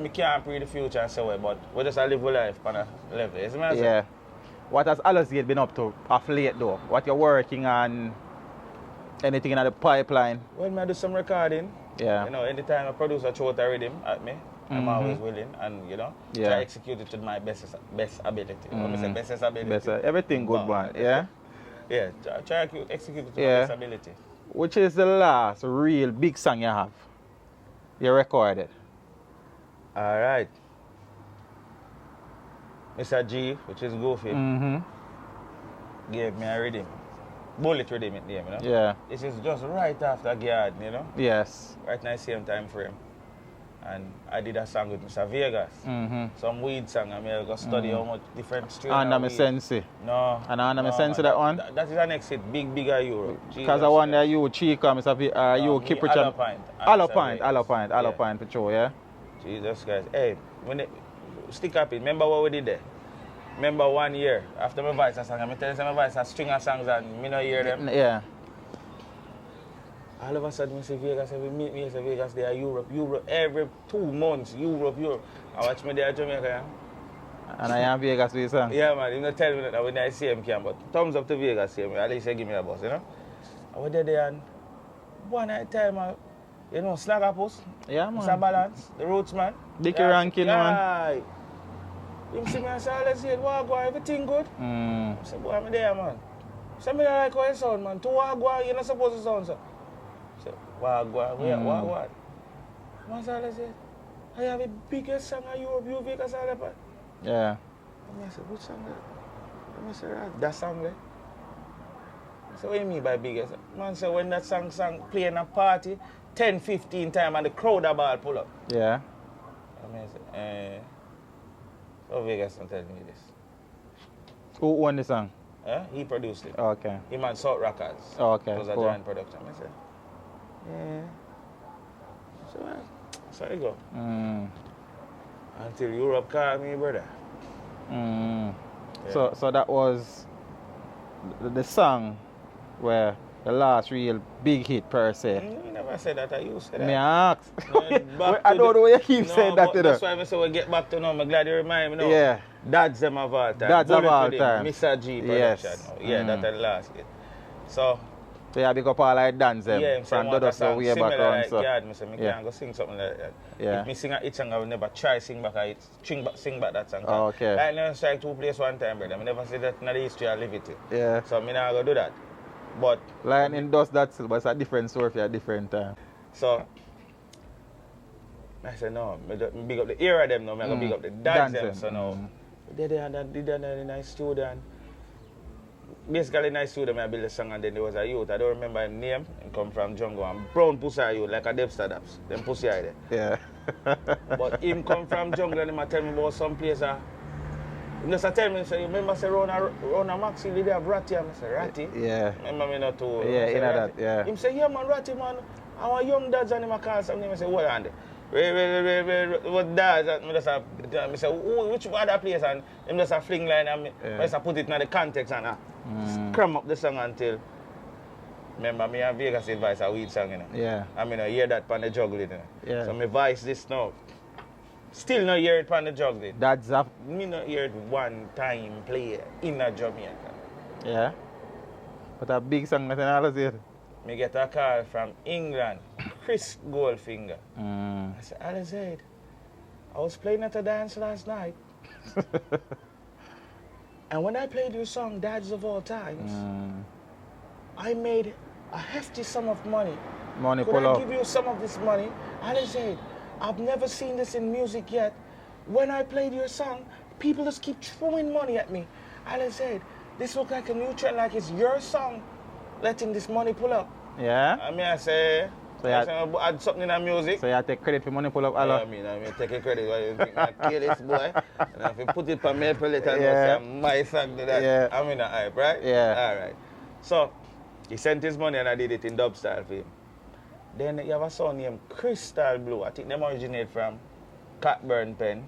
[SPEAKER 2] can't pre the future and say what, but we just live our life on a level. Is it
[SPEAKER 1] Yeah. What has Alozade been up to of late though? What you're working on? Anything in the pipeline?
[SPEAKER 2] Well, I do some recording.
[SPEAKER 1] Yeah.
[SPEAKER 2] You know, anytime a producer throws a rhythm at me, I'm always willing and, you know, try to execute it to my best ability. When I say best ability.
[SPEAKER 1] Everything good, man. Yeah?
[SPEAKER 2] Yeah, try to execute it to my best ability.
[SPEAKER 1] Which is the last real big song you have? You recorded?
[SPEAKER 2] All right. Mr. G, which is Goofy, gave me a rhythm. Bullet rhythm it name, you know?
[SPEAKER 1] Yeah.
[SPEAKER 2] This is just right after Garden, you know?
[SPEAKER 1] Yes.
[SPEAKER 2] Right now, same time frame. And I did a song with Mr. Vegas. Some weed song. I mean, I go study how much different strains.
[SPEAKER 1] Under my Sensei.
[SPEAKER 2] No.
[SPEAKER 1] And under my Sensei that one?
[SPEAKER 2] That is the next hit. Bigger Euro.
[SPEAKER 1] Because I want that you Chica, Mr. You keep it on. Alopint for sure, yeah?
[SPEAKER 2] Jesus Christ. Hey, when they stick up it, remember what we did there? Remember 1 year after my voice a song, I tell you my voice a string of songs and me not hear them.
[SPEAKER 1] Yeah.
[SPEAKER 2] All of a sudden, I say Vegas, every meet me, I say Vegas, they are Europe, every 2 months, Europe. I watch me there at Jamaica, yeah?
[SPEAKER 1] And I am Vegas with song?
[SPEAKER 2] Yeah, man, you not tell me that when I see him, but thumbs up to Vegas, see me, at least they give me a bus, you know? I went there and one night time, you know, Snaggapus,
[SPEAKER 1] yeah, man.
[SPEAKER 2] Mr. Balance, the Roots, man.
[SPEAKER 1] Dickie Rankin, man.
[SPEAKER 2] Him see me and say, let's see it, Wagwan, everything good? I said, boy, I'm there, man. Say, me like how it sound, man. To Wagwan, you're not supposed to sound, so. I said, Wagwan, Wagwan. Man said, let's say, I have the biggest song of Europe, you Vegas, all that.
[SPEAKER 1] Yeah.
[SPEAKER 2] And I said, which song that? I said, that song there. I said, what do you mean by biggest? Man said, when that song play in a party, 10, 15 times and the crowd about pull up.
[SPEAKER 1] Yeah.
[SPEAKER 2] And I said, so Vegas don't tell me this.
[SPEAKER 1] Who owned the song?
[SPEAKER 2] He produced it.
[SPEAKER 1] Okay.
[SPEAKER 2] He man Salt Rockers.
[SPEAKER 1] Okay.
[SPEAKER 2] It was a joint production. I said, yeah. So you go. Until Europe called me, brother. Yeah.
[SPEAKER 1] So that was the song where the last real big hit per se.
[SPEAKER 2] You never said that. You said that.
[SPEAKER 1] Me ask.
[SPEAKER 2] No,
[SPEAKER 1] I don't know why you keep saying that.
[SPEAKER 2] That's why I say we get back to now. I'm glad you remind me now.
[SPEAKER 1] Yeah.
[SPEAKER 2] That's them of all time.
[SPEAKER 1] That's of all time.
[SPEAKER 2] Mr. G production.
[SPEAKER 1] Yes.
[SPEAKER 2] Yeah, that's the last hit. So
[SPEAKER 1] yeah, big up all like dance them.
[SPEAKER 2] Yeah,
[SPEAKER 1] from Dodo so way back on.
[SPEAKER 2] Like
[SPEAKER 1] so.
[SPEAKER 2] God, I can't go sing something like that.
[SPEAKER 1] Yeah.
[SPEAKER 2] If me sing a hit song, I will never try sing back a hit. Sing back that song.
[SPEAKER 1] Oh, okay.
[SPEAKER 2] Like never strike 2 places one time, brother. I never say that in the history I live it.
[SPEAKER 1] Yeah.
[SPEAKER 2] So I'm not going to do that. But
[SPEAKER 1] Lightning does that still, but it's a different story for a different time.
[SPEAKER 2] So I said no, I big up the era of them now, I big up the dance them. So now they did that in a studio and basically in a studio I built a song and then there was a youth. I don't remember his name. He come from Jungle and brown pussy youth like a Debster Daps. Them pussy eye there.
[SPEAKER 1] Yeah.
[SPEAKER 2] But him come from Jungle and he tell me about some place. He just tell me, say, you remember say Rona Maxi did have Ratty? I say, Ratty?
[SPEAKER 1] Yeah.
[SPEAKER 2] Remember me not too.
[SPEAKER 1] Yeah, you know that, yeah.
[SPEAKER 2] Him say, yeah man, Ratty man. Our young dads and him a call something. I say, what on there? What dads? I say, which other place? And him just a fling line and I just put it in the context and cram up the song until. Remember me and Vegas advice a weed song, you know.
[SPEAKER 1] Yeah.
[SPEAKER 2] I mean I hear that pan the juggling, you know.
[SPEAKER 1] Yeah.
[SPEAKER 2] So me voice this now. Still not hear it pan the juggling.
[SPEAKER 1] That's up.
[SPEAKER 2] Me not hear it one time play in a Jamaica.
[SPEAKER 1] Yeah. But a big song that Alozade.
[SPEAKER 2] Me get a call from England. Chris Goldfinger. I said, Alozade, I was playing at a dance last night. And when I played your song, Dads of All Times, I made a hefty sum of money. Could I give you some of this money? Alozade, I've never seen this in music yet. When I played your song, people just keep throwing money at me. Alozade, this look like a new trend, like it's your song letting this money pull up.
[SPEAKER 1] Yeah?
[SPEAKER 2] I mean, I say, so I add something in the music.
[SPEAKER 1] So you take credit for money pull up, Alo?
[SPEAKER 2] I mean, take a credit. Why you think I kill this boy? And if you put it on my palette and say, my song to that,
[SPEAKER 1] Yeah.
[SPEAKER 2] I'm in the hype, right?
[SPEAKER 1] Yeah.
[SPEAKER 2] All right. So, he sent his money and I did it in dub style for him. Then you have a song named Crystal Blue. I think them originate from Cockburn Pen.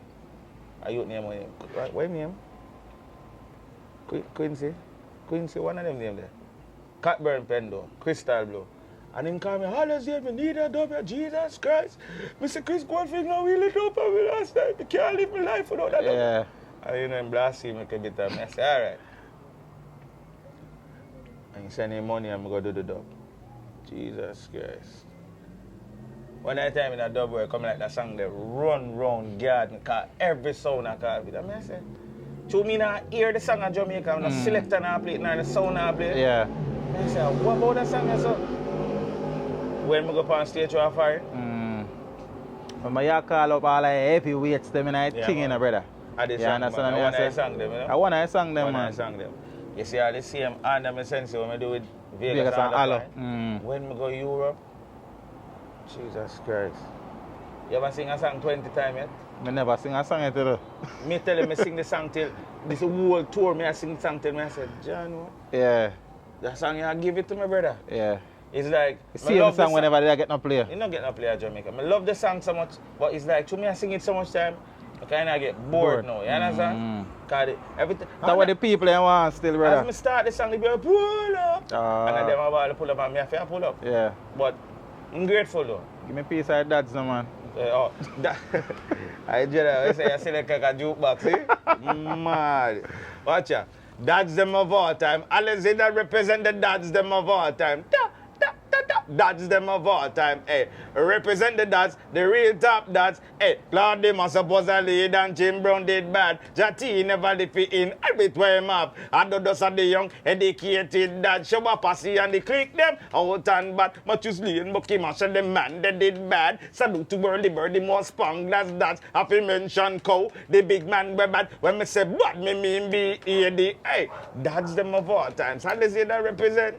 [SPEAKER 2] A youth name. What name? Quincy? Quincy, one of them name there. Cockburn Pen though. Crystal Blue. And him call me, Alozade, me need a dub, Jesus Christ. Mr. Chris Goldfinger really dope and me last time. I can't live my life without that dub.
[SPEAKER 1] Yeah.
[SPEAKER 2] And you know, him blaspheme a bit of me. I say, all right. And he send him money and I go do the dub. Jesus Christ. One night time in a dub where come like that song, they run round garden, cause every sound I call it. I mean, I say, to me now hear the song of Jamaica, I'm not select and I play it, now the sound I play.
[SPEAKER 1] Yeah.
[SPEAKER 2] I say, what about that song? So? When I go up on stage to a fire.
[SPEAKER 1] When I call up all the heavyweights, them and I thing in a brother.
[SPEAKER 2] I
[SPEAKER 1] You understand
[SPEAKER 2] me,
[SPEAKER 1] what I
[SPEAKER 2] sang them, you know?
[SPEAKER 1] I want to sing them,
[SPEAKER 2] When I
[SPEAKER 1] man.
[SPEAKER 2] sang them. You see all the same under my sense when I do with Vegas
[SPEAKER 1] and Alo.
[SPEAKER 2] When I go Europe, Jesus Christ. You ever sing a song 20 times yet?
[SPEAKER 1] I never sing a song yet, though.
[SPEAKER 2] Me tell him I sing the song till this whole tour me I sing the song till me I said, John, what?
[SPEAKER 1] Yeah.
[SPEAKER 2] That song you give it to my brother.
[SPEAKER 1] Yeah.
[SPEAKER 2] It's like
[SPEAKER 1] See the song whenever they get no play.
[SPEAKER 2] You don't get no play at Jamaica. I love the song so much, but it's like to me I sing it so much time, I kind of get bored now. You understand? Cause everything.
[SPEAKER 1] That's what the people they want still, brother.
[SPEAKER 2] As me start the song, they be like, pull up. And then them about to pull up and me I feel pull up.
[SPEAKER 1] Yeah.
[SPEAKER 2] But I'm grateful though.
[SPEAKER 1] Give me a piece of that, no, man.
[SPEAKER 2] I say I select like a jukebox, see? Mad. Watch ya. That's them of all time. Alozade that represent the dads them of all time. Dads them of all time. Hey, represent the dads, the real top dads. Hey, Claude must suppose a lead and Jim Brown did bad. Jati never live in everywhere him up. And those are the young, educated dads. Show up passy and they click them out and bad. Matusli and Bucky Marshall, the man that did bad. Salute to Birdie Birdie, more spunk that's that. If you mention cow, the big man we bad. When me say bad, me mean B-A-D. Hey, dads them of all time. So they say that represent.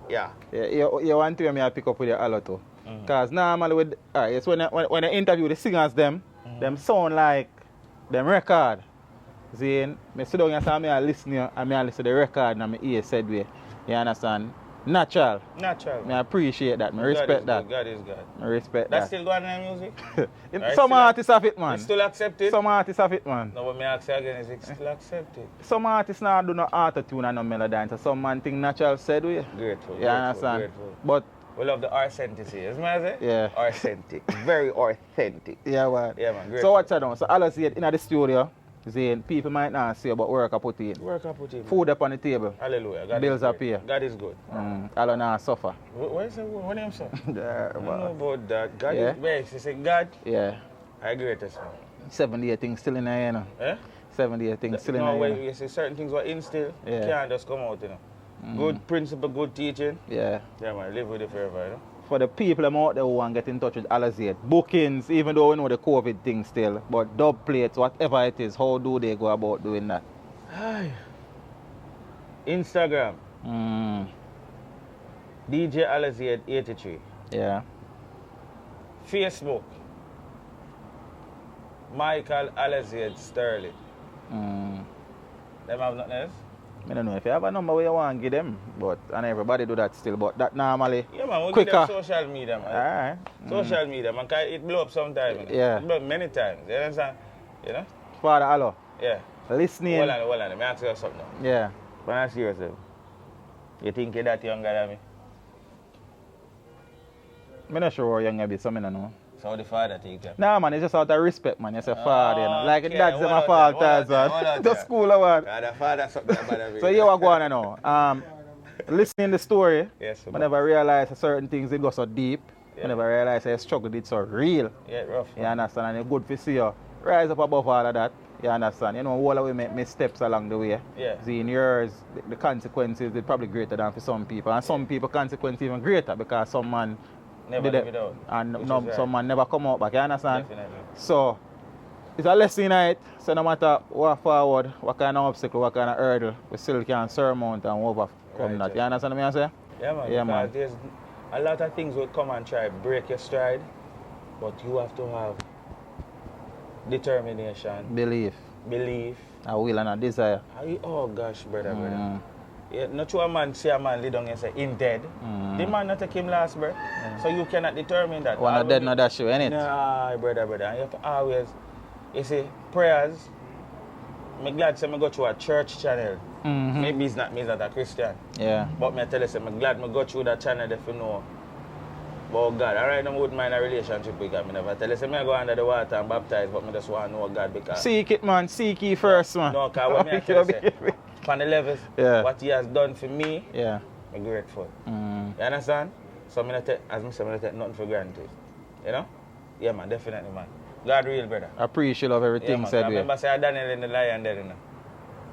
[SPEAKER 2] Yeah.
[SPEAKER 1] You want to me I pick up with you a lot too. Because normally with it's when I interview the singers them sound like them record. See, me sit down and say me I listen and me I listen to the record and my ear said way. You understand? Natural.
[SPEAKER 2] Natural.
[SPEAKER 1] Me appreciate that. Me respect that.
[SPEAKER 2] God is God.
[SPEAKER 1] Me respect
[SPEAKER 2] That's
[SPEAKER 1] that.
[SPEAKER 2] still going on in music?
[SPEAKER 1] Some artists have it, man.
[SPEAKER 2] It's still accepted?
[SPEAKER 1] Some artists have it, man.
[SPEAKER 2] No, what me ask you again is it still accepted?
[SPEAKER 1] Some artists now do no auto-tune and no melody, so some man think natural said we.
[SPEAKER 2] Grateful.
[SPEAKER 1] You understand?
[SPEAKER 2] Grateful.
[SPEAKER 1] But
[SPEAKER 2] we love the authenticity, isn't it?
[SPEAKER 1] Yeah.
[SPEAKER 2] Authentic. Very authentic.
[SPEAKER 1] yeah, man.
[SPEAKER 2] Yeah, man. Grateful.
[SPEAKER 1] So what's that done? So Alozade in the studio, saying people might not say about work I put in.
[SPEAKER 2] Work I put in.
[SPEAKER 1] Food up on the table.
[SPEAKER 2] Hallelujah. God
[SPEAKER 1] Bills
[SPEAKER 2] is
[SPEAKER 1] are
[SPEAKER 2] great.
[SPEAKER 1] paid.
[SPEAKER 2] God is good.
[SPEAKER 1] Allo now suffer.
[SPEAKER 2] What is it? What name, sir?
[SPEAKER 1] Yeah,
[SPEAKER 2] I don't
[SPEAKER 1] man.
[SPEAKER 2] know about that. God
[SPEAKER 1] Yeah.
[SPEAKER 2] is great. She said, God,
[SPEAKER 1] Yeah.
[SPEAKER 2] I greatest man.
[SPEAKER 1] 70 things still in there, you know.
[SPEAKER 2] Eh?
[SPEAKER 1] 70 things still in
[SPEAKER 2] No,
[SPEAKER 1] there.
[SPEAKER 2] when
[SPEAKER 1] You know.
[SPEAKER 2] you say certain things were instilled,
[SPEAKER 1] Yeah.
[SPEAKER 2] can't just come out, you know. Good principle, good teaching.
[SPEAKER 1] Yeah.
[SPEAKER 2] Yeah, man, live with it forever, you know.
[SPEAKER 1] For the people them out there who want to get in touch with Alozade, bookings, even though we know the COVID thing still, but dub plates, whatever it is, how do they go about doing that?
[SPEAKER 2] Instagram, DJ Alozade 83.
[SPEAKER 1] Yeah.
[SPEAKER 2] Facebook, Micheal Alozade Sterling. Them have nothing else?
[SPEAKER 1] I don't know if you have a number where you want to give them, but and everybody do that still, but that normally
[SPEAKER 2] Yeah, man, we
[SPEAKER 1] quicker.
[SPEAKER 2] give them social media, man.
[SPEAKER 1] Alright.
[SPEAKER 2] Social media, man, 'cause it blow up sometimes. You know?
[SPEAKER 1] Yeah.
[SPEAKER 2] It blow up many times, you understand? You know?
[SPEAKER 1] Father Allo,
[SPEAKER 2] Yeah.
[SPEAKER 1] listening.
[SPEAKER 2] Hold on, let me ask you something now.
[SPEAKER 1] Yeah.
[SPEAKER 2] When I see yourself, you think you're that younger than me?
[SPEAKER 1] I'm not sure how young you be, so I don't know.
[SPEAKER 2] So how the father think you?
[SPEAKER 1] Nah, man, it's just out of respect, man. You say father, you know. Like
[SPEAKER 2] okay.
[SPEAKER 1] that's
[SPEAKER 2] Hold
[SPEAKER 1] my
[SPEAKER 2] on
[SPEAKER 1] fault,
[SPEAKER 2] there,
[SPEAKER 1] as
[SPEAKER 2] hold on
[SPEAKER 1] well.
[SPEAKER 2] there.
[SPEAKER 1] The school award.
[SPEAKER 2] The father something about me.
[SPEAKER 1] So here we go on now. Listening the story,
[SPEAKER 2] Yes, sir.
[SPEAKER 1] I never realized certain things it go so deep. I never realized I struggled it so real.
[SPEAKER 2] Yeah, rough.
[SPEAKER 1] You understand? And it's good to see you rise up above all of that. You understand? You know, all the way make missteps along the way.
[SPEAKER 2] Yeah.
[SPEAKER 1] See, in yours, the consequences are probably greater than for some people. And some people, consequences even greater because some man
[SPEAKER 2] Never
[SPEAKER 1] did
[SPEAKER 2] live it out.
[SPEAKER 1] and
[SPEAKER 2] Which
[SPEAKER 1] no,
[SPEAKER 2] is right.
[SPEAKER 1] some man never come out back. You understand?
[SPEAKER 2] Definitely.
[SPEAKER 1] So, it's a lesson in it. So no matter what forward, what kind of obstacle, what kind of hurdle, we still can surmount and overcome
[SPEAKER 2] Right,
[SPEAKER 1] that. You understand what I say?
[SPEAKER 2] Yeah, man.
[SPEAKER 1] Yeah,
[SPEAKER 2] Because
[SPEAKER 1] man.
[SPEAKER 2] there's a lot of things will come and try break your stride, but you have to have determination,
[SPEAKER 1] Belief,
[SPEAKER 2] belief.
[SPEAKER 1] a will and a desire.
[SPEAKER 2] Oh gosh, brother. Yeah, not true a man see a man lay down and say, him dead. The man not take him last, bro. So you cannot determine that.
[SPEAKER 1] One not dead, not that show, innit?
[SPEAKER 2] Nah, brother. And you have to always, you see, prayers. I'm glad to go through a church channel. Maybe it's not me, not a Christian.
[SPEAKER 1] Yeah.
[SPEAKER 2] But I tell you, I'm glad I go through that channel if you know. But God, alright, I wouldn't mind a relationship with God. I never tell you, I go under the water and baptize, but I just want to know God because...
[SPEAKER 1] Seek it, man. Seek ye first, man.
[SPEAKER 2] No, because what I tell you, on the levels, what he has done for me,
[SPEAKER 1] yeah.
[SPEAKER 2] I'm grateful. You understand? So I take, as I say, I take nothing for granted. You know? Yeah, man, definitely, man. God real, brother.
[SPEAKER 1] I appreciate of everything
[SPEAKER 2] man,
[SPEAKER 1] said.
[SPEAKER 2] I remember saying Daniel in the lion there, you know.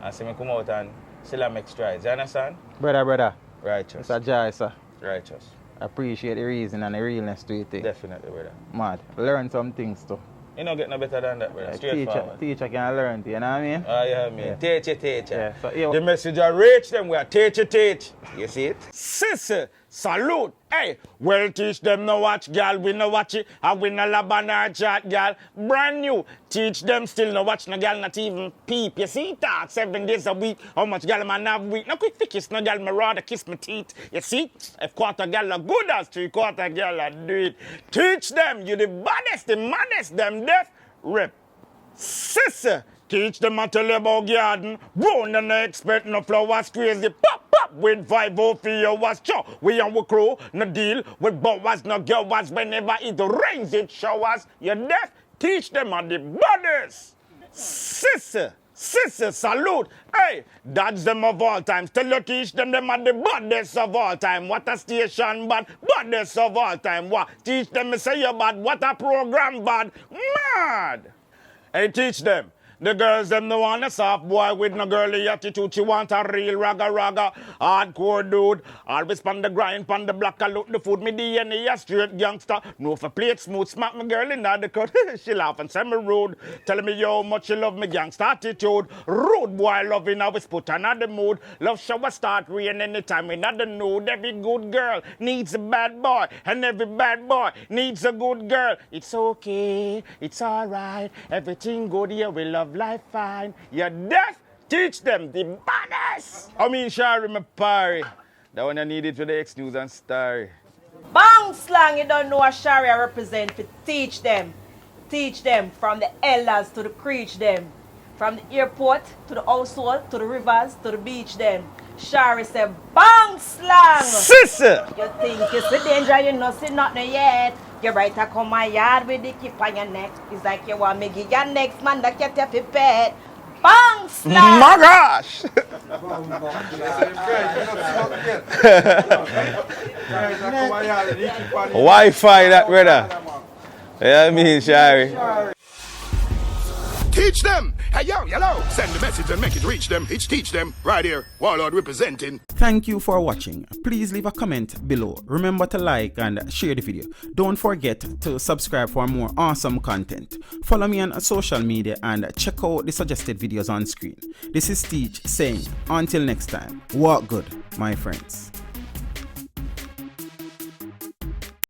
[SPEAKER 2] And see me come out and still I make strides. You understand?
[SPEAKER 1] Brother.
[SPEAKER 2] Righteous.
[SPEAKER 1] It's a joy, sir.
[SPEAKER 2] Righteous.
[SPEAKER 1] I appreciate the reason and the realness to it.
[SPEAKER 2] Definitely, brother.
[SPEAKER 1] Mad. Learn some things too.
[SPEAKER 2] You don't get no better than that, brother. Straightforward.
[SPEAKER 1] Teacher can learn, you know what I mean?
[SPEAKER 2] Oh, yeah, me. Yeah. Teach it.
[SPEAKER 1] Yeah. So, yeah.
[SPEAKER 2] The message I reach them, we are teach. You see it? Sissy, salute. Hey, well, teach them no watch, girl. We no watch it. And we no lab on our chat, girl. Brand new. Teach them still no watch, no girl, not even peep. You see that? 7 days a week. How much girl man have week? No quick kiss, no girl, me rather kiss my teeth. You see? If quarter girl are good as 3/4 girl are do it. Teach them. You the baddest, the maddest, them deaf. Rip. Sissy. Teach them and tell you about garden. Brown and no expect no flowers crazy. Pop with 5 for you was chow. We and we crew no deal with bowers, no girls. Whenever it rains, it showers. You deaf? Teach them and the bodies. Sissy, salute. Hey, that's them of all time. Tell you teach them and the bodies of all time. What a station bad, bodies of all time. What? Teach them me say you bad. What a program bad. Mad. Hey, teach them. The girls, them no want a soft boy with no girly attitude. She want a real ragga, hardcore dude. Always pan the grind, pan the block, I look the food. Me DNA a straight gangster. No for plate smooth, smack my girl in the cut. She laugh and say me rude. Tell me how much she love me gangster attitude. Rude boy loving, always put another mood. Love shower start rain anytime in the nude. Every good girl needs a bad boy. And every bad boy needs a good girl. It's okay, it's alright. Everything good here, we love life fine. You're deaf, teach them the baddest. I mean, Shari, my party. That one I needed for the X News and Story.
[SPEAKER 4] Bang slang, you don't know what Sharia represent for teach them. Teach them from the elders to the preach them. From the airport to the household to the rivers to the beach them. Shari said, bang slang.
[SPEAKER 2] Sister!
[SPEAKER 4] You think you see danger, you know see nothing yet. You right to come my yard with the keep on your neck. It's like you want me give your next man that get your pet. Bang slang.
[SPEAKER 2] My gosh! Wi-Fi that, brother. Yeah, I mean, Shari.
[SPEAKER 3] Teach them. Hey, yo, hello. Send the message and make it reach them. It's teach them. Right here. Warlord representing.
[SPEAKER 1] Thank you for watching. Please leave a comment below. Remember to like and share the video. Don't forget to subscribe for more awesome content. Follow me on social media and check out the suggested videos on screen. This is Teach saying, until next time, walk good, my friends.